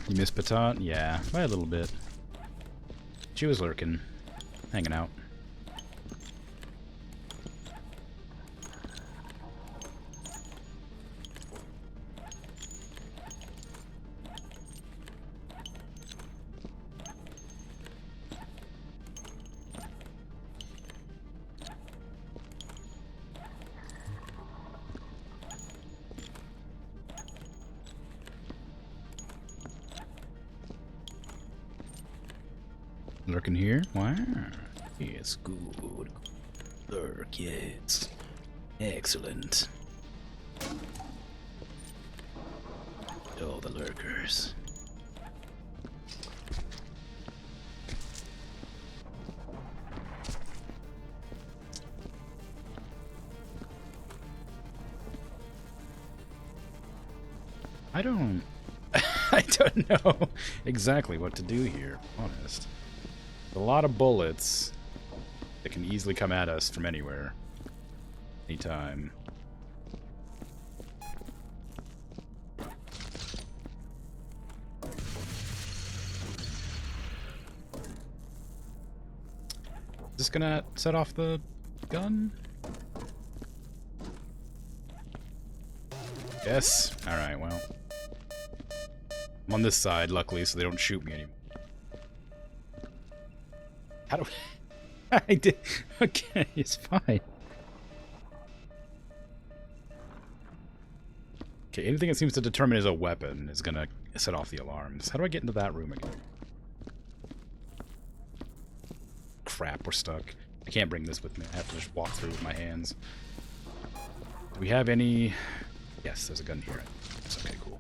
You miss Patat? Yeah, by a little bit. She was lurking, hanging out. Lurking here? Wow. Yes, good. Lurk, yes. Excellent. All the lurkers. I don't know exactly what to do here, honest. A lot of bullets that can easily come at us from anywhere, anytime. Is this gonna set off the gun? Yes. All right. Well, I'm on this side, luckily, so they don't shoot me anymore. How do I did. Okay, it's fine. Okay, anything that seems to determine as a weapon is gonna set off the alarms. How do I get into that room again? Crap, we're stuck. I can't bring this with me. I have to just walk through with my hands. Do we have any... Yes, there's a gun here. It's okay, cool.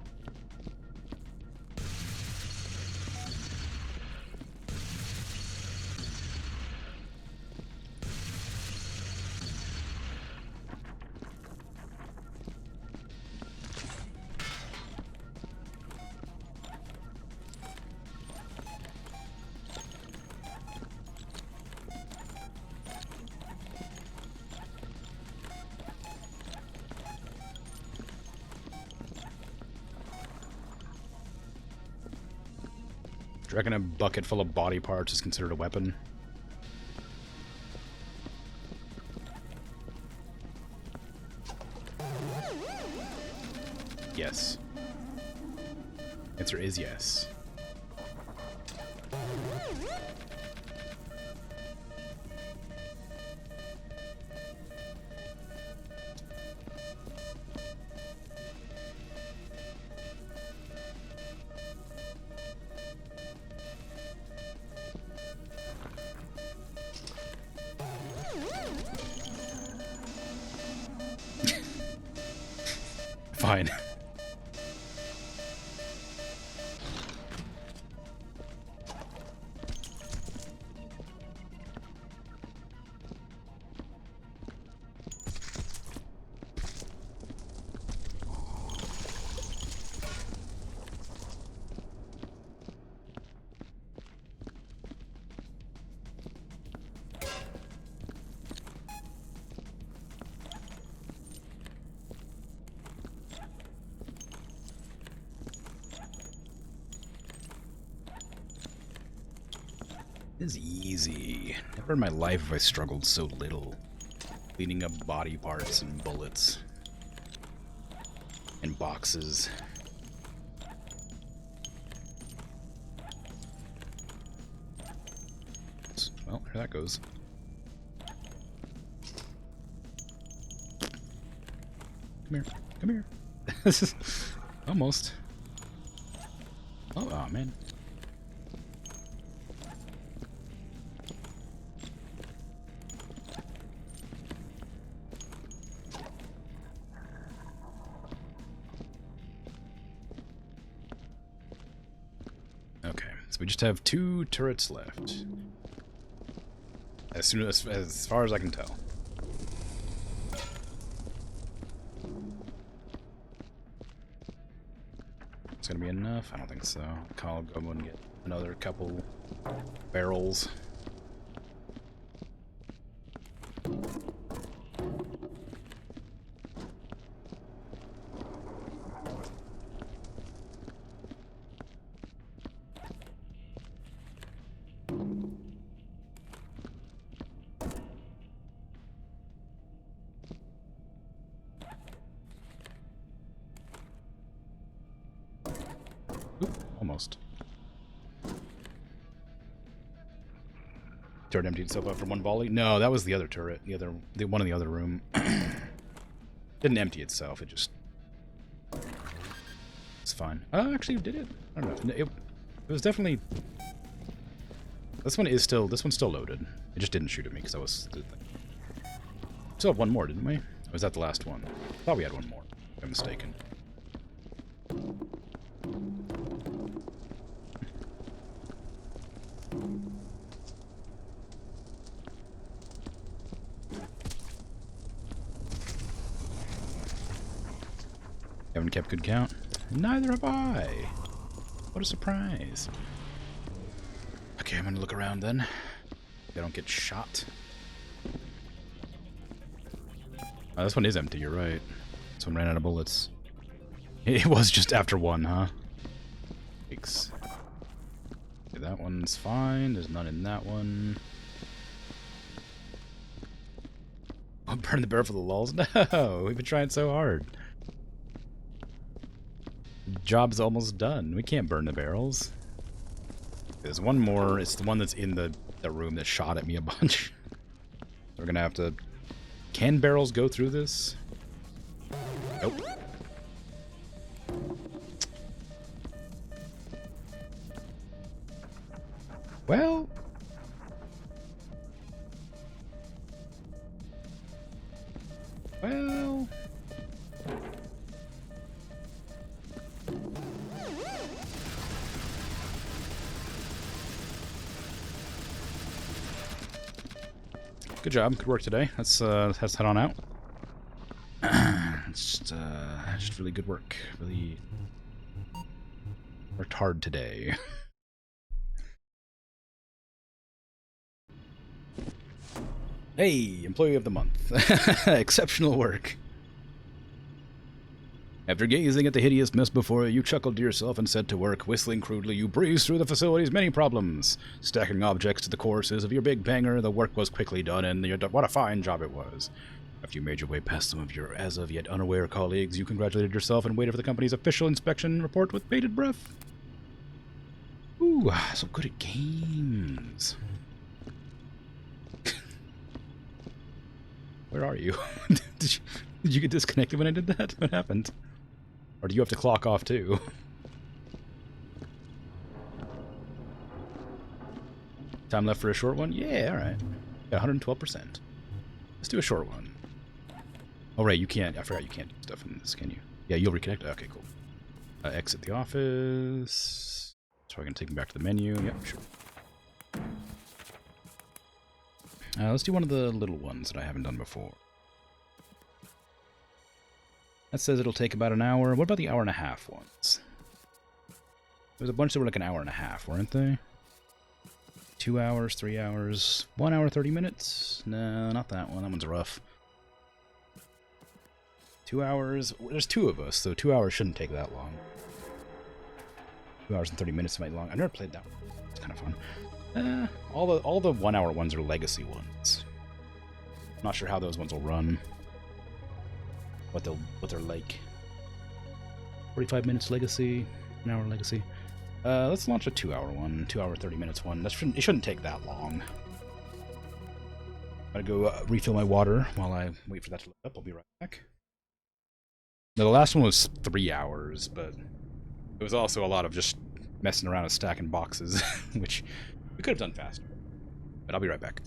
Do you reckon a bucket full of body parts is considered a weapon? Yes. Answer is yes. Fine. This is easy. Never in my life have I struggled so little. Cleaning up body parts and bullets. And boxes. Well, there that goes. Come here. Come here. This is almost. Oh, man. So we just have 2 turrets left. As far as I can tell. It's gonna be enough? I don't think so. I'll go and get another couple barrels. Oop, almost. Turret emptied itself out from one volley? No, that was the other turret. The one in the other room. Didn't empty itself, it just... It's fine. Oh, actually, did it? I don't know. It was definitely... This one's still loaded. It just didn't shoot at me because I was... Still have one more, didn't we? Or was that the last one? I thought we had one more, if I'm mistaken. Haven't kept good count. Neither have I. What a surprise. Okay, I'm gonna look around then. They don't get shot. Oh, this one is empty, you're right. This one ran out of bullets. It was just after one, huh? Thanks. Okay, that one's fine. There's none in that one. Oh, burn the barrel for the lulz? No! We've been trying so hard. Job's almost done. We can't burn the barrels. There's one more. It's the one that's in the room that shot at me a bunch. We're gonna have to... Can barrels go through this? Nope. Well... Well... Good job. Good work today. Let's head on out. It's just really good work. Really worked hard today. Hey, Employee of the Month. Exceptional work. After gazing at the hideous mess before you, you chuckled to yourself and set to work. Whistling crudely, you breezed through the facility's many problems. Stacking objects to the courses of your big banger, the work was quickly done, and what a fine job it was. After you made your way past some of your as-of-yet unaware colleagues, you congratulated yourself and waited for the company's official inspection report with bated breath. Ooh, so good at games. Where are you? Did you get disconnected when I did that? What happened? Or do you have to clock off too? Time left for a short one? Yeah, alright. Got 112%. Let's do a short one. Oh, right, you can't. I forgot you can't do stuff in this, can you? Yeah, you'll reconnect. Okay, cool. Exit the office. So I can take me back to the menu. Yep, sure. Let's do one of the little ones that I haven't done before. That says it'll take about an hour. What about the hour and a half ones? There's a bunch that were like an hour and a half, weren't they? 2 hours, 3 hours, 1 hour, 30 minutes? No, not that one. That one's rough. 2 hours. There's 2 of us, so 2 hours shouldn't take that long. 2 hours and 30 minutes might be long. I've never played that one. It's kind of fun. All the 1 hour ones are legacy ones. I'm not sure how those ones will run. What they're like. 45 minutes legacy, an hour legacy. Let's launch a 2 hour one, 2 hour 30 minutes one. It shouldn't take that long. I'm gonna go refill my water while I wait for that to load up. I'll be right back. Now, the last one was 3 hours, but it was also a lot of just messing around and stacking boxes, which we could have done faster. But I'll be right back.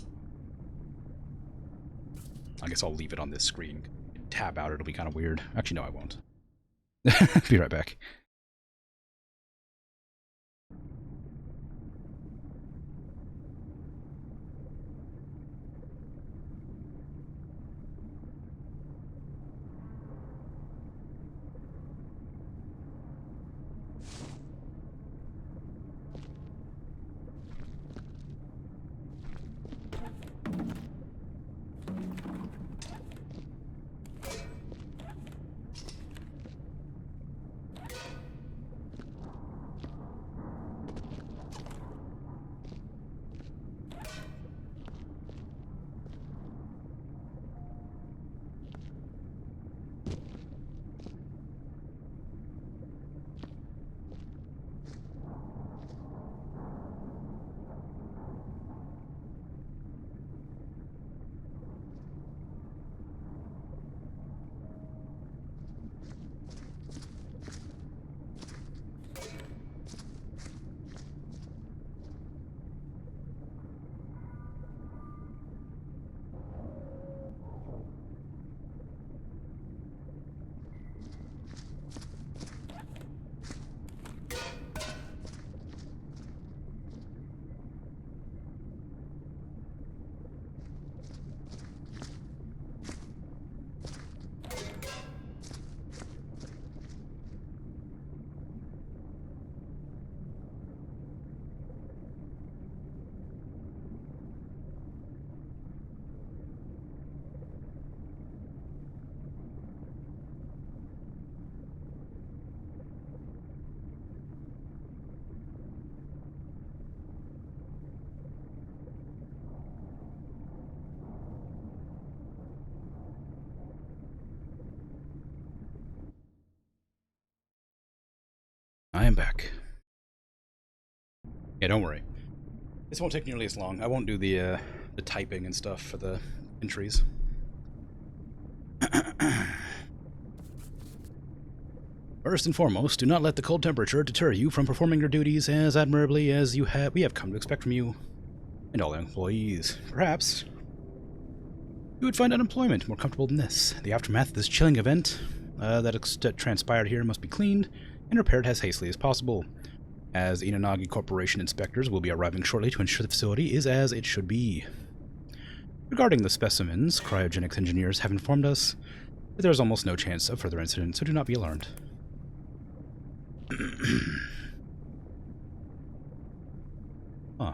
I guess I'll leave it on this screen. Tab out, it'll be kind of weird. Actually, no, I won't. Be right back. I am back. Yeah, don't worry. This won't take nearly as long. I won't do the typing and stuff for the entries. First and foremost, do not let the cold temperature deter you from performing your duties as admirably as we have come to expect from you and all employees. Perhaps you would find unemployment more comfortable than this. The aftermath of this chilling event that transpired here must be cleaned and repaired as hastily as possible, as Inanagi Corporation inspectors will be arriving shortly to ensure the facility is as it should be. Regarding the specimens, cryogenics engineers have informed us that there is almost no chance of further incidents, so do not be alarmed. Huh.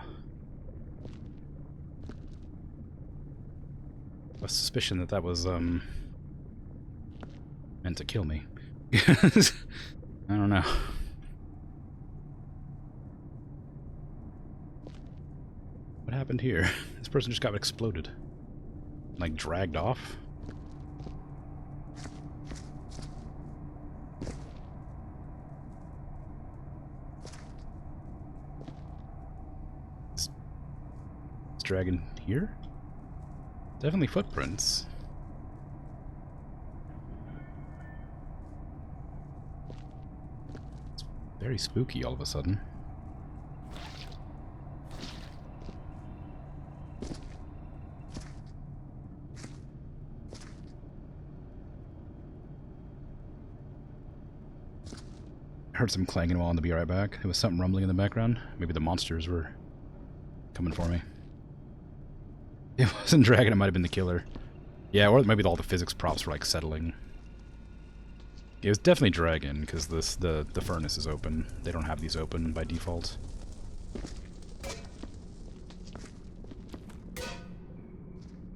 A suspicion that was, meant to kill me. I don't know. What happened here? This person just got exploded. Like, dragged off? This dragon here? Definitely footprints. It's very spooky all of a sudden. I heard some clanging while on the be right back. There was something rumbling in the background. Maybe the monsters were coming for me. It wasn't Dragon, it might have been the killer. Yeah, or maybe all the physics props were like settling. It was definitely Dragon, because the furnace is open. They don't have these open by default.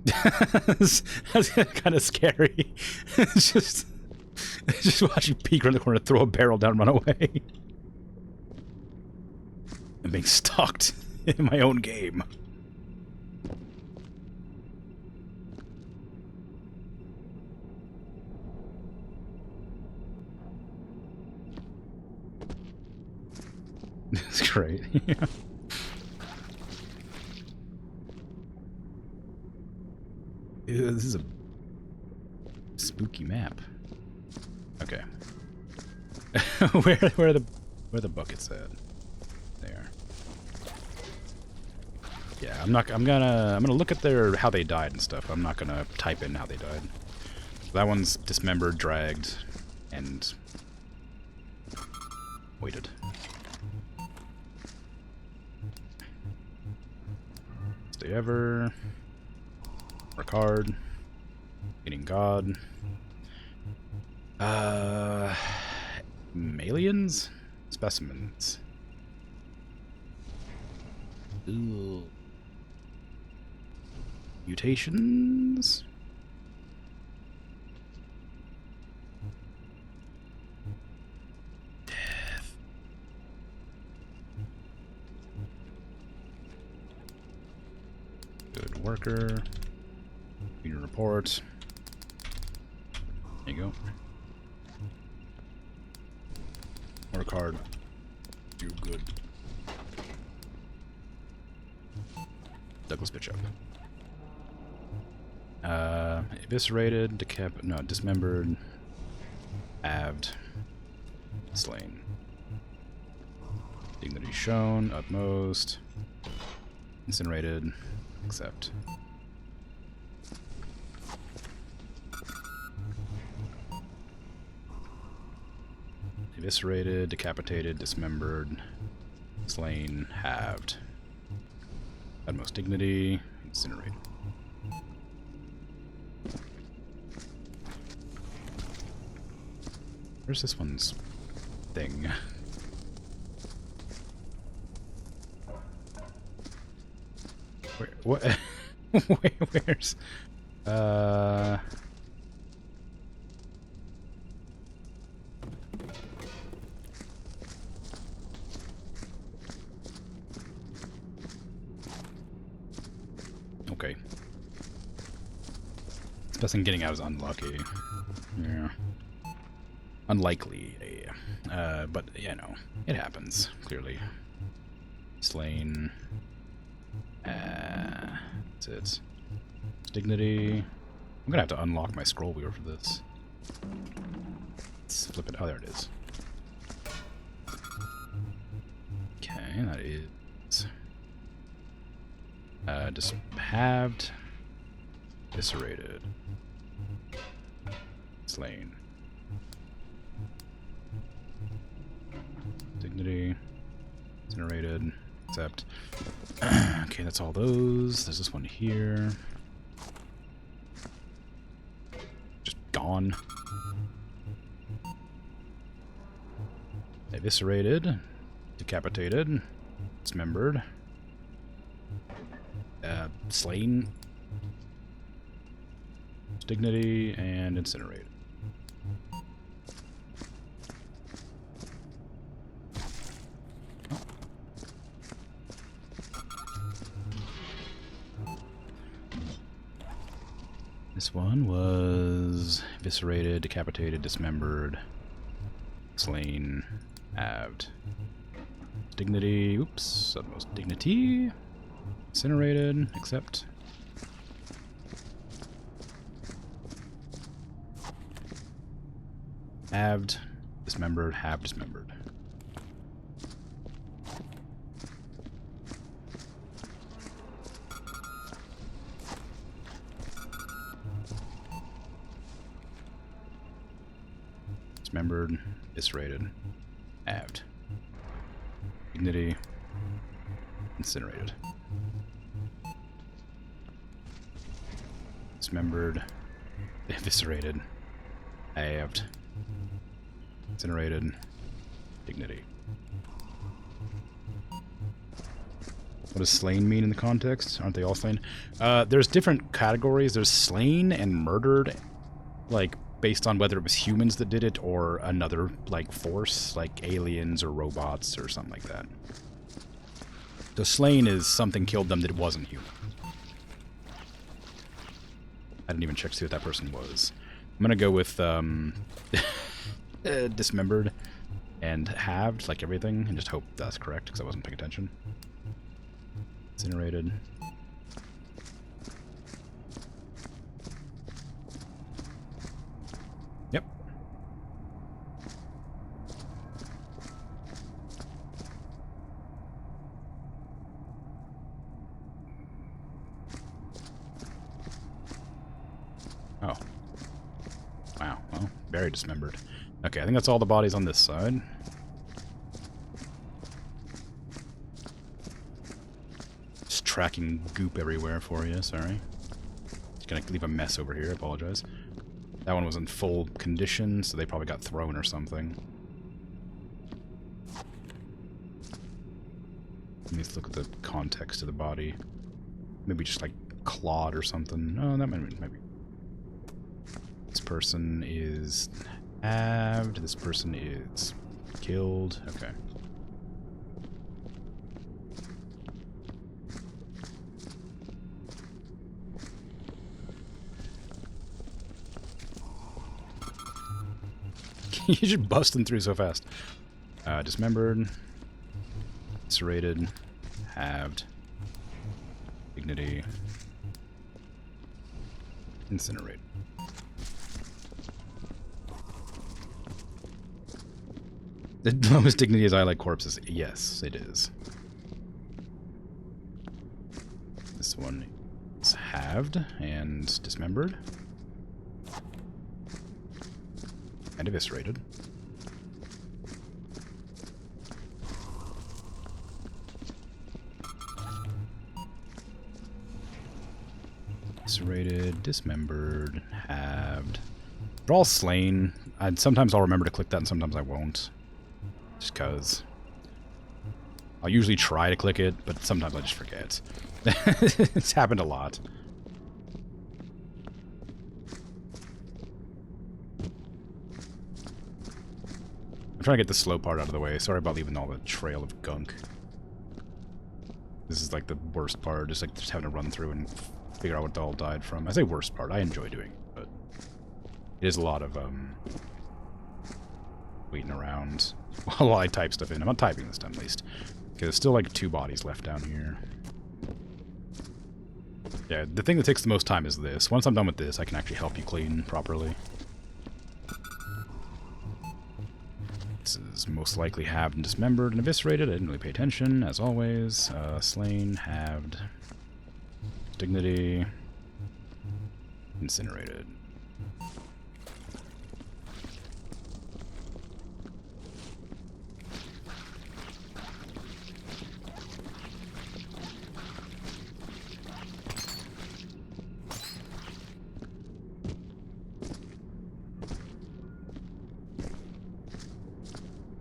That's kind of scary. It's just watch you peek around the corner, throw a barrel down, and run away. I'm being stalked in my own game. That's great. Yeah. Ew, this is a spooky map. Okay. where are the buckets at? There. Yeah, I'm gonna look at how they died and stuff. I'm not gonna type in how they died. That one's dismembered, dragged, and waited. Stay ever. Work hard. Eating God. Aliens? Specimens. Ooh. Mutations? Death. Good worker. Your report. There you go. Work hard. Do good. Douglas Bishop. Eviscerated, dismembered, halved, slain. Dignity shown, utmost, incinerated, accept. Eviscerated, decapitated, dismembered, slain, halved. Utmost dignity, incinerated. Where's this one's thing? Where, what? Where's... Okay. This person getting out is unlucky. Yeah. unlikely. But, you know, it happens, clearly. Slain. That's it. Dignity. I'm gonna have to unlock my scroll wheel for this. Let's flip it. Oh, there it is. Okay, that is... just halved. Viscerated. Slain. Dignity. Incinerated. Accept. Okay, that's all those. There's this one here. Just gone. Eviscerated. Decapitated. Dismembered. Slain. Dignity and incinerated. This one was eviscerated, decapitated, dismembered, slain, halved. Dignity, oops, utmost dignity. Incinerated, accept. Halved, dismembered, halved, dismembered. Dismembered, eviscerated, halved. Dignity, incinerated. Dismembered, eviscerated, halved, incinerated, dignity. What does slain mean in the context? Aren't they all slain? There's different categories. There's slain and murdered, like, based on whether it was humans that did it or another, like, force, like aliens or robots or something like that. So slain is something killed them that wasn't human. I didn't even check to see what that person was. I'm gonna go with dismembered and halved, like everything, and just hope that's correct because I wasn't paying attention. Incinerated. Yep. Oh. Wow. Well, very dismembered. Okay, I think that's all the bodies on this side. Just tracking goop everywhere for you, sorry. Just gonna leave a mess over here, I apologize. That one was in full condition, so they probably got thrown or something. Let me look at the context of the body. Maybe just like clawed or something. Oh, that might be. This person is halved. This person is killed. Okay. You're just busting through so fast. Dismembered. Serrated. Halved. Dignity. Incinerated. The lowest dignity is I like corpses. Yes, it is. This one is halved and dismembered. And eviscerated. Eviscerated, dismembered, halved. They're all slain. Sometimes I'll remember to click that and sometimes I won't. Just because. I'll usually try to click it, but sometimes I just forget. It's happened a lot. I'm trying to get the slow part out of the way. Sorry about leaving all the trail of gunk. This is like the worst part, just having to run through and figure out what it all died from. I say worst part, I enjoy doing it, but it is a lot of waiting around while I type stuff in. I'm not typing this time, at least. Okay, there's still like 2 bodies left down here. Yeah, the thing that takes the most time is this. Once I'm done with this, I can actually help you clean properly. This is most likely halved and dismembered and eviscerated. I didn't really pay attention, as always. Slain, halved. Dignity. Incinerated.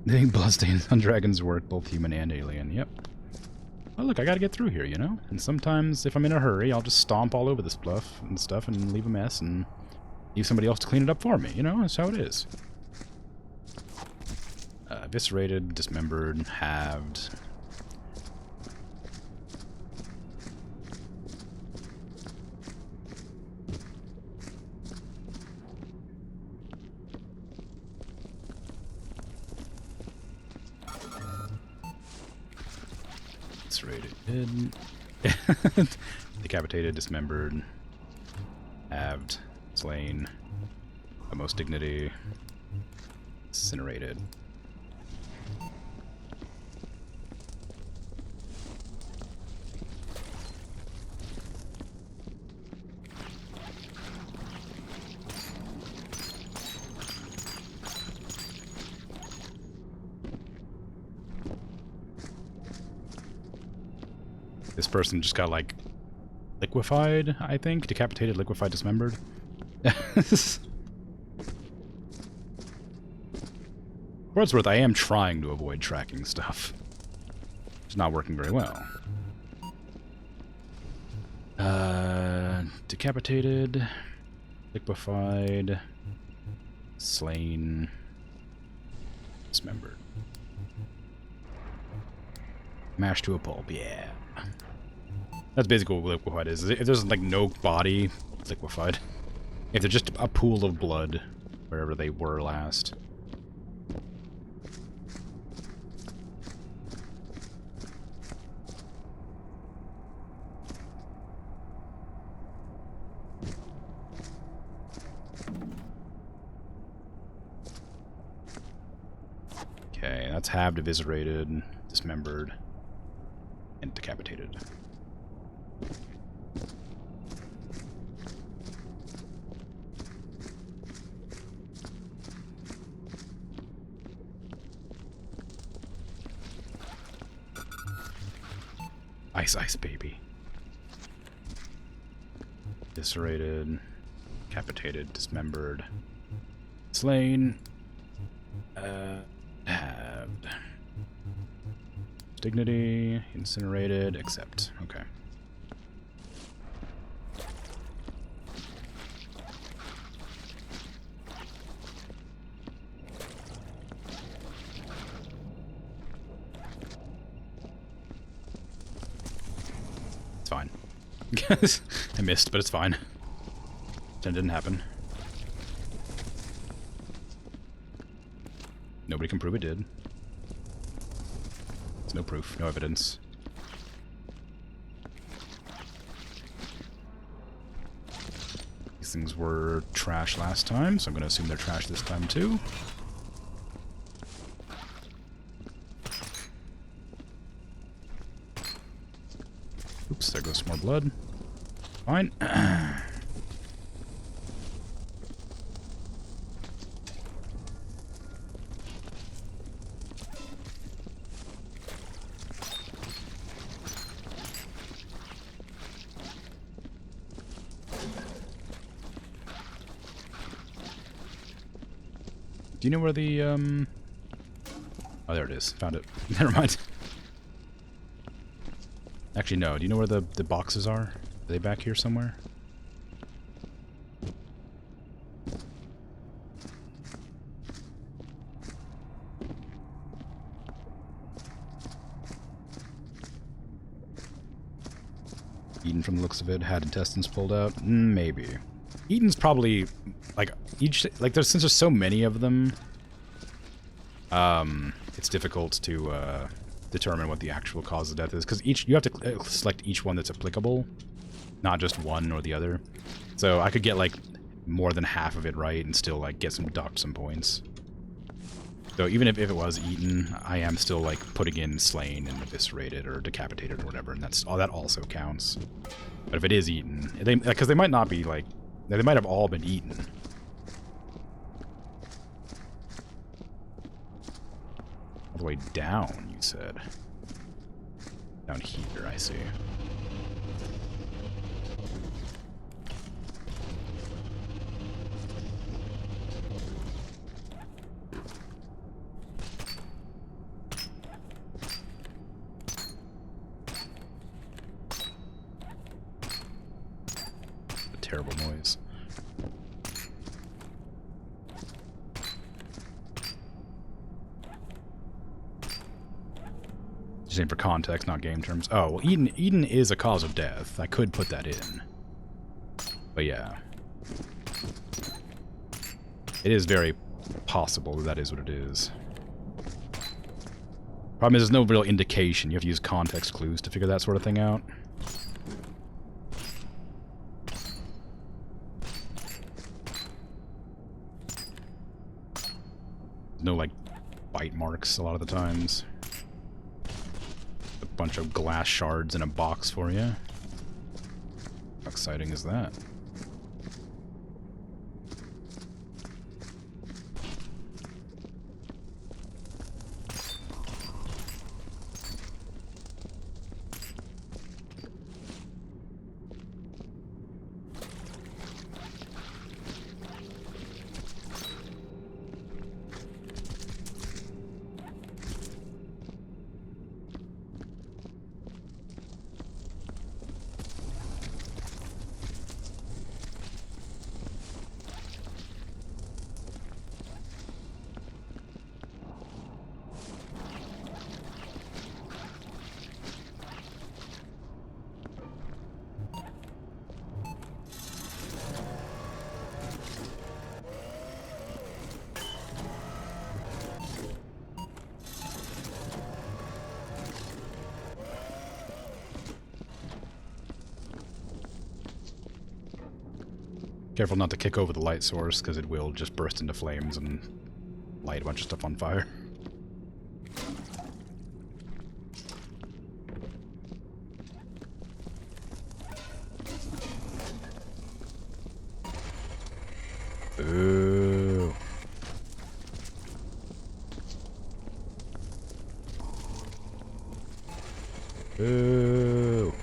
Hitting bloodstains on dragons work, both human and alien. Yep. Oh, look, I gotta get through here, you know? And sometimes, if I'm in a hurry, I'll just stomp all over this stuff and leave a mess and leave somebody else to clean it up for me, you know? That's how it is. Eviscerated, dismembered, halved. Eviscerated. Decapitated, dismembered, halved, slain, utmost dignity, incinerated. This person just got, like, liquefied, I think? Decapitated, liquefied, dismembered. For what it's worth, I am trying to avoid tracking stuff. It's not working very well. Decapitated, liquefied, slain, dismembered. Mashed to a pulp, yeah. That's basically what liquefied is. If there's, like, no body, it's liquefied. If they're just a pool of blood, wherever they were last. Okay, that's halved, eviscerated, dismembered, and decapitated. Ice, ice, baby. Eviscerated, decapitated, dismembered, slain, halved. Dignity, incinerated, accept. Okay. It's fine. I missed, but it's fine. That didn't happen. Nobody can prove it did. There's no proof, no evidence. These things were trash last time, so I'm going to assume they're trash this time too. Oops, there goes some more blood. Fine. Do you know where the, Oh, there it is. Found it. Never mind. Actually, no. Do you know where the boxes are? Are they back here somewhere? Eden, from the looks of it, had intestines pulled out. Maybe. Eden's probably, like, since there's so many of them, it's difficult to determine what the actual cause of death is, because you have to select each one that's applicable, not just one or the other. So I could get like more than half of it right and still like get dock some points. So even if it was eaten, I am still like putting in slain and eviscerated or decapitated or whatever, and that also counts. But if it is eaten, because they might not be like, they might have all been eaten. All the way down, you said. Down here, I see. A terrible noise. For context, not game terms. Oh, well, Eden is a cause of death. I could put that in. But yeah. It is very possible that is what it is. Problem is, there's no real indication. You have to use context clues to figure that sort of thing out. No, like, bite marks a lot of the times. Bunch of glass shards in a box for you. How exciting is that? Careful not to kick over the light source, because it will just burst into flames and light a bunch of stuff on fire. Ooh. Ooh.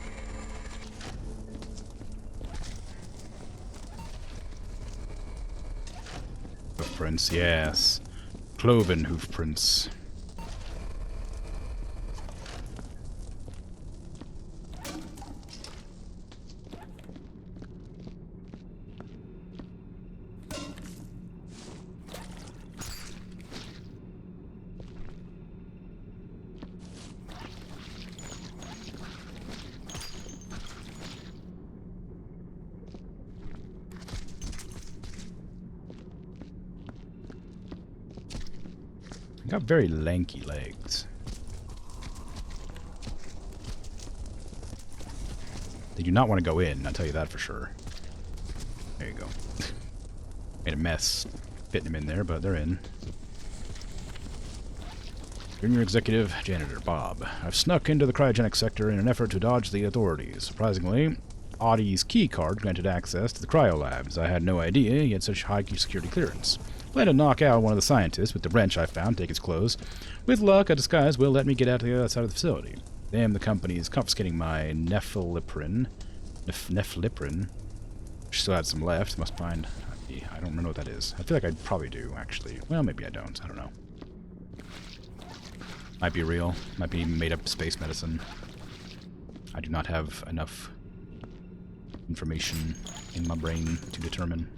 Hoofprints, yes. Cloven hoofprints. Got very lanky legs. They do not want to go in, I'll tell you that for sure. There you go. Made a mess fitting them in there, but they're in. Junior Executive Janitor Bob. I've snuck into the cryogenic sector in an effort to dodge the authorities. Surprisingly, Audie's key card granted access to the cryo labs. I had no idea he had such high security clearance. Plan to knock out one of the scientists with the wrench I found, take his clothes. With luck, a disguise will let me get out to the other side of the facility. Damn, the company is confiscating my nephliprin. Still had some left. Must find... I don't remember what that is. I feel like I probably do, actually. Well, maybe I don't. I don't know. Might be real. Might be made-up space medicine. I do not have enough information in my brain to determine.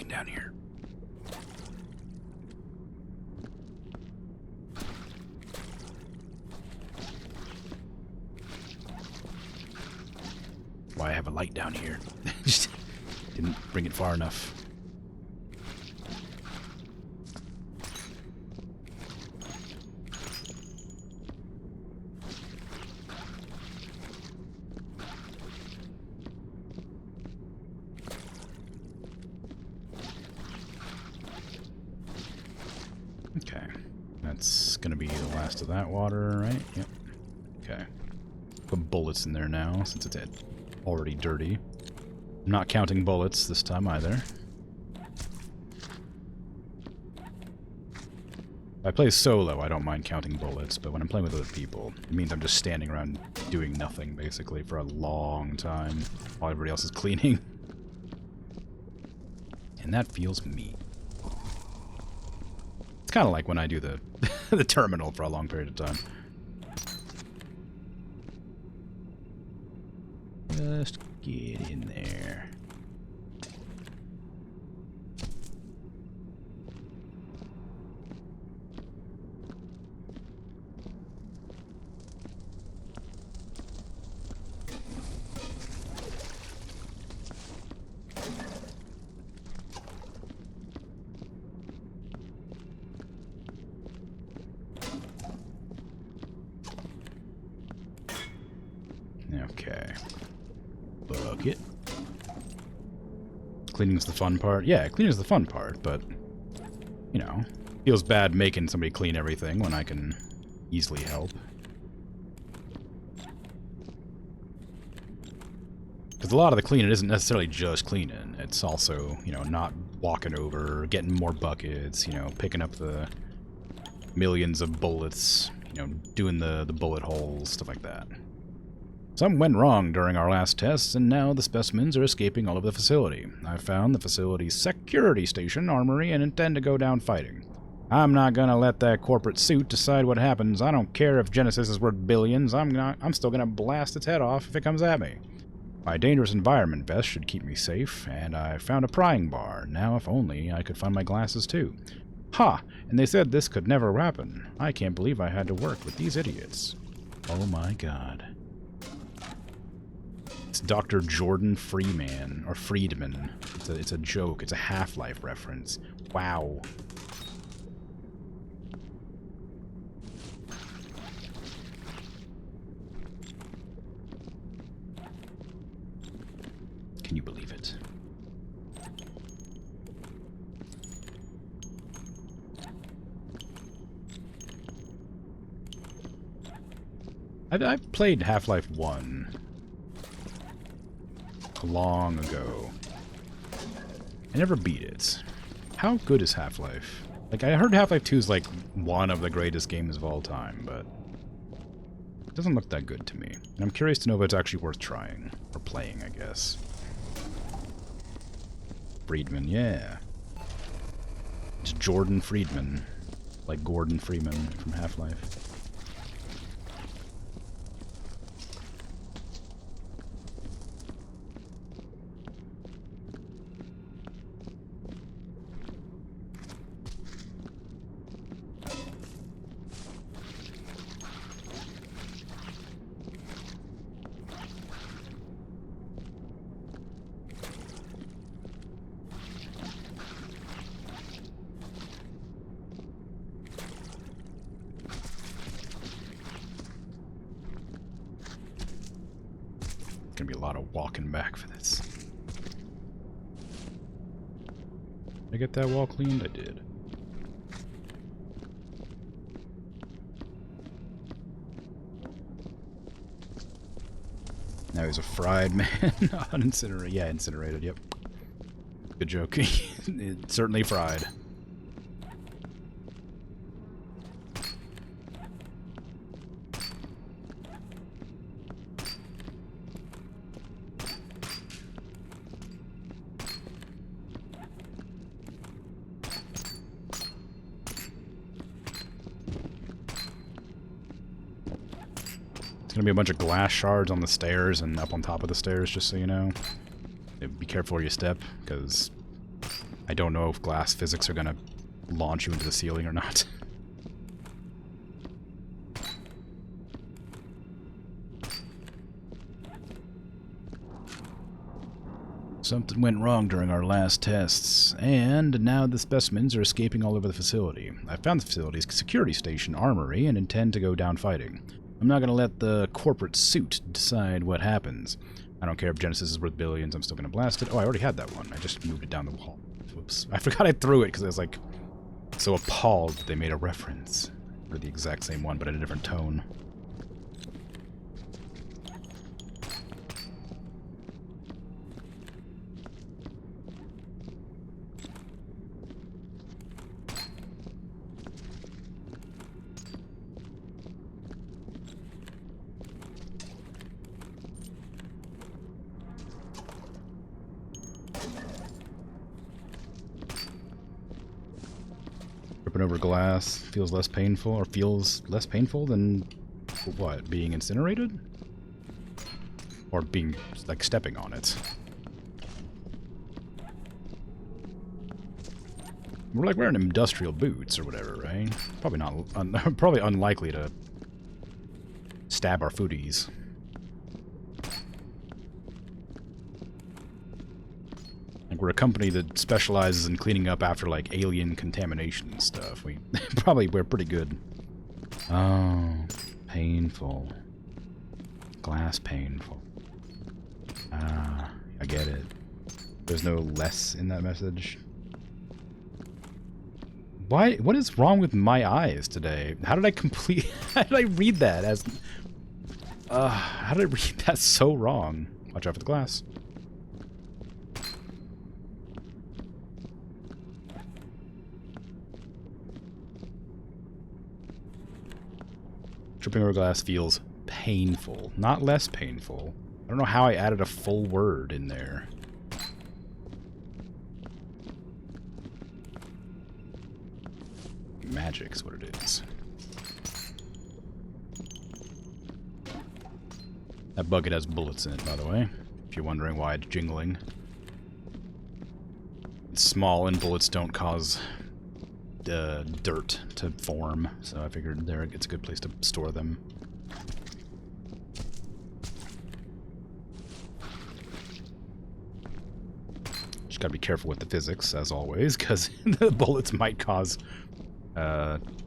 down here. Why I have a light down here? Just didn't bring it far enough. Okay, that's gonna be the last of that water, right? Yep. Okay. Put bullets in there now, since it's already dirty. I'm not counting bullets this time either. If I play solo, I don't mind counting bullets, but when I'm playing with other people, it means I'm just standing around doing nothing, basically, for a long time, while everybody else is cleaning. And that feels mean. It's kind of like when I do the the terminal for a long period of time. Just get in there. Okay. Bucket. Cleaning's the fun part. Yeah, cleaning's the fun part, but, you know, feels bad making somebody clean everything when I can easily help. Because a lot of the cleaning isn't necessarily just cleaning. It's also, you know, not walking over, getting more buckets, you know, picking up the millions of bullets, you know, doing the bullet holes, stuff like that. Something went wrong during our last tests, and now the specimens are escaping all of the facility. I found the facility's security station, armory, and intend to go down fighting. I'm not gonna let that corporate suit decide what happens. I don't care if Genesis is worth billions. I'm still gonna blast its head off if it comes at me. My dangerous environment vest should keep me safe, and I found a prying bar. Now if only I could find my glasses too. Ha! And they said this could never happen. I can't believe I had to work with these idiots. Oh my god. It's Dr. Jordan Freeman, or Friedman. It's a joke. It's a Half-Life reference. Wow. Can you believe it? I've played Half-Life 1 long ago. I never beat it. How good is Half-Life? Like, I heard Half-Life 2 is like one of the greatest games of all time, but it doesn't look that good to me. And I'm curious to know if it's actually worth trying. Or playing, I guess. Friedman, yeah. It's Jordan Friedman. Like Gordon Freeman from Half-Life. Gonna be a lot of walking back for this. Did I get that wall cleaned? I did. Now he's a fried man. Unincinerated. Yeah, incinerated, yep. Good joke. It's certainly fried. It's gonna be a bunch of glass shards on the stairs and up on top of the stairs, just so you know. Be careful where you step, because I don't know if glass physics are gonna launch you into the ceiling or not. Something went wrong during our last tests, and now the specimens are escaping all over the facility. I found the facility's security station armory and intend to go down fighting. I'm not going to let the corporate suit decide what happens. I don't care if Genesis is worth billions, I'm still going to blast it. Oh, I already had that one. I just moved it down the wall. Whoops. I forgot I threw it because I was like so appalled that they made a reference for the exact same one, but in a different tone. Tripping over glass feels less painful, or feels less painful than, what, being incinerated? Or being, like, stepping on it. We're like wearing industrial boots or whatever, right? Probably not, probably unlikely to stab our foodies. Like, we're a company that specializes in cleaning up after, like, alien contamination and stuff. We we're pretty good. Oh, painful. Glass painful. Ah, I get it. There's no less in that message. Why? What is wrong with my eyes today? How did I how did I read that as... how did I read that so wrong? Watch out for the glass. Tripping over glass feels painful, not less painful. I don't know how I added a full word in there. Magic's what it is. That bucket has bullets in it, by the way, if you're wondering why it's jingling. It's small and bullets don't cause dirt to form, so I figured it's a good place to store them. Just gotta be careful with the physics, as always, because the bullets might cause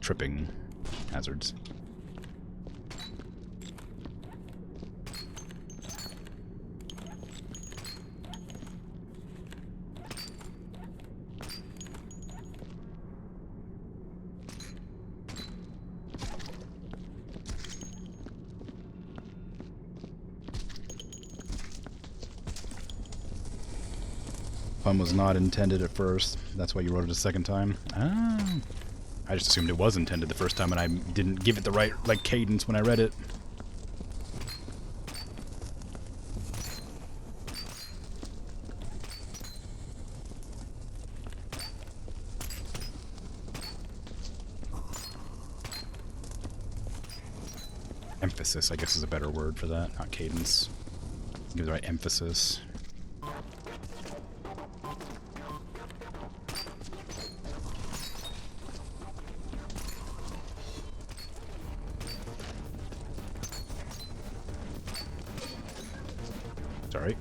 tripping hazards. Pun was not intended at first. That's why you wrote it a second time. Ah. I just assumed it was intended the first time and I didn't give it the right, like, cadence when I read it. Emphasis, I guess, is a better word for that, not cadence. Give the right emphasis. Sorry.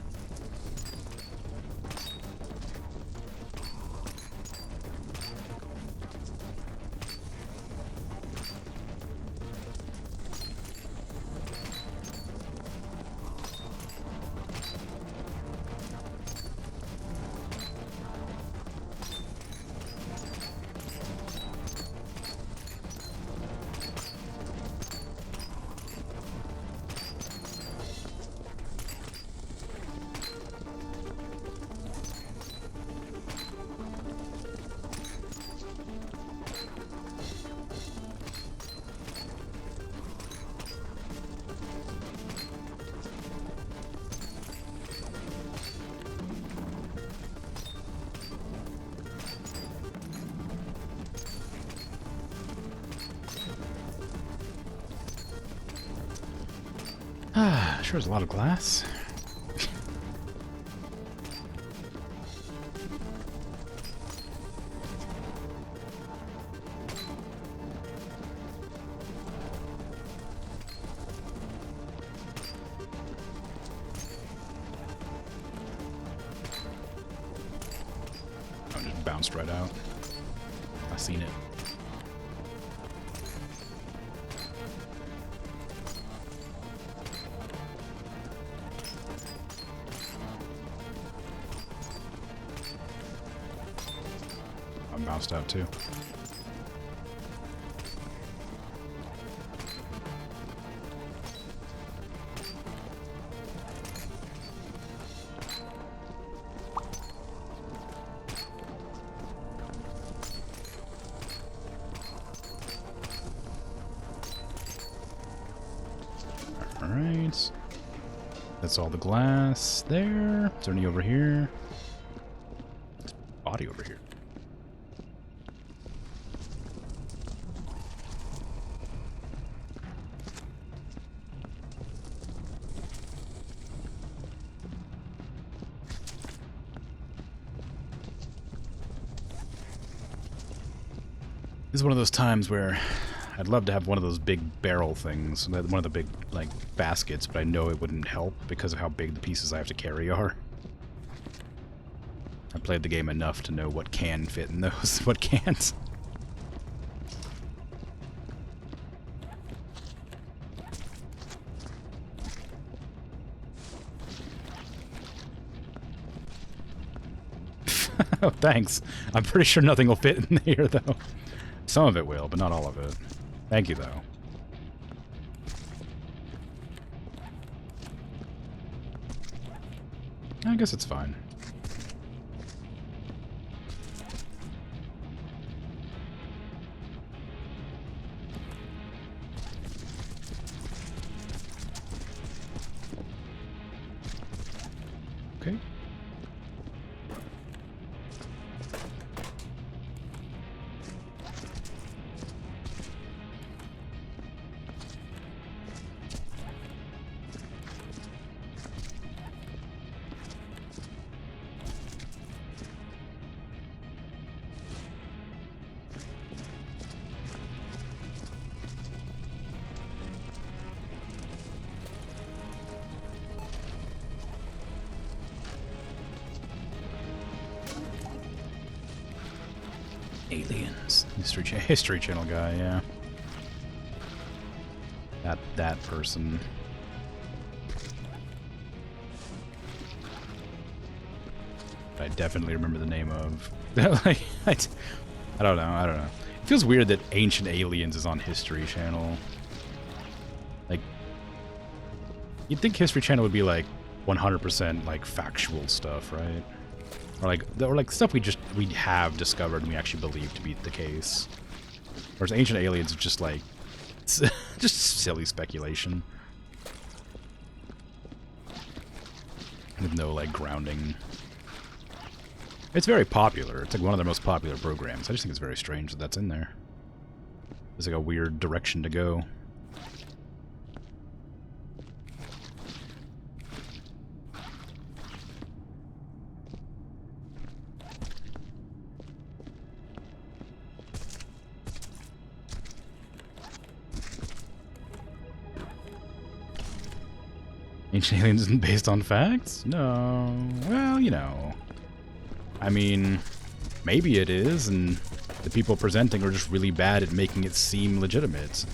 Sure is a lot of glass. bounced right out. I seen it. I'm bounced out too. Alright. That's all the glass there. Is there any over here? Body over here. This is one of those times where I'd love to have one of those big barrel things, one of the big, like, baskets, but I know it wouldn't help because of how big the pieces I have to carry are. I played the game enough to know what can fit in those, what can't. Oh, thanks. I'm pretty sure nothing will fit in here, though. Some of it will, but not all of it. Thank you, though. I guess it's fine. Okay. Aliens. History Channel guy, yeah. That person. I definitely remember the name of. Like, I don't know. It feels weird that Ancient Aliens is on History Channel. Like, you'd think History Channel would be like 100% like factual stuff, right? Or like stuff we have discovered and we actually believe to be the case. Whereas Ancient Aliens is just like just silly speculation with no like grounding. It's very popular. It's like one of their most popular programs. I just think it's very strange that that's in there. It's like a weird direction to go. Ancient Aliens isn't based on facts? No. Well, you know. I mean, maybe it is, and the people presenting are just really bad at making it seem legitimate.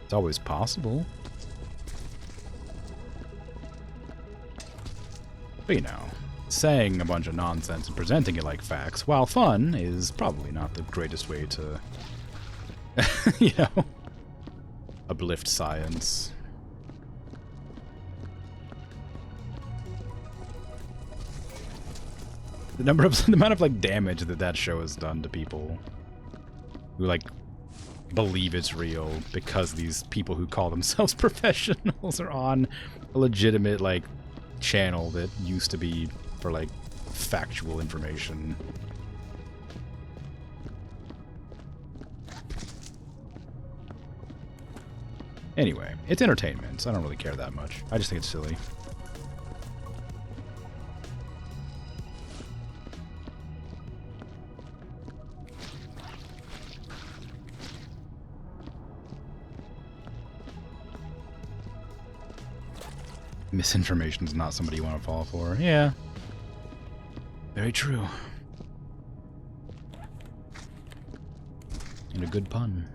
It's always possible. But you know, saying a bunch of nonsense and presenting it like facts, while fun, is probably not the greatest way to, you know, uplift science. The amount of like damage that show has done to people who like believe it's real because these people who call themselves professionals are on a legitimate like channel that used to be for like factual information. Anyway, it's entertainment, so I don't really care that much. I just think it's silly. Misinformation's not somebody you want to fall for. Yeah. Very true. And a good pun.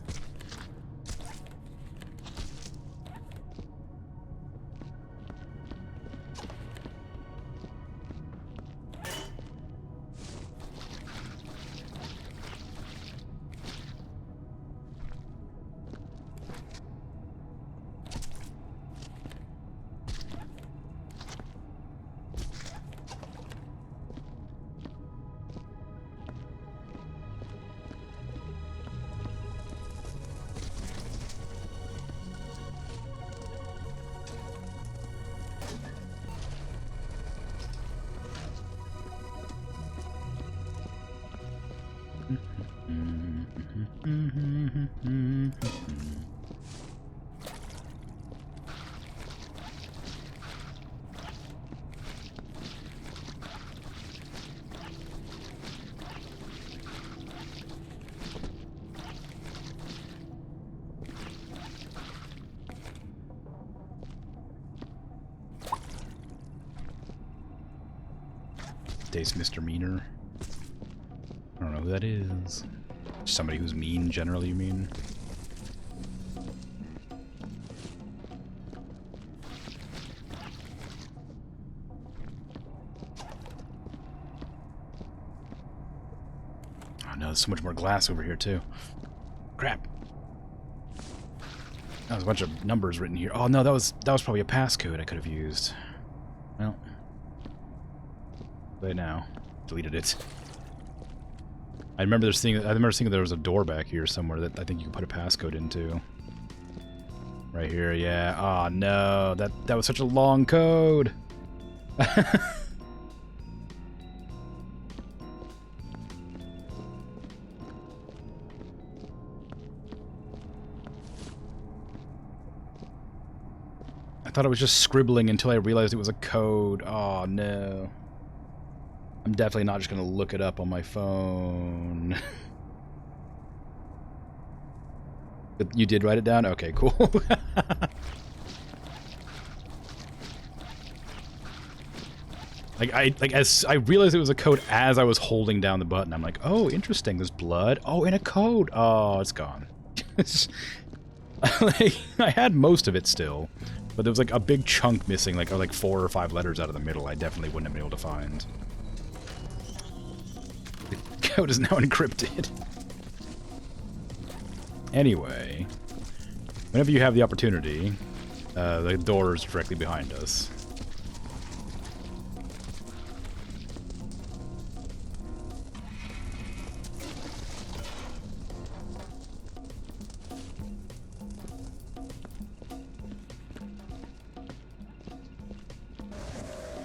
Dace misdemeanor. I don't know who that is. Somebody who's mean, generally, you mean? Oh no, there's so much more glass over here, too. Crap. There's a bunch of numbers written here. Oh no, that was probably a passcode I could have used. Well. Right now. Deleted it. I remember seeing there was a door back here somewhere that I think you could put a passcode into. Right here, yeah. Oh no, that was such a long code. I thought I was just scribbling until I realized it was a code. Oh no. I'm definitely not just going to look it up on my phone. You did write it down? Okay, cool. As I realized it was a code as I was holding down the button. I'm like, oh, interesting. There's blood. Oh, and a code. Oh, it's gone. I had most of it still, but there was like a big chunk missing, like 4 or 5 letters out of the middle. I definitely wouldn't have been able to find. Code is now encrypted. Anyway, whenever you have the opportunity, the door is directly behind us.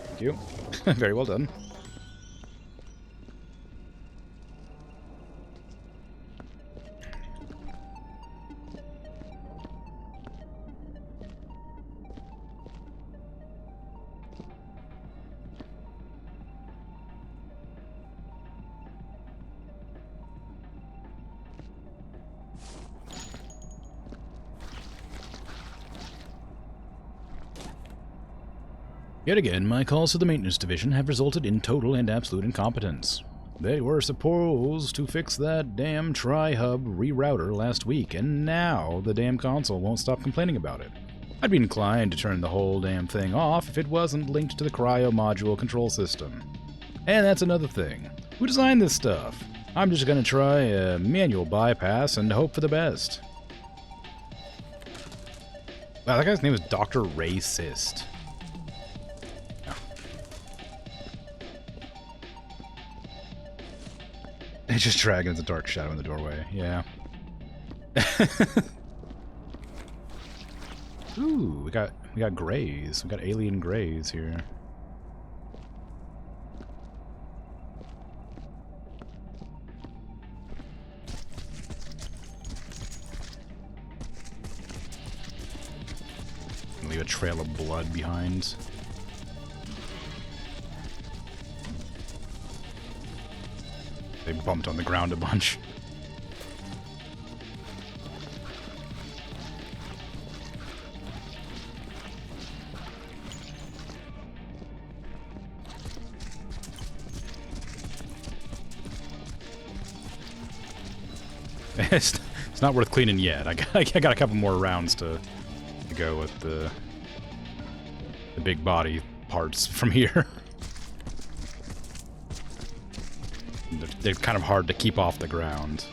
Thank you. Very well done. Yet again, my calls to the maintenance division have resulted in total and absolute incompetence. They were supposed to fix that damn tri-hub rerouter last week, and now the damn console won't stop complaining about it. I'd be inclined to turn the whole damn thing off if it wasn't linked to the cryo module control system. And that's another thing. Who designed this stuff? I'm just gonna try a manual bypass and hope for the best. Wow, that guy's name is Dr. Racist. It's just dragons, a dark shadow in the doorway. Yeah. Ooh, we got grays. We got alien grays here. Leave a trail of blood behind. They bumped on the ground a bunch. It's not worth cleaning yet. I got a couple more rounds to go with the big body parts from here. They're kind of hard to keep off the ground.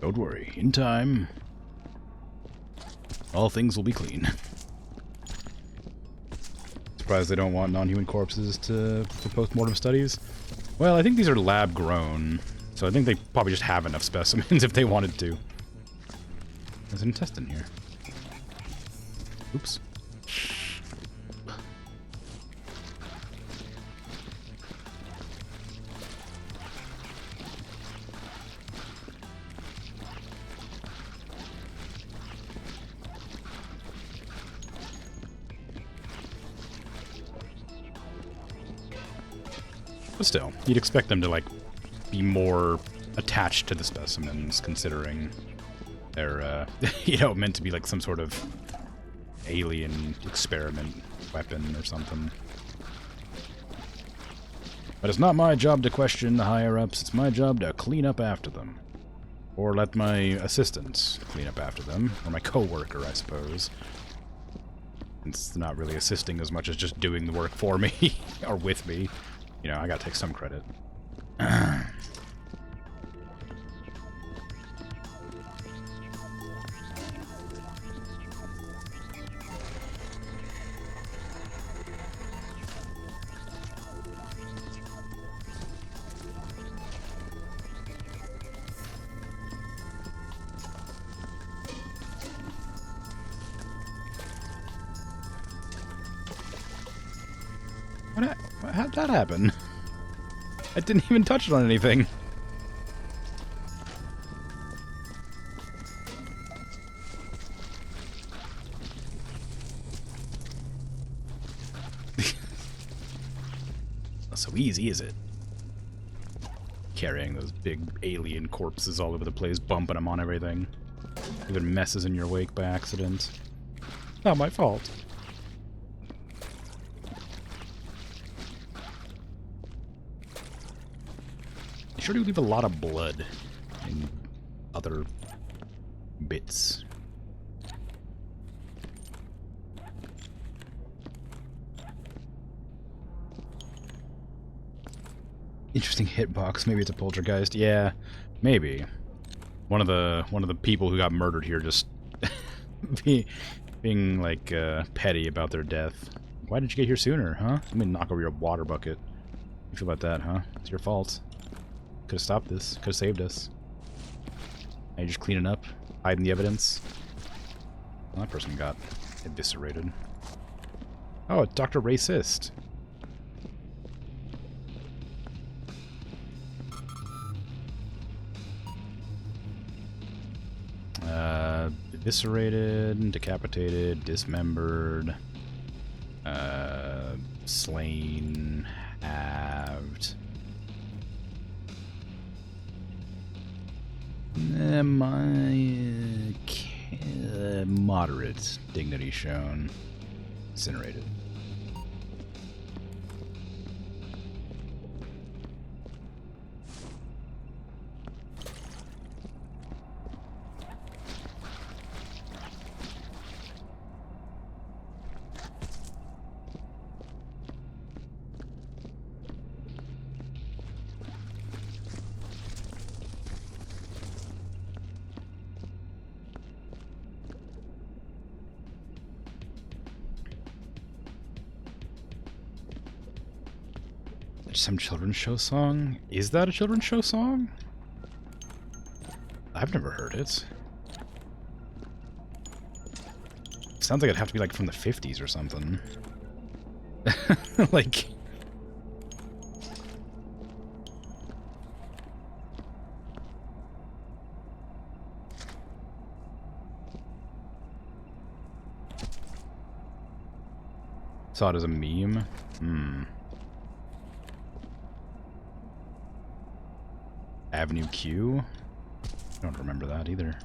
Don't worry, in time, all things will be clean. Surprised they don't want non-human corpses for post-mortem studies. Well, I think these are lab-grown, so I think they probably just have enough specimens if they wanted to. There's an intestine here. Oops. But still, you'd expect them to, like, be more attached to the specimens, considering they're, you know, meant to be, like, some sort of alien experiment weapon or something. But it's not my job to question the higher-ups, it's my job to clean up after them. Or let my assistants clean up after them, or my co-worker, I suppose. It's not really assisting as much as just doing the work for me, or with me. You know, I gotta take some credit. How'd that happen? I didn't even touch it on anything. Not so easy, is it? Carrying those big alien corpses all over the place, bumping them on everything. Even messes in your wake by accident. Not my fault. Sure do leave a lot of blood in other bits. Interesting hitbox. Maybe it's a poltergeist. Yeah, maybe. One of the people who got murdered here just being like petty about their death. Why didn't you get here sooner, huh? Let me knock over your water bucket. How you feel about that, huh? It's your fault. Could have stopped this. Could have saved us. Now you're just cleaning up, hiding the evidence. Well, that person got eviscerated. Oh, Dr. Racist. Eviscerated, decapitated, dismembered, slain, halved. Moderate dignity shown. Incinerated. Some children's show song? Is that a children's show song? I've never heard it. Sounds like it'd have to be like from the 50s or something. Like... saw it as a meme. Avenue Q? I don't remember that either.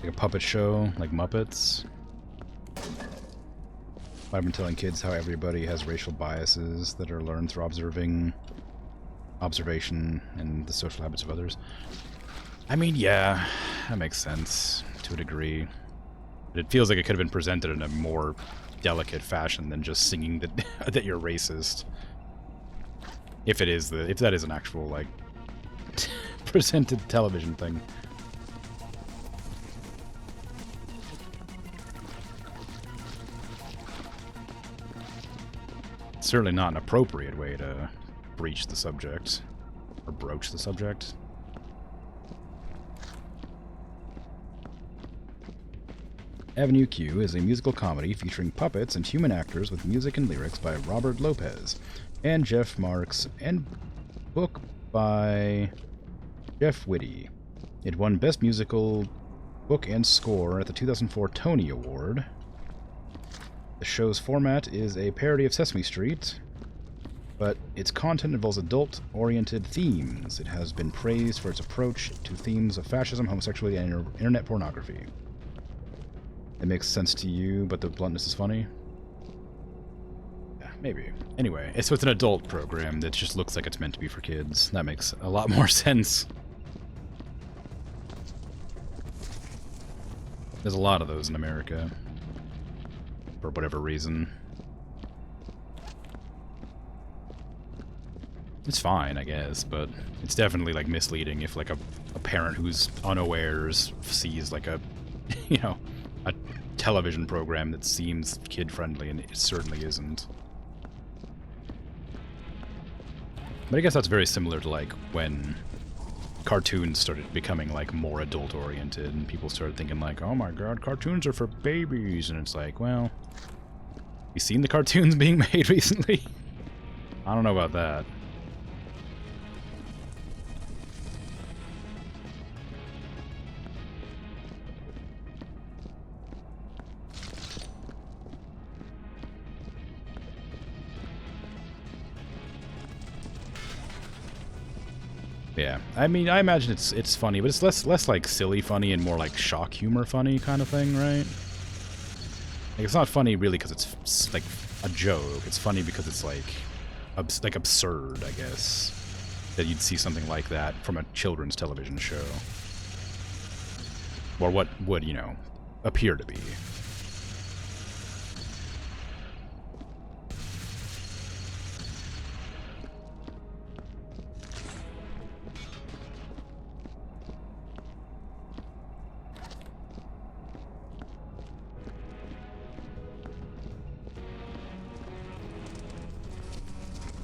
Like a puppet show, like Muppets. I've been telling kids how everybody has racial biases that are learned through observation and the social habits of others. I mean, yeah, that makes sense to a degree. But it feels like it could have been presented in a more delicate fashion than just singing that that you're racist. If that is an actual like presented television thing. Certainly not an appropriate way to breach the subject, or broach the subject. Avenue Q is a musical comedy featuring puppets and human actors with music and lyrics by Robert Lopez and Jeff Marks and book by Jeff Whitty. It won Best Musical Book and Score at the 2004 Tony Award. The show's format is a parody of Sesame Street, but its content involves adult-oriented themes. It has been praised for its approach to themes of fascism, homosexuality, and internet pornography. It makes sense to you, but the bluntness is funny? Yeah, maybe. Anyway, so it's an adult program that just looks like it's meant to be for kids. That makes a lot more sense. There's a lot of those in America. For whatever reason. It's fine, I guess, but it's definitely like misleading if like a parent who's unawares sees like a, you know, a television program that seems kid-friendly, and it certainly isn't. But I guess that's very similar to like when cartoons started becoming like more adult-oriented, and people started thinking like, oh my god, cartoons are for babies, and it's like, well, you seen the cartoons being made recently? I don't know about that. Yeah, I mean, I imagine it's funny, but it's less like silly funny and more like shock humor funny kind of thing, right? Like, it's not funny really because it's like a joke. It's funny because it's like absurd, I guess, that you'd see something like that from a children's television show, or what would, you know, appear to be.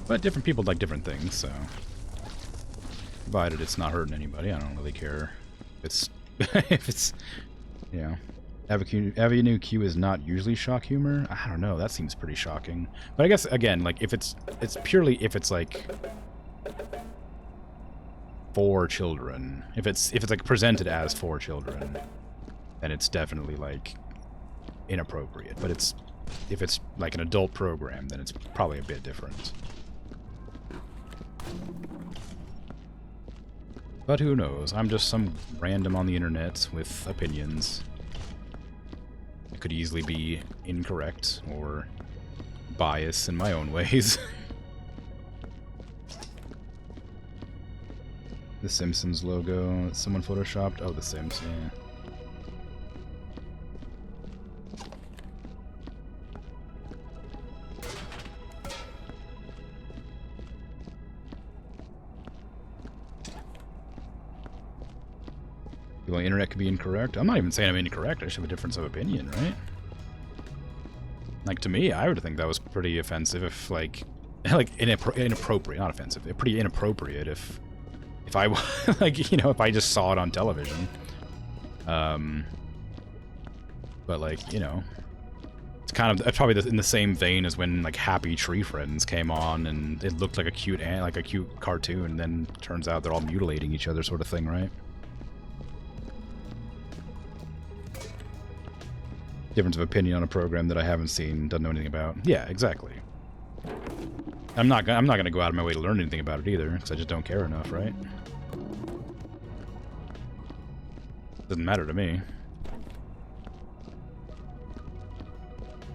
But different people like different things, so provided it's not hurting anybody, I don't really care. It's if it's, you know, Avenue Q is not usually shock humor. I don't know, that seems pretty shocking. But I guess again, like if it's purely if it's like for children, if it's like presented as for children, then it's definitely like inappropriate. But if it's like an adult program, then it's probably a bit different. But who knows? I'm just some random on the internet with opinions. It could easily be incorrect or biased in my own ways. The Simpsons logo that someone photoshopped? Oh, The Sims, yeah. The internet could be incorrect. I'm not even saying I'm incorrect. I just have a difference of opinion, right? Like, to me, I would think that was pretty offensive if, like inappropriate, not offensive. Pretty inappropriate if I, like, you know, if I just saw it on television. But, like, you know, it's kind of, probably in the same vein as when, like, Happy Tree Friends came on and it looked like a cute cartoon, and then turns out they're all mutilating each other sort of thing, right? Difference of opinion on a program that I haven't seen, doesn't know anything about. Yeah, exactly. I'm not gonna go out of my way to learn anything about it either, because I just don't care enough, right? Doesn't matter to me.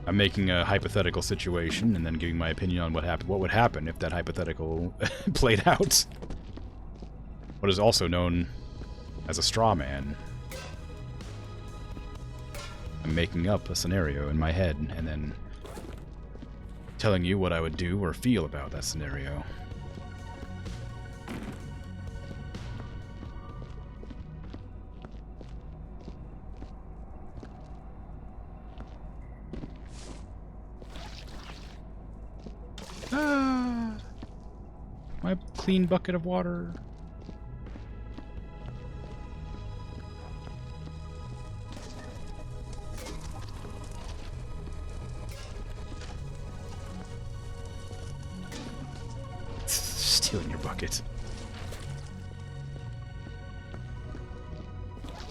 I'm making a hypothetical situation and then giving my opinion on what would happen if that hypothetical played out. What is also known as a straw man. I'm making up a scenario in my head and then telling you what I would do or feel about that scenario. My clean bucket of water. Stealing your bucket.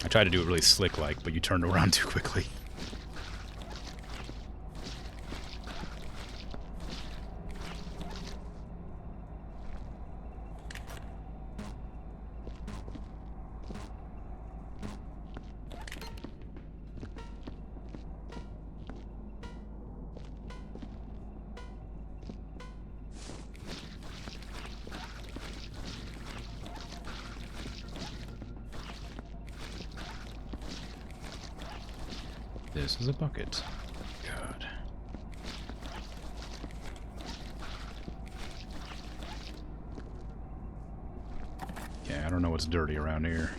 I tried to do it really slick-like, but you turned around too quickly. This is a bucket. God. Yeah, I don't know what's dirty around here.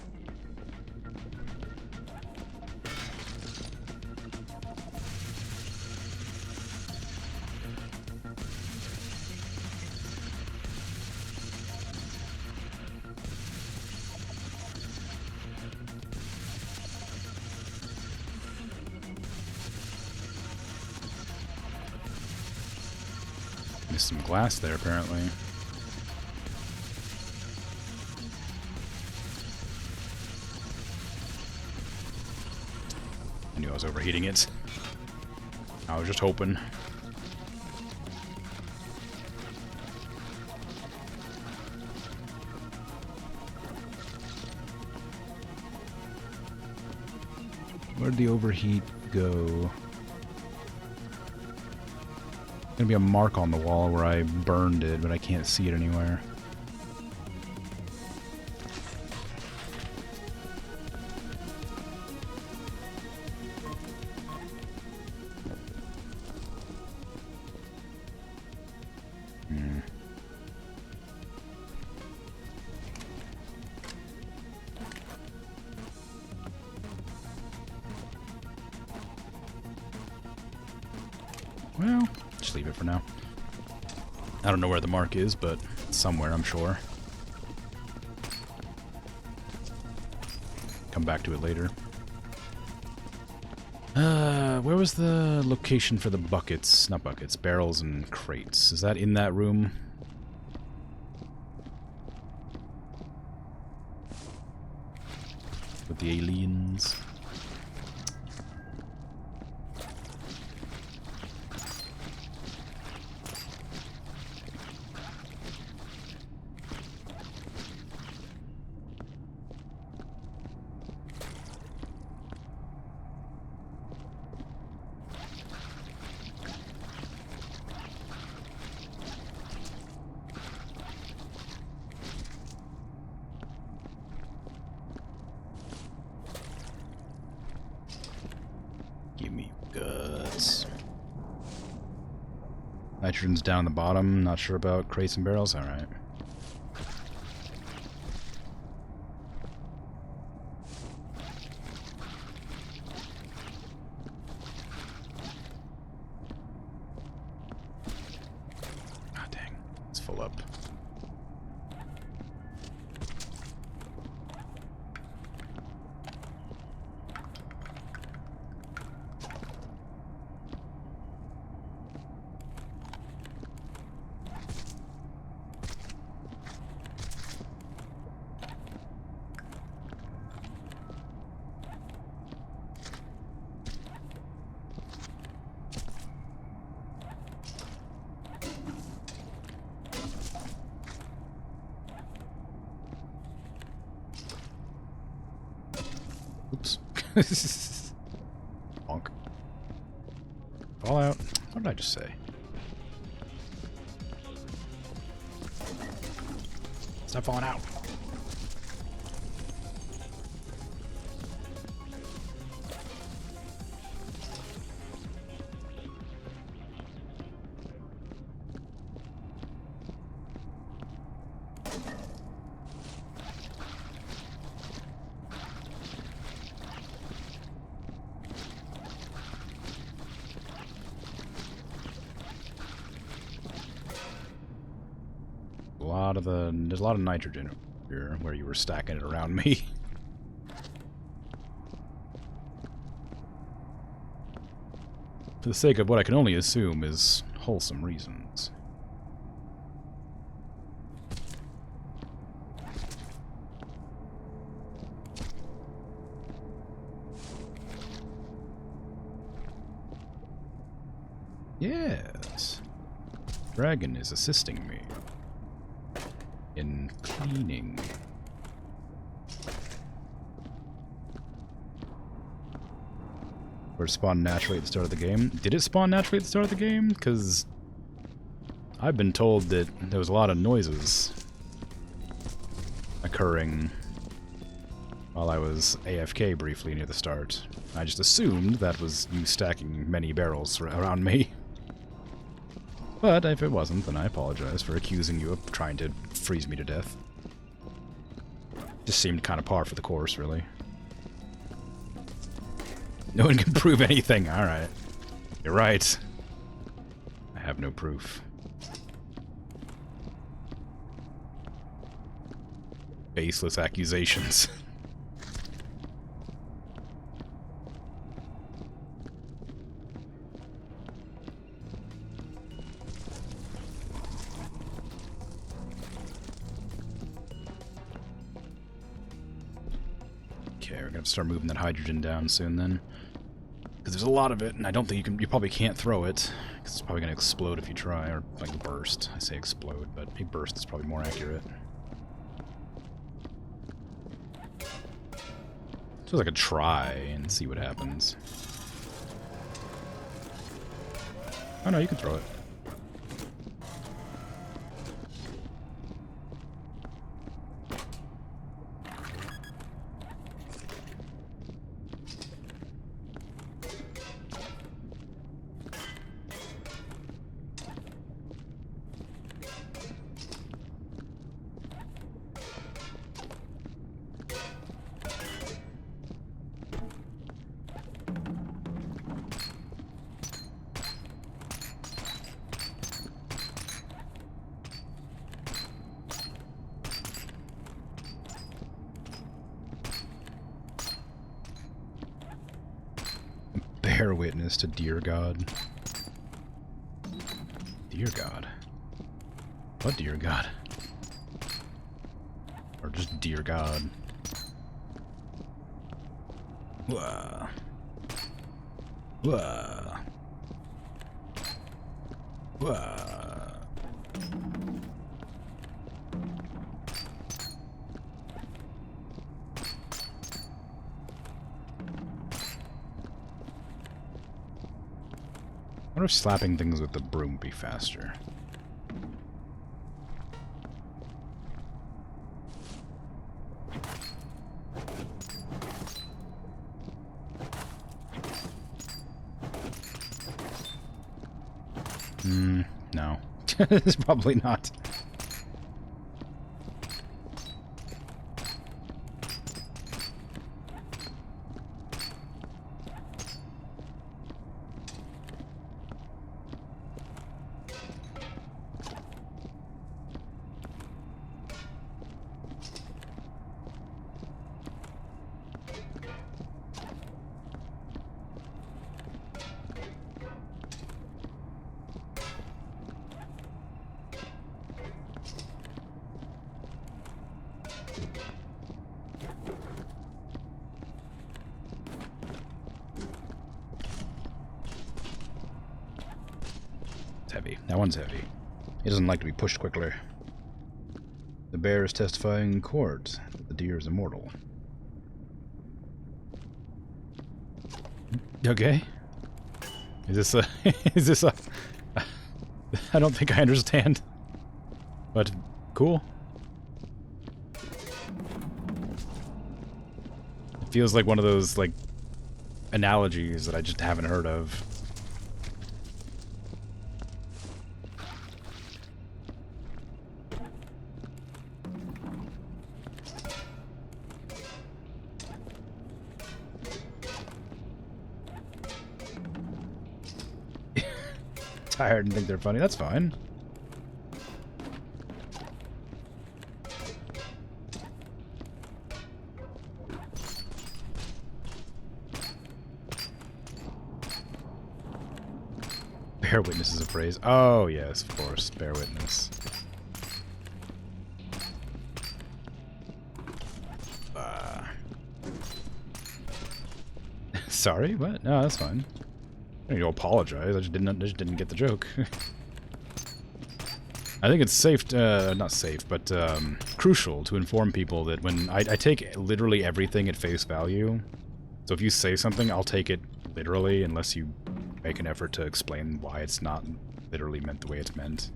Some glass there, apparently. I knew I was overheating it. I was just hoping. Where'd the overheat go? Gonna be a mark on the wall where I burned it, but I can't see it anywhere. Well, just leave it for now. I don't know where the mark is, but it's somewhere, I'm sure. Come back to it later. Where was the location for the buckets? Not buckets, barrels and crates. Is that in that room? With the aliens? Give me guts. Nitrogen's down the bottom. Not sure about crates and barrels. Alright. full up. Oops. Bonk. Fall out. What did I just say? Stop falling out. There's a lot of nitrogen here where you were stacking it around me. For the sake of what I can only assume is wholesome reasons. Yes. Dragon is assisting me in cleaning. Or spawn naturally at the start of the game. Did it spawn naturally at the start of the game? Because I've been told that there was a lot of noises occurring while I was AFK briefly near the start. I just assumed that was you stacking many barrels around me. But if it wasn't, then I apologize for accusing you of trying to freeze me to death. Just seemed kind of par for the course, really. No one can prove anything. Alright. You're right. I have no proof. Baseless accusations. Okay, we're gonna have to start moving that hydrogen down soon then. Because there's a lot of it, and I don't think you probably can't throw it. Because it's probably gonna explode if you try, or like burst. I say explode, but a burst is probably more accurate. So I could try and see what happens. Oh no, you can throw it. Bear witness to Dear God. Dear God. What Dear God? Or just Dear God. Wah. Wah. Wah. I wonder if slapping things with the broom would be faster. No. It's probably not. heavy. That one's heavy. He doesn't like to be pushed quickly. The bear is testifying in court that the deer is immortal. Okay. Is this a... is this a... I don't think I understand. But, cool. It feels like one of those, like, analogies that I just haven't heard of. Tired and think they're funny. That's fine. Bear witness is a phrase. Oh, yes, of course. Bear witness. Sorry? What? No, that's fine. I don't need to apologize. I just didn't get the joke. I think it's safe, not safe, but crucial to inform people that when I take literally everything at face value. So if you say something, I'll take it literally unless you make an effort to explain why it's not literally meant the way it's meant.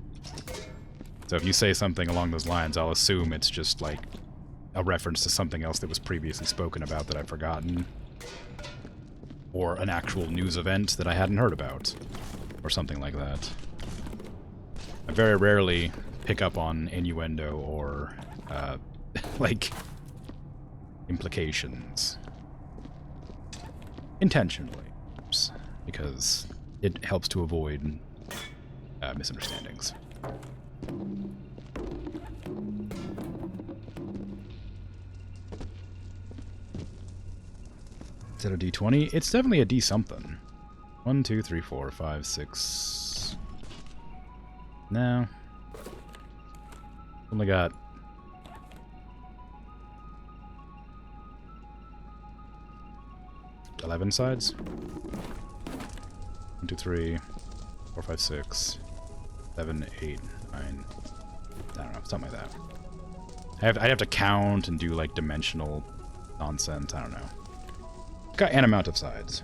So if you say something along those lines, I'll assume it's just like a reference to something else that was previously spoken about that I've forgotten. Or an actual news event that I hadn't heard about. Or something like that. I very rarely pick up on innuendo or, like, implications. Intentionally. Because it helps to avoid misunderstandings. Is that a D20? It's definitely a D something. 1, 2, 3, 4, 5, 6. No. Only got 11 sides. 1, 2, 3, 4, 5, 6, 7, 8, 9. I don't know, something like that. I'd have to count and do like dimensional nonsense. I don't know. Got an amount of sides.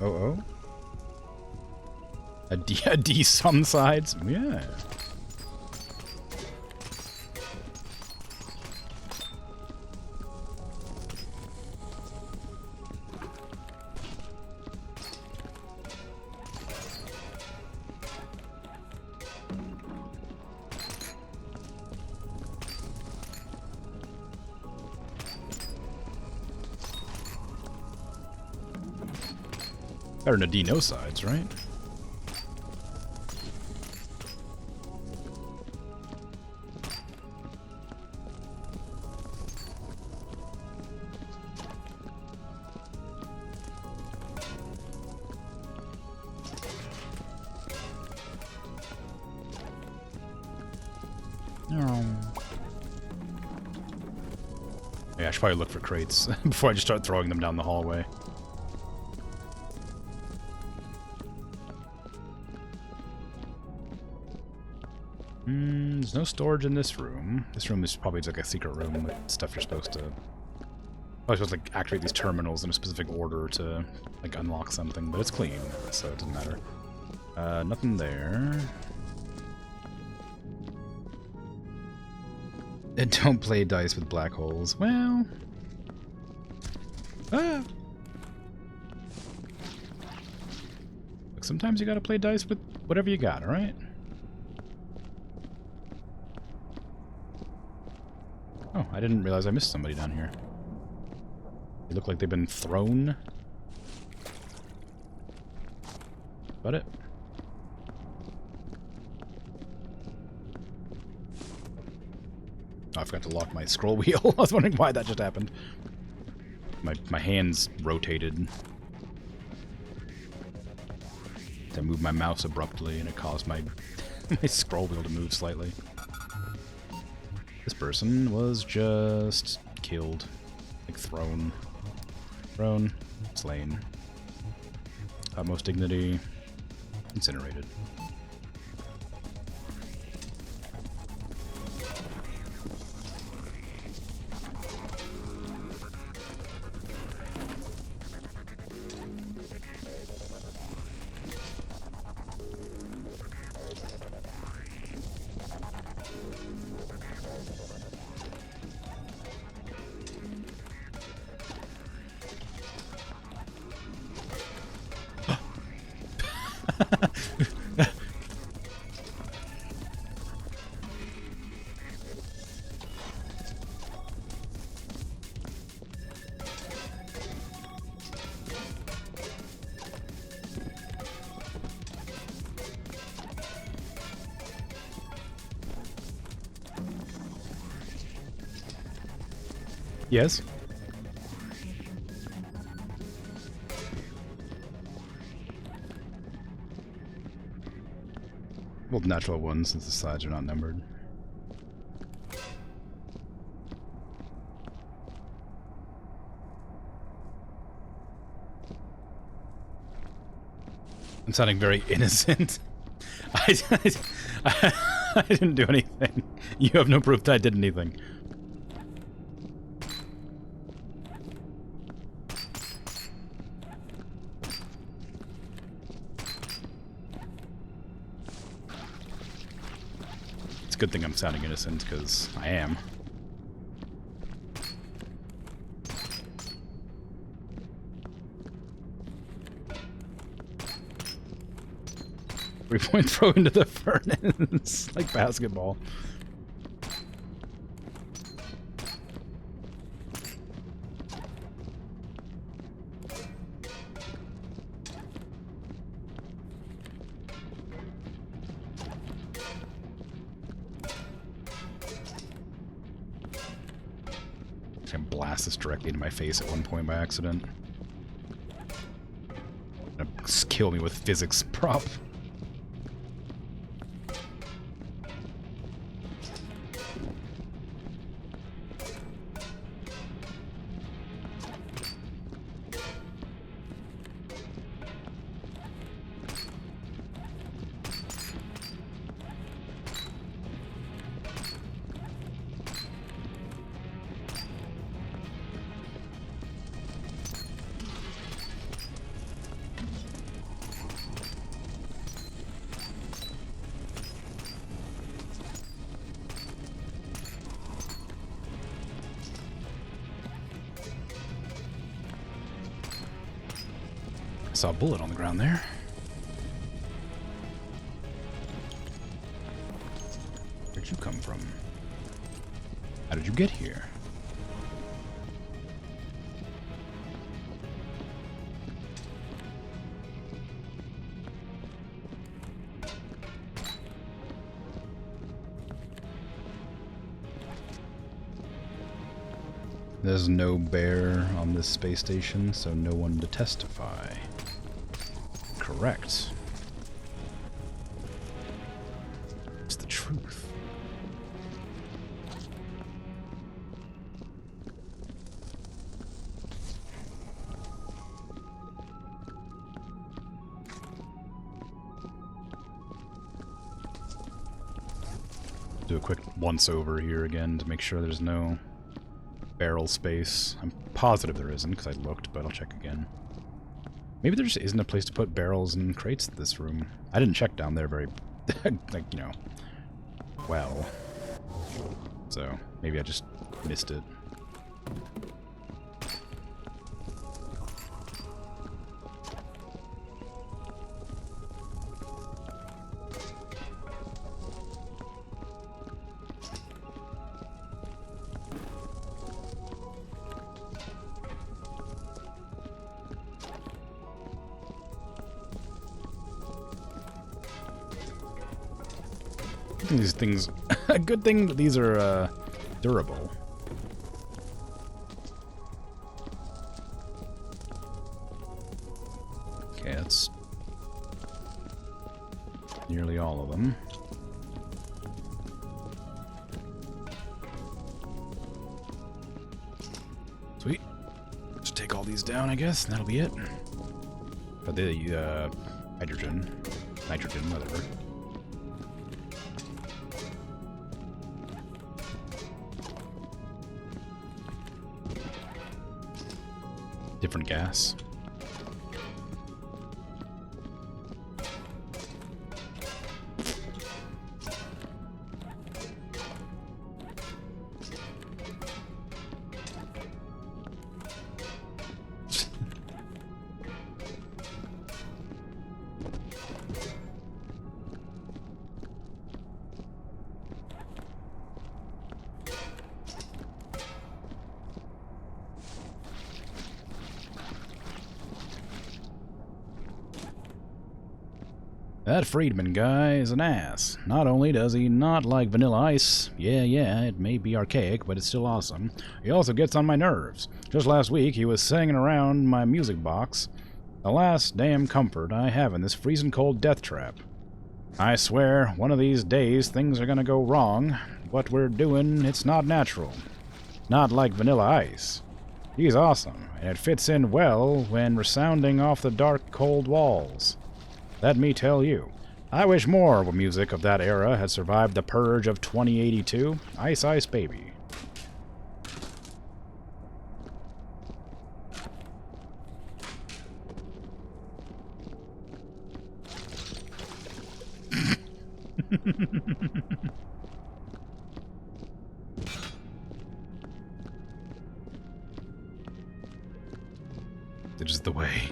Oh. A D some sides? Yeah. Better than a D no sides, right? Yeah, I should probably look for crates before I just start throwing them down the hallway. There's no storage in this room. This room is probably like a secret room with stuff you're supposed to... Probably supposed to like activate these terminals in a specific order to like unlock something, but it's clean, so it doesn't matter. Nothing there. And don't play dice with black holes. Well... Look, sometimes you gotta play dice with whatever you got, alright? Oh, I didn't realize I missed somebody down here. They look like they've been thrown. About it? Oh, I forgot to lock my scroll wheel. I was wondering why that just happened. My hands rotated. I moved my mouse abruptly and it caused my my scroll wheel to move slightly. This person was just killed. Like thrown. Thrown. Slain. Utmost dignity. Incinerated. Yes? Well, natural ones since the sides are not numbered. I'm sounding very innocent. I didn't do anything. You have no proof that I did anything. It's a good thing I'm sounding innocent, because I am. Three-point throw into the furnace, like basketball. I can blast this directly into my face at one point by accident. Gonna kill me with physics prop. Saw a bullet on the ground there. Where'd you come from? How did you get here? There's no bear on this space station, so no one to testify. Correct. It's the truth. Do a quick once-over here again to make sure there's no barrel space. I'm positive there isn't, because I looked, but I'll check again. Maybe there just isn't a place to put barrels and crates in this room. I didn't check down there very, like, you know, well. So, maybe I just missed it. These things, a good thing that these are durable. Okay, let's Nearly all of them. Sweet. Just take all these down, I guess, and that'll be it. For the hydrogen, nitrogen, whatever. Different gas. That Friedman guy is an ass. Not only does he not like Vanilla Ice, yeah, it may be archaic, but it's still awesome, he also gets on my nerves. Just last week, he was singing around my music box, the last damn comfort I have in this freezing cold death trap. I swear, one of these days things are gonna go wrong. What we're doing, it's not natural. Not like Vanilla Ice. He's awesome, and it fits in well when resounding off the dark, cold walls. Let me tell you, I wish more music of that era had survived the purge of 2082. Ice Ice Baby. It's just the way.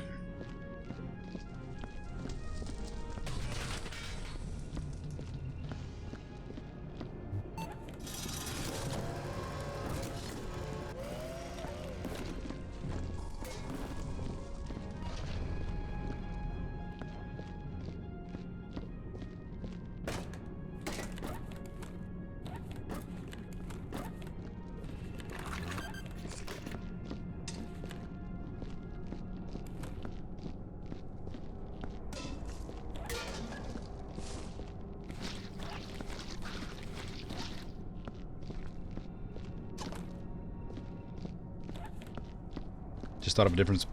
Just thought of a different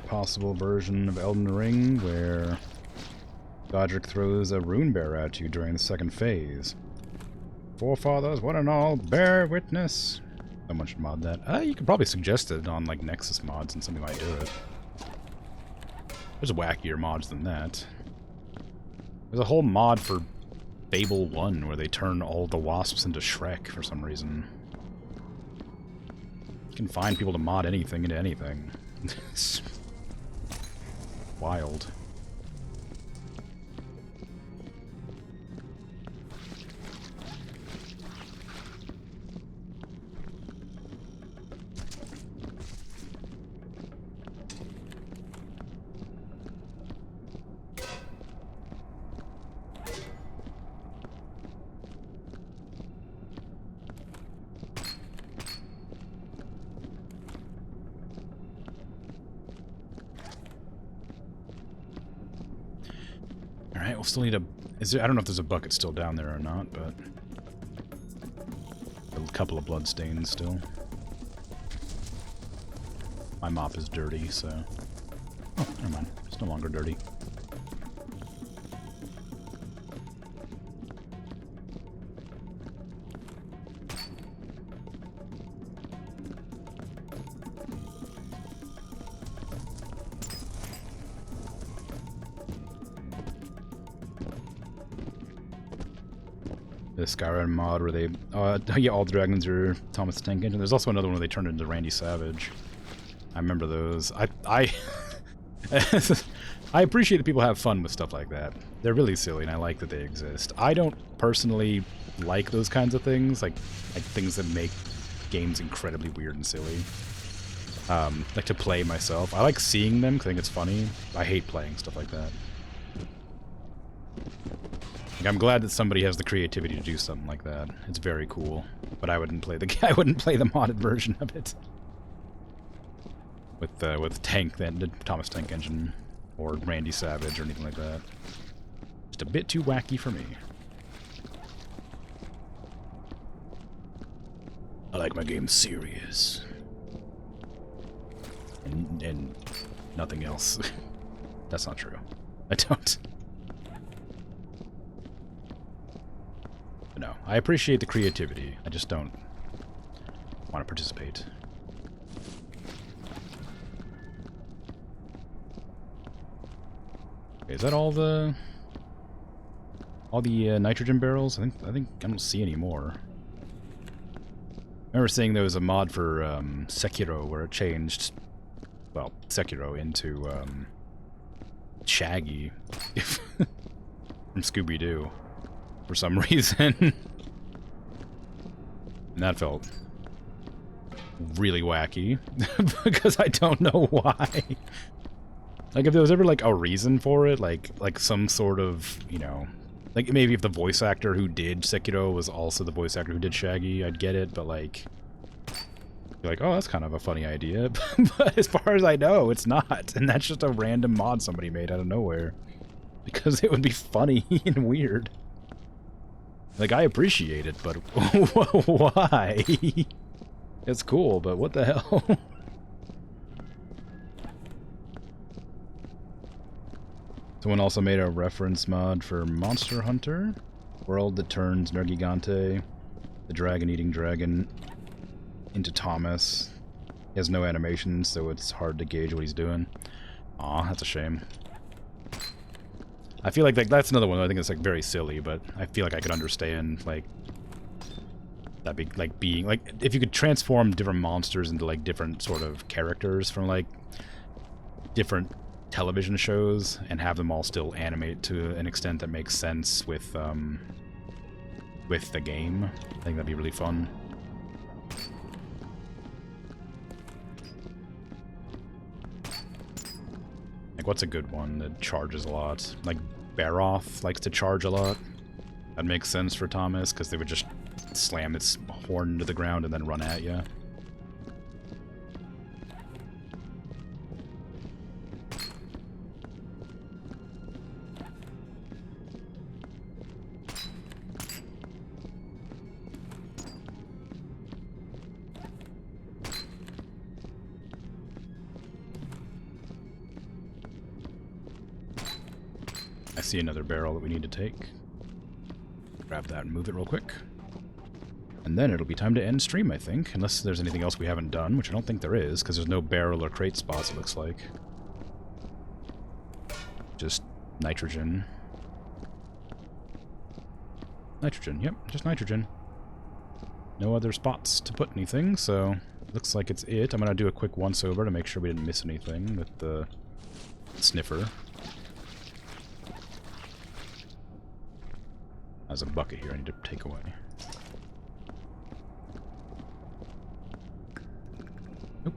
possible version of Elden Ring where Godric throws a rune bear at you during the second phase. Forefathers, one and all, bear witness. Someone should mod that. You could probably suggest it on like Nexus mods and somebody might do it. There's wackier mods than that. There's a whole mod for Fable 1 where they turn all the wasps into Shrek for some reason. You can find people to mod anything into anything. It's wild. Alright, we'll still need a... I don't know if there's a bucket still down there or not, but... a couple of bloodstains still. My mop is dirty, so... oh, never mind. It's no longer dirty. The Skyrim mod where they, yeah, all the dragons are Thomas the Tank Engine. There's also another one where they turned into Randy Savage. I remember those. I appreciate that people have fun with stuff like that. They're really silly, and I like that they exist. I don't personally like those kinds of things, like things that make games incredibly weird and silly. Like to play myself. I like seeing them because I think it's funny. I hate playing stuff like that. Like, I'm glad that somebody has the creativity to do something like that. It's very cool, but I wouldn't play the modded version of it with Thomas Tank Engine or Randy Savage or anything like that. Just a bit too wacky for me. I like my games serious. And nothing else. That's not true. I don't. But no, I appreciate the creativity. I just don't want to participate. Okay, is that all the nitrogen barrels? I think I don't see any more. I remember seeing there was a mod for Sekiro where it changed, well, Sekiro into Shaggy from Scooby-Doo for some reason. And that felt really wacky because I don't know why. Like, if there was ever, like, a reason for it, like some sort of, you know, like, maybe if the voice actor who did Sekiro was also the voice actor who did Shaggy, I'd get it, but, like, you're like, oh, that's kind of a funny idea. But as far as I know, it's not. And that's just a random mod somebody made out of nowhere. Because it would be funny and weird. Like, I appreciate it, but why? It's cool, but what the hell? Someone also made a reference mod for Monster Hunter. World that turns Nergigante, the dragon-eating dragon, into Thomas. He has no animation, so it's hard to gauge what he's doing. Aw, that's a shame. I feel like that's another one I think it's like very silly, but I feel like I could understand like that be like being like if you could transform different monsters into like different sort of characters from like different television shows and have them all still animate to an extent that makes sense with the game. I think that'd be really fun. Like, what's a good one that charges a lot? Like, Baroth likes to charge a lot. That makes sense for Thomas, because they would just slam its horn into the ground and then run at you. I see another barrel that we need to take. Grab that and move it real quick. And then it'll be time to end stream, I think. Unless there's anything else we haven't done, which I don't think there is, because there's no barrel or crate spots, it looks like. Just nitrogen. Nitrogen, yep, just nitrogen. No other spots to put anything, so looks like it's it. I'm going to do a quick once-over to make sure we didn't miss anything with the sniffer. There's a bucket here I need to take away. Nope.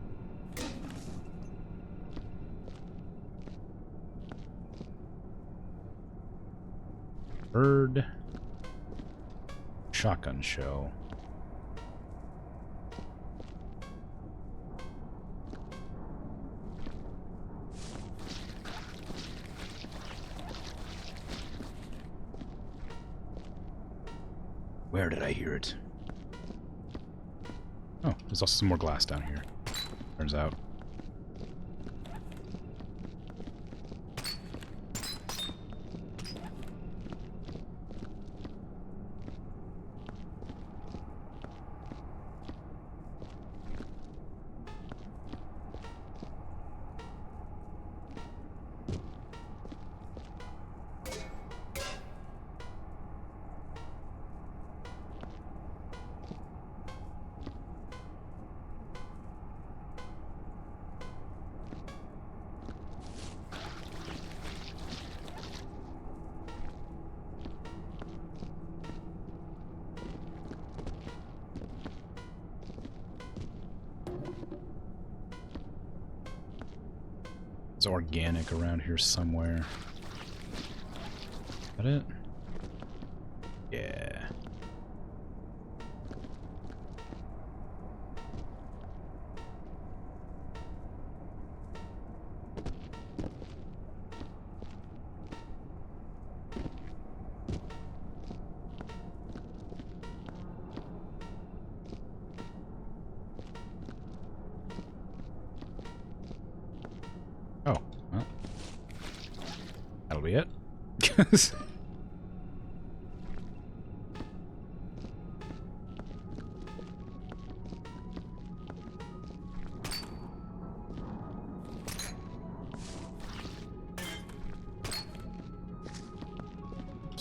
Bird. Shotgun shell. Where did I hear it? Oh, there's also some more glass down here. Turns out. It's organic around here somewhere. Is that it? Yeah.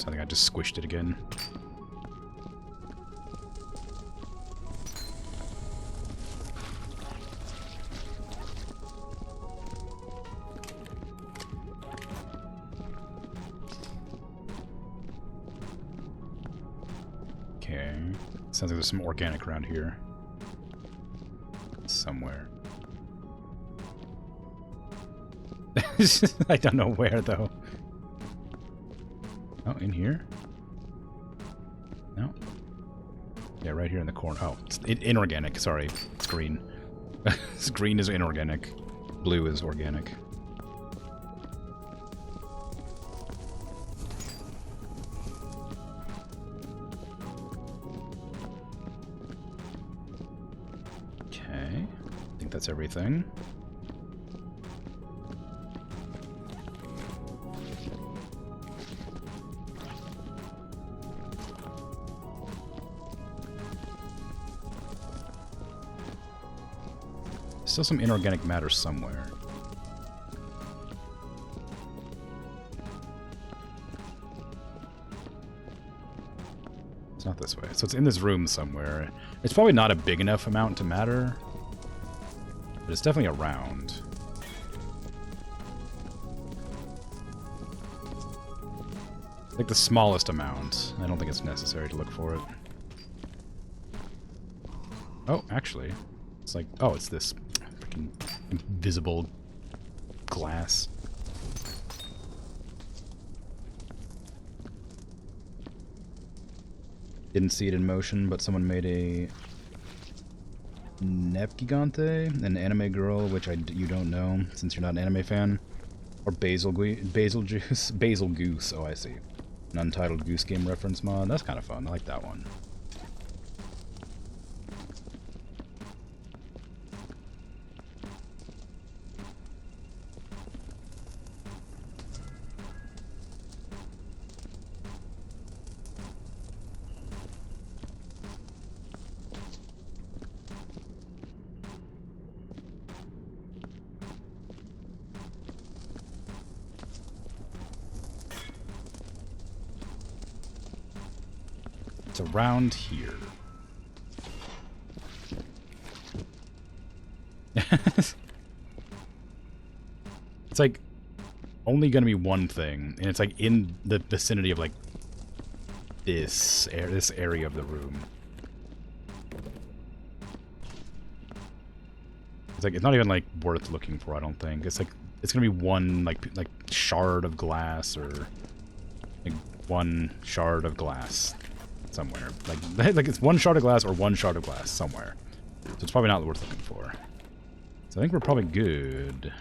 I think I just squished it again. Okay. Sounds like there's some organic around here. Somewhere. I don't know where, though. Oh, in here? No. Yeah, right here in the corner. Oh, it's inorganic. Sorry. It's green. Green is inorganic. Blue is organic. Okay. I think that's everything. Still some inorganic matter somewhere. It's not this way. So it's in this room somewhere. It's probably not a big enough amount to matter, but it's definitely around. Like the smallest amount. I don't think it's necessary to look for it. Oh, actually. It's like, oh, it's this freaking invisible glass. Didn't see it in motion, but someone made a Nepgigante, an anime girl, which you don't know since you're not an anime fan, or basil juice, basil goose. Oh, I see, an Untitled Goose Game reference mod. That's kind of fun. I like that one. Around here. It's like only gonna be one thing, and it's like in the vicinity of like this area of the room. It's like it's not even like worth looking for, I don't think. It's like it's gonna be one like shard of glass, or like one shard of glass somewhere. Like it's one shard of glass or one shard of glass somewhere. So it's probably not worth looking for. So I think we're probably good.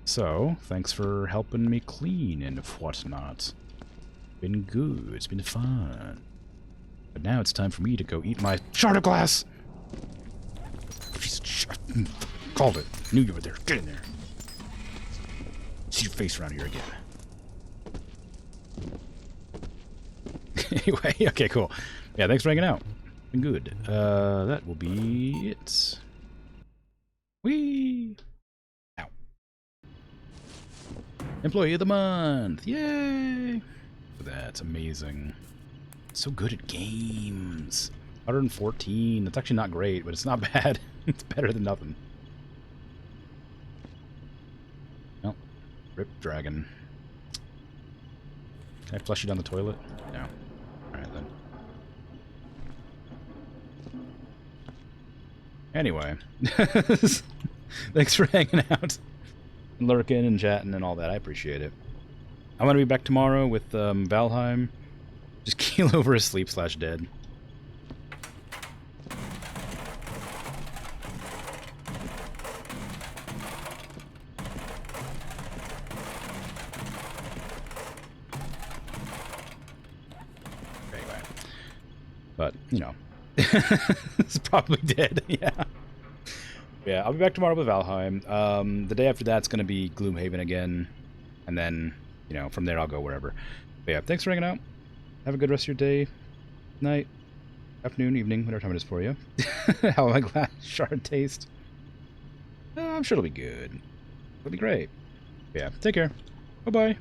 So, thanks for helping me clean and whatnot. Been good. It's been fun. But now it's time for me to go eat my shard of glass! Called it. Knew you were there. Get in there. See your face around here again. Anyway, okay, cool. Yeah, thanks for hanging out. Been good. That will be it. Whee! Ow. Employee of the month! Yay! That's amazing. So good at games. 114. That's actually not great, but it's not bad. It's better than nothing. Well, rip dragon. Can I flush you down the toilet? No. Alright then. Anyway. Thanks for hanging out. And lurking and chatting and all that. I appreciate it. I'm gonna be back tomorrow with Valheim. Just keel over asleep/dead. Anyway. But, you know. It's probably dead, yeah. Yeah, I'll be back tomorrow with Valheim. The day after that's going to be Gloomhaven again. And then, you know, from there I'll go wherever. But yeah, thanks for hanging out. Have a good rest of your day, night, afternoon, evening, whatever time it is for you. How my glass shard taste? I'm sure it'll be good. It'll be great. Yeah, take care. Bye-bye.